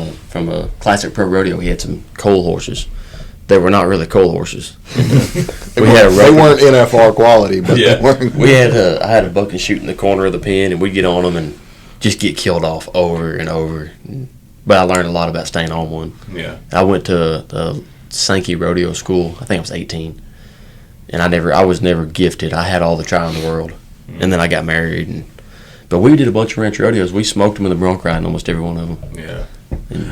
a classic pro rodeo. We had some coal horses. They were not really coal horses. They weren't NFR quality, but Yeah. they weren't. I had a buck and shoot in the corner of the pen, and we'd get on them and just get killed off over and over. But I learned a lot about staying on one. Yeah. I went to the Sankey Rodeo School. I think I was 18, and I was never gifted. I had all the try in the world, and then I got married. But we did a bunch of ranch rodeos. We smoked them in the bronc riding, almost every one of them. Yeah.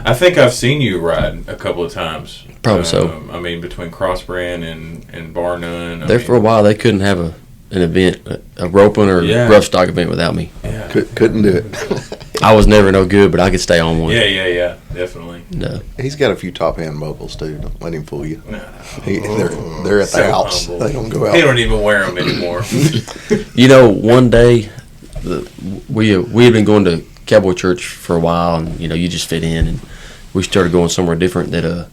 I think I've seen you ride a couple of times. Probably so. I mean, between Crossbrand and Bar None. For a while, they couldn't have an event, a roping or Yeah. rough stock event without me. Yeah. Couldn't do it. I was never no good, but I could stay on one. Yeah, definitely. No. He's got a few top hand mobiles too. Don't let him fool you. No. They're at So the house. humble. They don't go out. They don't even wear them anymore. You know, one day we had been going to Cowboy Church for a while, and you know, you just fit in, and we started going somewhere different that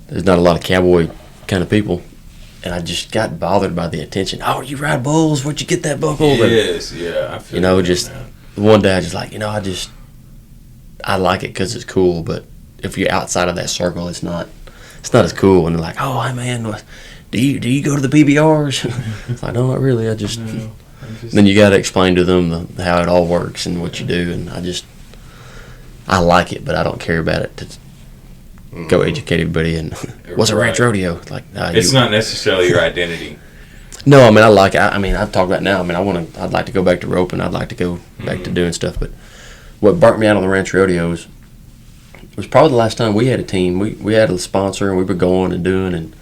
there's not a lot of cowboy kind of people, and I just got bothered by the attention. Oh, you ride bulls? Where'd you get that buckle? Yes, yeah. I feel You know, that, just man. one day I just like, I like it because it's cool, but if you're outside of that circle, it's not as cool. And they're like, oh, hey man, do you go to the PBRs? It's like, no, not really. No, Then you got to explain to them how it all works and what you do, and I like it, but I don't care about it to go educate everybody. And what's a ranch Right. rodeo? Like, It's not necessarily your identity. No, I mean, I like it. I mean, I've talked about it now. I mean, I'd like to go back to roping. I'd like to go back to doing stuff. But what burnt me out on the ranch rodeos was probably the last time we had a team. We had a sponsor, and we were going and doing, and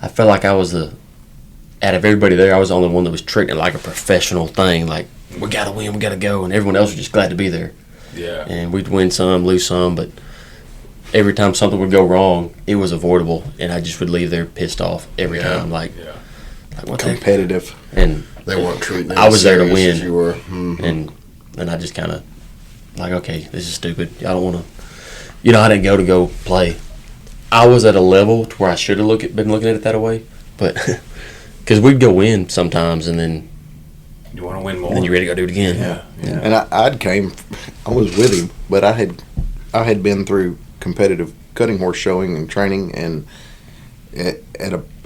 I felt like I was out of everybody there, I was the only one that was treating it like a professional thing. Like, we got to win, we got to go, and everyone else was just glad to be there. Yeah. And we'd win some, lose some, but every time something would go wrong, it was avoidable, and I just would leave there pissed off every Yeah. time. Like what the heck? Competitive. And They weren't treating it I was there to as serious win. as you were. Mhm. and I just kind of like, okay, this is stupid. I don't want to. I didn't go play. I was at a level to where I should have been looking at it that way, but because we'd go win sometimes, and then You want to win more. you're ready to go do it again. Yeah. And I was with him, but I had been through competitive cutting horse showing and training, and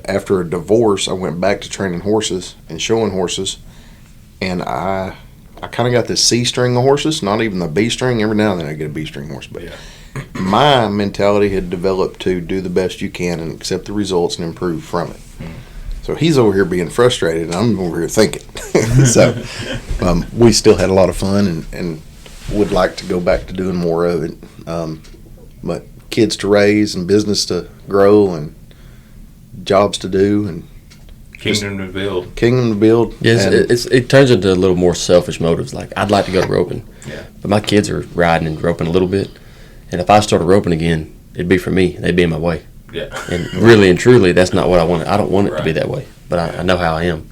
after a divorce, I went back to training horses and showing horses, and I kind of got this C string of horses, not even the B string. Every now and then I get a B string horse, but Yeah. my mentality had developed to do the best you can and accept the results and improve from it. So he's over here being frustrated, and I'm over here thinking. So we still had a lot of fun and would like to go back to doing more of it. But kids to raise and business to grow and jobs to do and Kingdom to build. kingdom to build. Yes, And it turns into a little more selfish motives. Like, I'd like to go to roping, Yeah. but my kids are riding and roping a little bit, and if I started roping again, it'd be for me. They'd be in my way. Yeah. And really and truly, that's not what I want. I don't want it to be Right. that way. But I know how I am.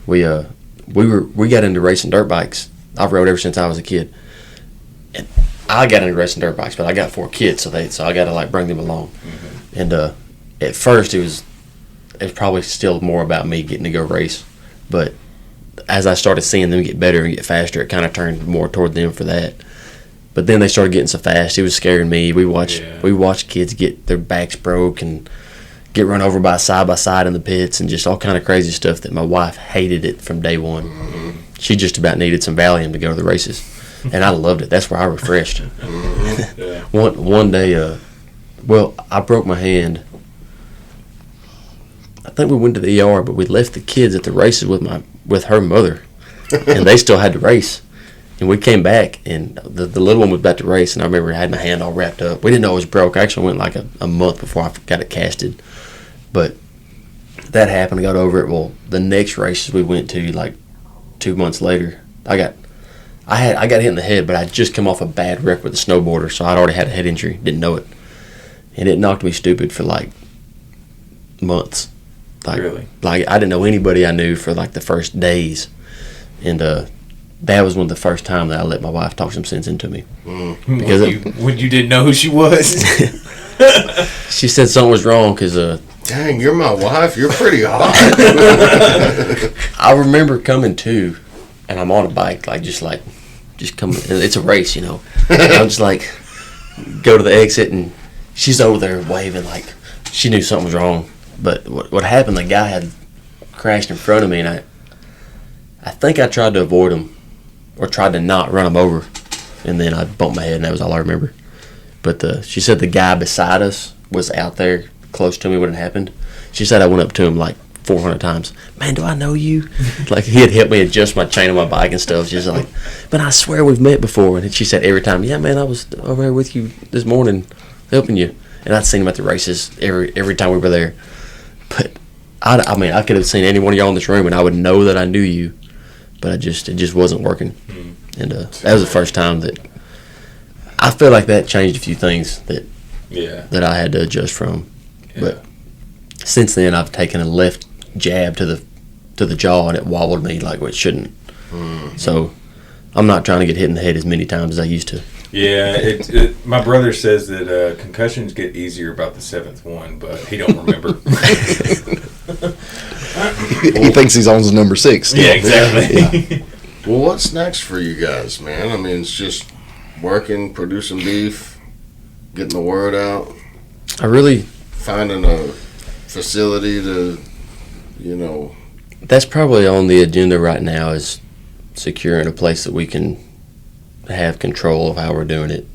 We got into racing dirt bikes. I've rode ever since I was a kid. And I got into racing dirt bikes, but I got 4 kids, so I got to like bring them along. Mm-hmm. And at first, it was probably still more about me getting to go race. But as I started seeing them get better and get faster, it kind of turned more toward them for that. But then they started getting so fast, it was scaring me. We watched kids get their backs broke and get run over by side in the pits and just all kind of crazy stuff that my wife hated it from day one. Mm-hmm. She just about needed some Valium to go to the races, and I loved it. That's where I refreshed. Yeah. One day, I broke my hand. I think we went to the ER, but we left the kids at the races with her mother, and they still had to race. And we came back, and the little one was about to race, and I remember I had my hand all wrapped up. We didn't know it was broke. I actually went like a month before I got it casted. But that happened. I got over it. Well, the next races we went to, like 2 months later, I got hit in the head, but I just come off a bad wreck with a snowboarder, so I'd already had a head injury. Didn't know it, and it knocked me stupid for like months. Really? Like, I didn't know anybody I knew for like the first days, and that was one of the first time that I let my wife talk some sense into me. Because when you didn't know who she was. she said something was wrong because Dang, you're my wife. You're pretty hot. I remember coming to, and I'm on a bike, just coming. It's a race, And I'm just like, go to the exit, and she's over there waving like she knew something was wrong. But what happened? The guy had crashed in front of me, and I think I tried to avoid him, or tried to not run him over, and then I bumped my head, and that was all I remember. But she said the guy beside us was out there close to me when it happened. She said I went up to him like 400 times. Man, do I know you? Like, he had helped me adjust my chain on my bike and stuff. She's like, but I swear we've met before. And she said every time, yeah, man, I was over here with you this morning helping you. And I'd seen him at the races every time we were there. But I mean, I could have seen any one of y'all in this room, and I would know that I knew you, but it just wasn't working. And that was the first time that I feel like that changed a few things that I had to adjust from. Yeah. But since then, I've taken a left jab to the jaw, and it wobbled me like it shouldn't. So I'm not trying to get hit in the head as many times as I used to. Yeah, my brother says that concussions get easier about the 7th one, but he don't remember. He thinks he's on his number 6. Still. Yeah, exactly. Yeah. Well, what's next for you guys, man? I mean, it's just working, producing beef, getting the word out, finding a facility to, That's probably on the agenda right now, is securing a place that we can have control of how we're doing it,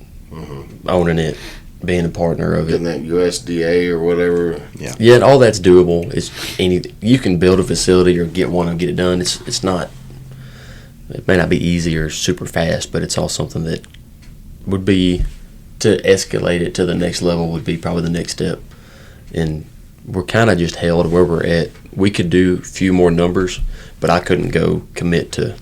owning it, being a partner of it. getting that USDA or whatever. Yeah, and all that's doable. You can build a facility or get one and get it done. It's not. It may not be easy or super fast, but it's all something that would be, to escalate it to the next level would be probably the next step. And we're kind of just held where we're at. We could do a few more numbers, but I couldn't go commit to.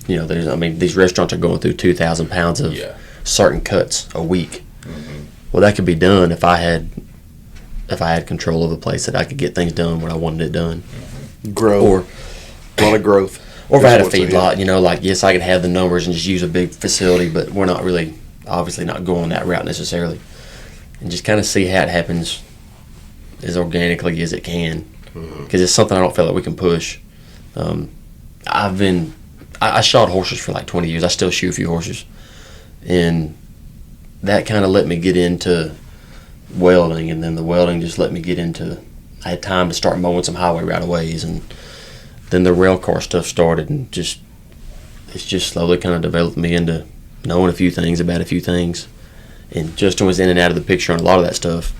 These restaurants are going through 2,000 pounds of certain cuts a week. Well, that could be done if I had control of a place that I could get things done when I wanted it done. A lot of growth. Or if I had a feedlot, yes, I could have the numbers and just use a big facility, but we're not really, obviously not going that route necessarily. And just kind of see how it happens as organically as it can, because it's something I don't feel like we can push. I shot horses for like 20 years. I still shoot a few horses. And that kind of let me get into welding, and then the welding just let me get into, I had time to start mowing some highway right-of-ways, and then the rail car stuff started, and it's just slowly kind of developed me into knowing a few things about a few things. And Justin was in and out of the picture on a lot of that stuff.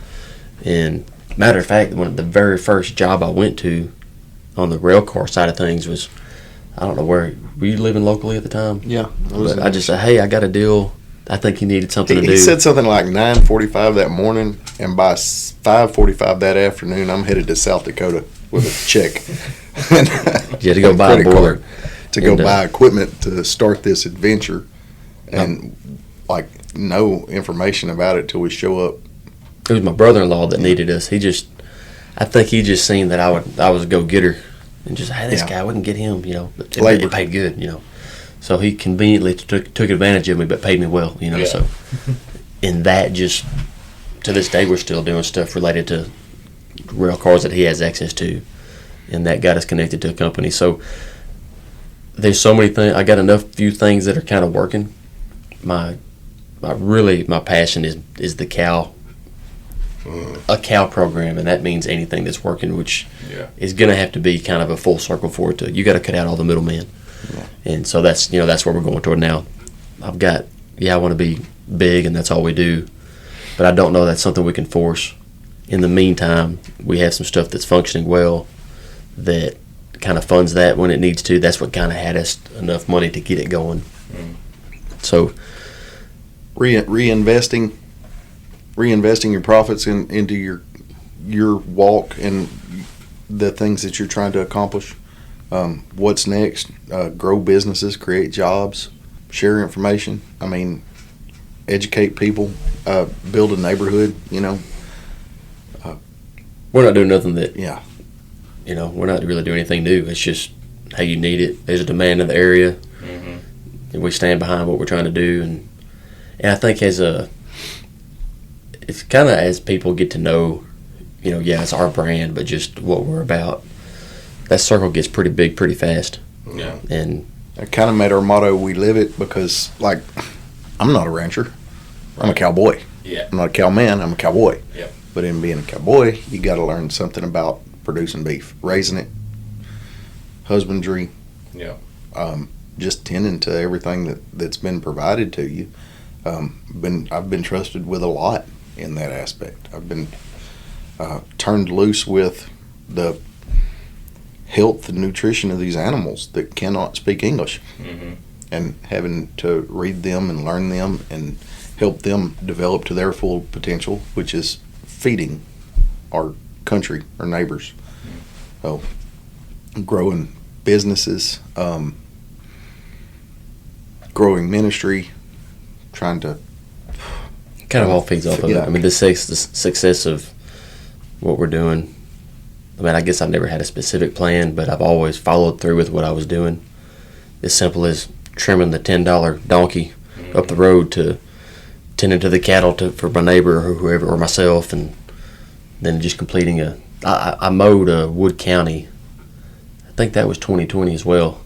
And matter of fact, the very first job I went to on the rail car side of things was, I don't know were you living locally at the time? Yeah. I just said, hey, I got a deal. I think he needed something to do. He said something like 9:45 that morning, and by 5:45 that afternoon, I'm headed to South Dakota with a check. You had to go buy a boiler. To buy equipment to start this adventure, and no information about it till we show up. It was my brother-in-law that needed us. I think he just seen that I was a go-getter, and just, hey, this guy, we can get him, but it paid good, So he conveniently took advantage of me, but paid me well, So, in that, just to this day, we're still doing stuff related to rail cars that he has access to, and that got us connected to a company. So there's so many things. I got few things that are kind of working. My passion is the cow. A cow program, and that means anything that's working, which is going to have to be kind of a full circle for it. You got to cut out all the middlemen. And so that's where we're going toward now. I want to be big, and that's all we do, but I don't know that's something we can force. In the meantime, we have some stuff that's functioning well that kind of funds that when it needs to. That's what kind of had us enough money to get it going. So reinvesting your profits into your walk and the things that you're trying to accomplish. What's next? Grow businesses, create jobs, share information. Educate people, build a neighborhood. We're not doing nothing that. Yeah. We're not really doing anything new. It's just, hey, you need it. There's a demand in the area, and we stand behind what we're trying to do. And I think it's kind of as people get to know, it's our brand, but just what we're about. That circle gets pretty big pretty fast. Yeah. And it kind of made our motto, we live it, because, I'm not a rancher. I'm a cowboy. Yeah. I'm not a cowman. I'm a cowboy. Yep. But in being a cowboy, you got to learn something about producing beef, raising it, husbandry. Yeah. Just tending to everything that's been provided to you. I've been trusted with a lot in that aspect. I've been turned loose with the health and nutrition of these animals that cannot speak English, and having to read them and learn them and help them develop to their full potential, which is feeding our country, our neighbors. growing businesses, growing ministry, trying to Kind of all feeds off of it. Yeah. I mean, the success of what we're doing. I mean, I guess I've never had a specific plan, but I've always followed through with what I was doing. As simple as trimming the $10 donkey up the road to tending to the cattle for my neighbor or whoever or myself, and then just completing I mowed Wood County. I think that was 2020 as well.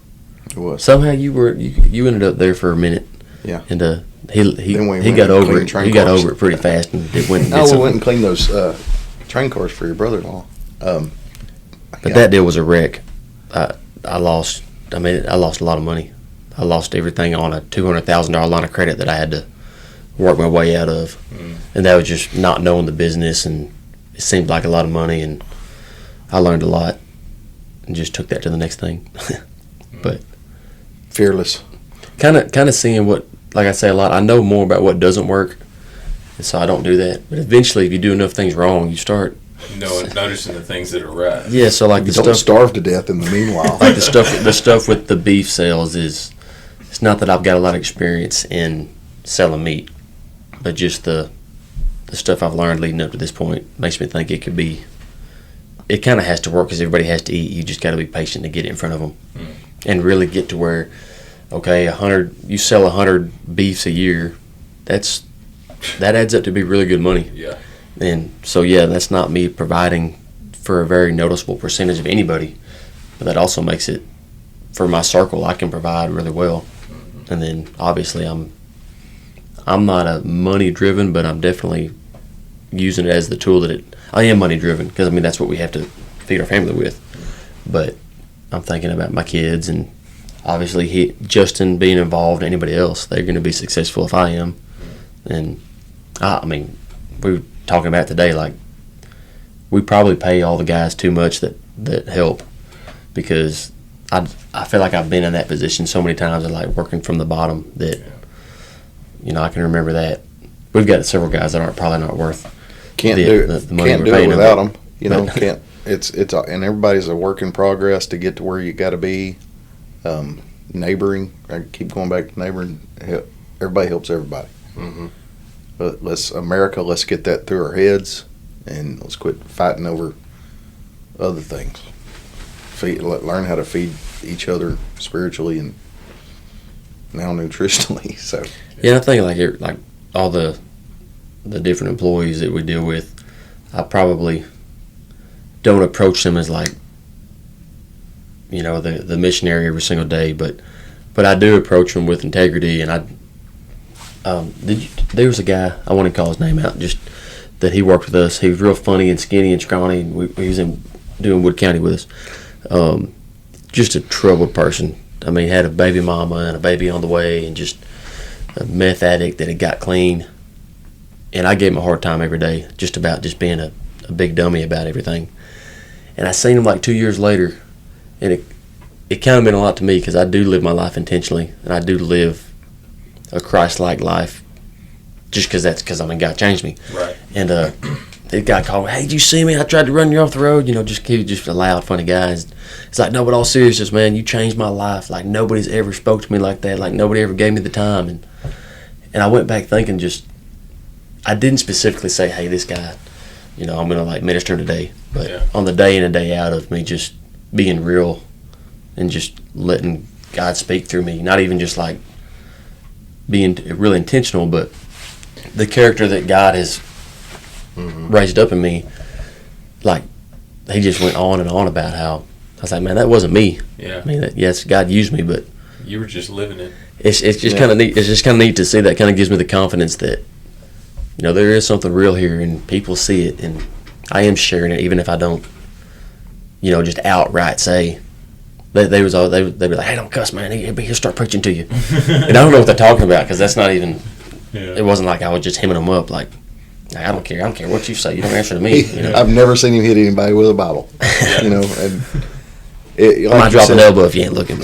It was. Somehow you ended up there for a minute. Yeah. And Then we he went got and over cleaned it. train He got cars. over it pretty fast and it went and did No, we something. went and cleaned those train cars for your brother-in-law. But that deal was a wreck. I lost a lot of money. I lost everything on a $200,000 line of credit that I had to work my way out of. And that was just not knowing the business, and it seemed like a lot of money, and I learned a lot and just took that to the next thing. But Fearless. kind of seeing what, like I say a lot, I know more about what doesn't work, and so I don't do that. But eventually, if you do enough things wrong, you start. Noticing the things that are right. Yeah, so like You the don't stuff, starve to death in the meanwhile. like the stuff with the beef sales is, it's not that I've got a lot of experience in selling meat, but just the stuff I've learned leading up to this point makes me think it could be. It kind of has to work because everybody has to eat. You just got to be patient to get it in front of them, and really get to where, okay, 100. You sell 100 beefs a year, that adds up to be really good money. Yeah. And so, yeah, that's not me providing for a very noticeable percentage of anybody, but that also makes it, for my circle, I can provide really well. And then, obviously, I'm not a money-driven, but I'm definitely using it as the tool that I am money-driven, because, I mean, that's what we have to feed our family with. But I'm thinking about my kids, and obviously Justin being involved, anybody else, they're going to be successful if I am. And, I mean, we were talking about today, like, we probably pay all the guys too much that help, because I feel like I've been in that position so many times, and like working from the bottom, that I can remember that we've got several guys that aren't probably not worth Can't the do it. money Can't we're do it paying without them. them. Can't. It's and everybody's a work in progress to get to where you got to be. Neighboring. I keep going back to neighboring. Everybody helps everybody. Mm-hmm. But let's get that through our heads, and let's quit fighting over other things. Learn how to feed each other spiritually and now nutritionally. So Yeah, I think like all the different employees that we deal with, I probably don't approach them as like, the missionary every single day, but I do approach them with integrity. And there was a guy, I want to call his name out, just that he worked with us. He was real funny and skinny and scrawny, and he was doing Wood County with us. Just a troubled person. I mean, had a baby mama and a baby on the way, and just a meth addict that had got clean. And I gave him a hard time every day, just about just being a big dummy about everything. And I seen him like 2 years later, and it kind of meant a lot to me, because I do live my life intentionally, and I do live a Christ-like life, just because God changed me. Right. And the guy called me, "Hey, did you see me? I tried to run you off the road." He was just a loud, funny guy. It's like, no, but all seriousness, man, you changed my life. Like, nobody's ever spoke to me like that. Like, nobody ever gave me the time. And I went back thinking, I didn't specifically say, hey, this guy, I'm going to like minister today. But on the day in and day out of me just being real and just letting God speak through me, not even just like being really intentional, but the character that God has raised up in me, like, he just went on and on about how, I was like, man, that wasn't me. Yeah. I mean, yes, God used me, but You were just living it. it's just kind of neat. It's just kind of neat to see that. Kind of gives me the confidence that, there is something real here, and people see it, and I am sharing it, even if I don't, just outright say. They'd be like, "Hey, don't cuss, man. He'll start preaching to you." And I don't know what they're talking about, because that's not even. Yeah. It wasn't like I was just hemming them up. Like, I don't care. I don't care what you say. You don't answer to me. I've never seen him hit anybody with a Bible. And I might drop an elbow if you ain't looking.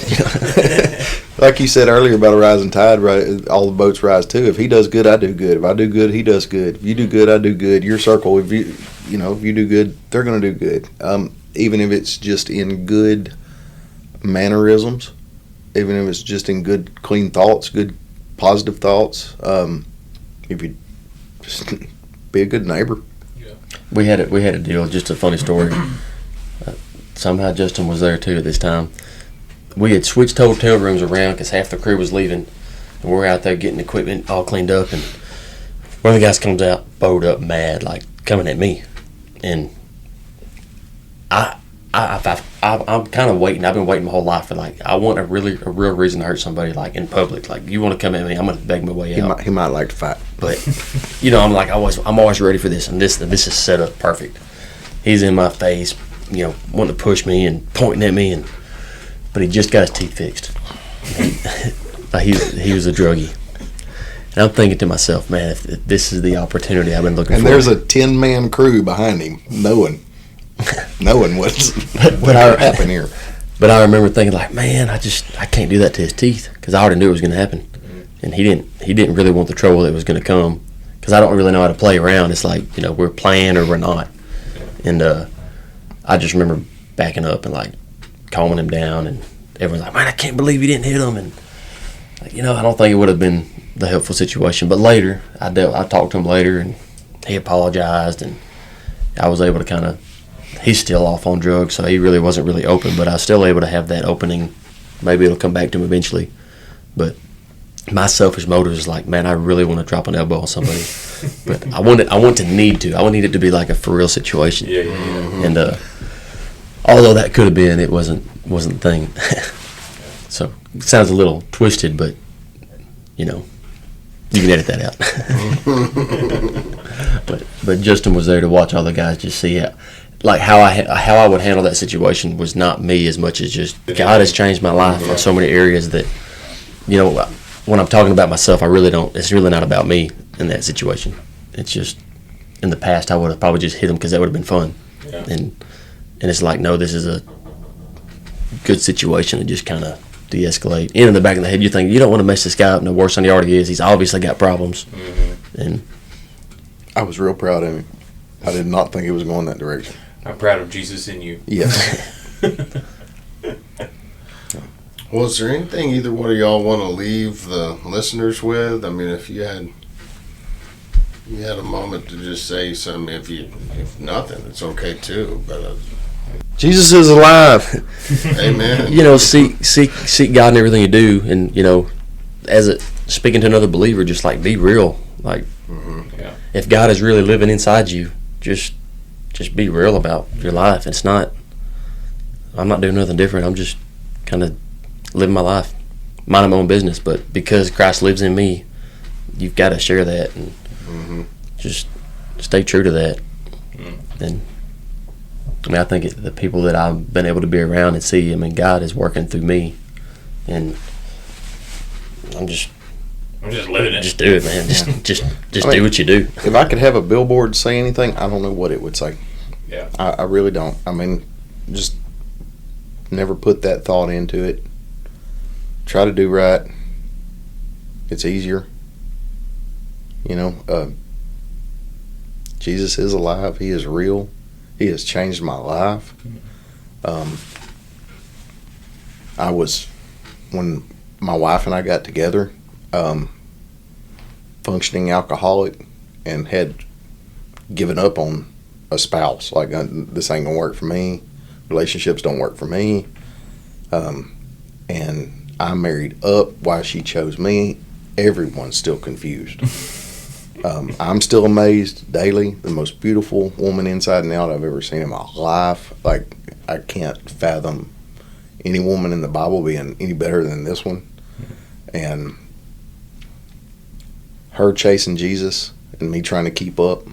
Like you said earlier about a rising tide, right? All the boats rise too. If he does good, I do good. If I do good, he does good. If you do good, I do good. Your circle, if you do good, they're going to do good. even if it's just in good mannerisms, even if it's just in good, clean thoughts, good, positive thoughts. If you just be a good neighbor. We had a deal. Just a funny story. Somehow Justin was there too at this time. We had switched hotel rooms around because half the crew was leaving, and we're out there getting equipment all cleaned up. And one of the guys comes out, bowed up, mad, like coming at me, and I'm kind of waiting. I've been waiting my whole life for, like, I want a real reason to hurt somebody, like in public. Like, you want to come at me, I'm gonna beg my way out. He might like to fight, but I'm like, I'm always ready for this, and this is set up perfect. He's in my face, wanting to push me and pointing at me, but he just got his teeth fixed. He was a druggie. And I'm thinking to myself, man, if this is the opportunity I've been looking for. And there's a 10-man crew behind him, knowing what's happen here. But I remember thinking, like, man, I can't do that to his teeth, because I already knew it was going to happen, and he didn't really want the trouble that was going to come, because I don't really know how to play around. It's like, we're playing or we're not, and I just remember backing up and, like, calming him down, and everyone's like, man, I can't believe you didn't hit him, and like, I don't think it would have been the helpful situation. But later, I talked to him later, and he apologized, and I was able to kind of. He's still off on drugs, so he really wasn't really open, but I was still able to have that opening. Maybe it'll come back to him eventually. But my selfish motive is like, man, I really want to drop an elbow on somebody. But I want to need it to be like a for real situation. Yeah. And although that could have been, it wasn't the thing. So it sounds a little twisted, but you can edit that out. but Justin was there to watch all the guys just see it. Like how I would handle that situation was not me as much as just God has changed my life in so many areas that, when I'm talking about myself, I really don't. It's really not about me in that situation. It's just in the past I would have probably just hit him because that would have been fun, and it's like, no, this is a good situation to just kind of de-escalate. And in the back of the head, you think you don't want to mess this guy up no worse than he already is. He's obviously got problems, and I was real proud of him. I did not think he was going that direction. I'm proud of Jesus in you. Yes. Well, is there anything either one of y'all want to leave the listeners with? I mean, if you had a moment to just say something, if nothing, it's okay too. But Jesus is alive. Amen. Seek God in everything you do, and speaking to another believer, just like be real. Like, if God is really living inside you, just be real about your life. It's not. I'm not doing nothing different. I'm just kind of living my life, minding my own business. But because Christ lives in me, you've got to share that and just stay true to that. And I think the people that I've been able to be around and see, God is working through me, and I'm just living it. Just do it, man. Just do what you do. If I could have a billboard say anything, I don't know what it would say. Yeah. I really don't. Just never put that thought into it. Try to do right. It's easier. Jesus is alive. He is real. He has changed my life. When my wife and I got together, functioning alcoholic, and had given up on a spouse. Like, this ain't gonna work for me. Relationships don't work for me. And I married up while she chose me. Everyone's still confused. I'm still amazed daily. The most beautiful woman inside and out I've ever seen in my life. Like, I can't fathom any woman in the Bible being any better than this one. And her chasing Jesus and me trying to keep up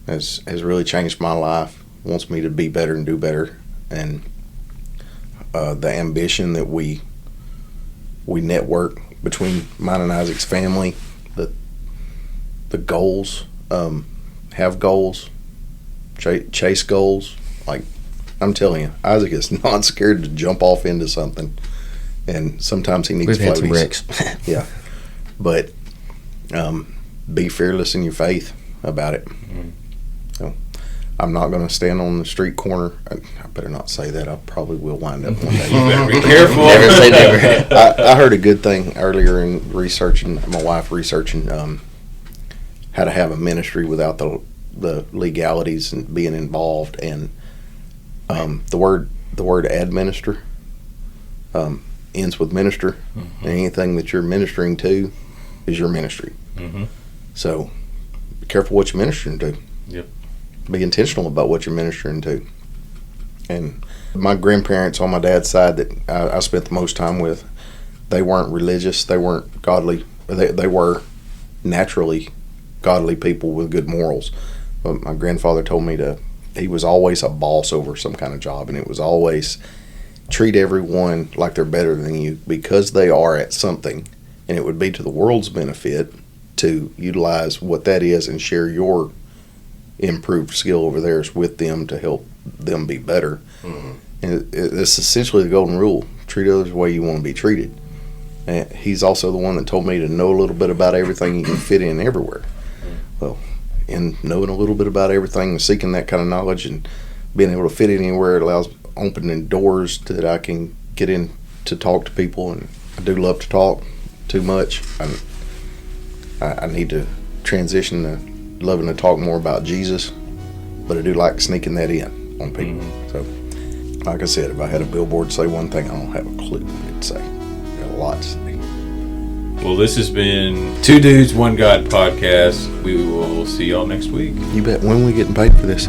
has really changed my life. Wants me to be better and do better. And the ambition that we network between mine and Isaac's family, the goals, have goals, chase goals. Like, I'm telling you, Isaac is not scared to jump off into something, and sometimes he needs We've floaties. had some wrecks. Yeah, but be fearless in your faith about it. So, I'm not going to stand on the street corner. I better not say that. I probably will wind up one day. You better be careful. Never say never. I heard a good thing earlier in researching, my wife researching how to have a ministry without the legalities and being involved. And the word administer ends with minister. Mm-hmm. And anything that you're ministering to is your ministry. Mm-hmm. So be careful what you're ministering to. Yep. Be intentional about what you're ministering to. And my grandparents on my dad's side that I spent the most time with, they weren't religious, they weren't godly. They were naturally godly people with good morals. But my grandfather told me he was always a boss over some kind of job, and it was always treat everyone like they're better than you because they are at something. And it would be to the world's benefit to utilize what that is and share your improved skill over theirs with them to help them be better. Mm-hmm. And it's essentially the golden rule: treat others the way you want to be treated. And he's also the one that told me to know a little bit about everything. You can fit in everywhere. Well, in knowing a little bit about everything and seeking that kind of knowledge and being able to fit anywhere, it allows opening doors that I can get in to talk to people. And I do love to talk too much. I need to transition to loving to talk more about Jesus, but I do like sneaking that in on people. Mm-hmm. So, like I said, if I had a billboard say one thing, I don't have a clue what it'd say. Got a lot to say. Well, this has been Two Dudes, One God podcast. We will see y'all next week. You bet. When are we getting paid for this?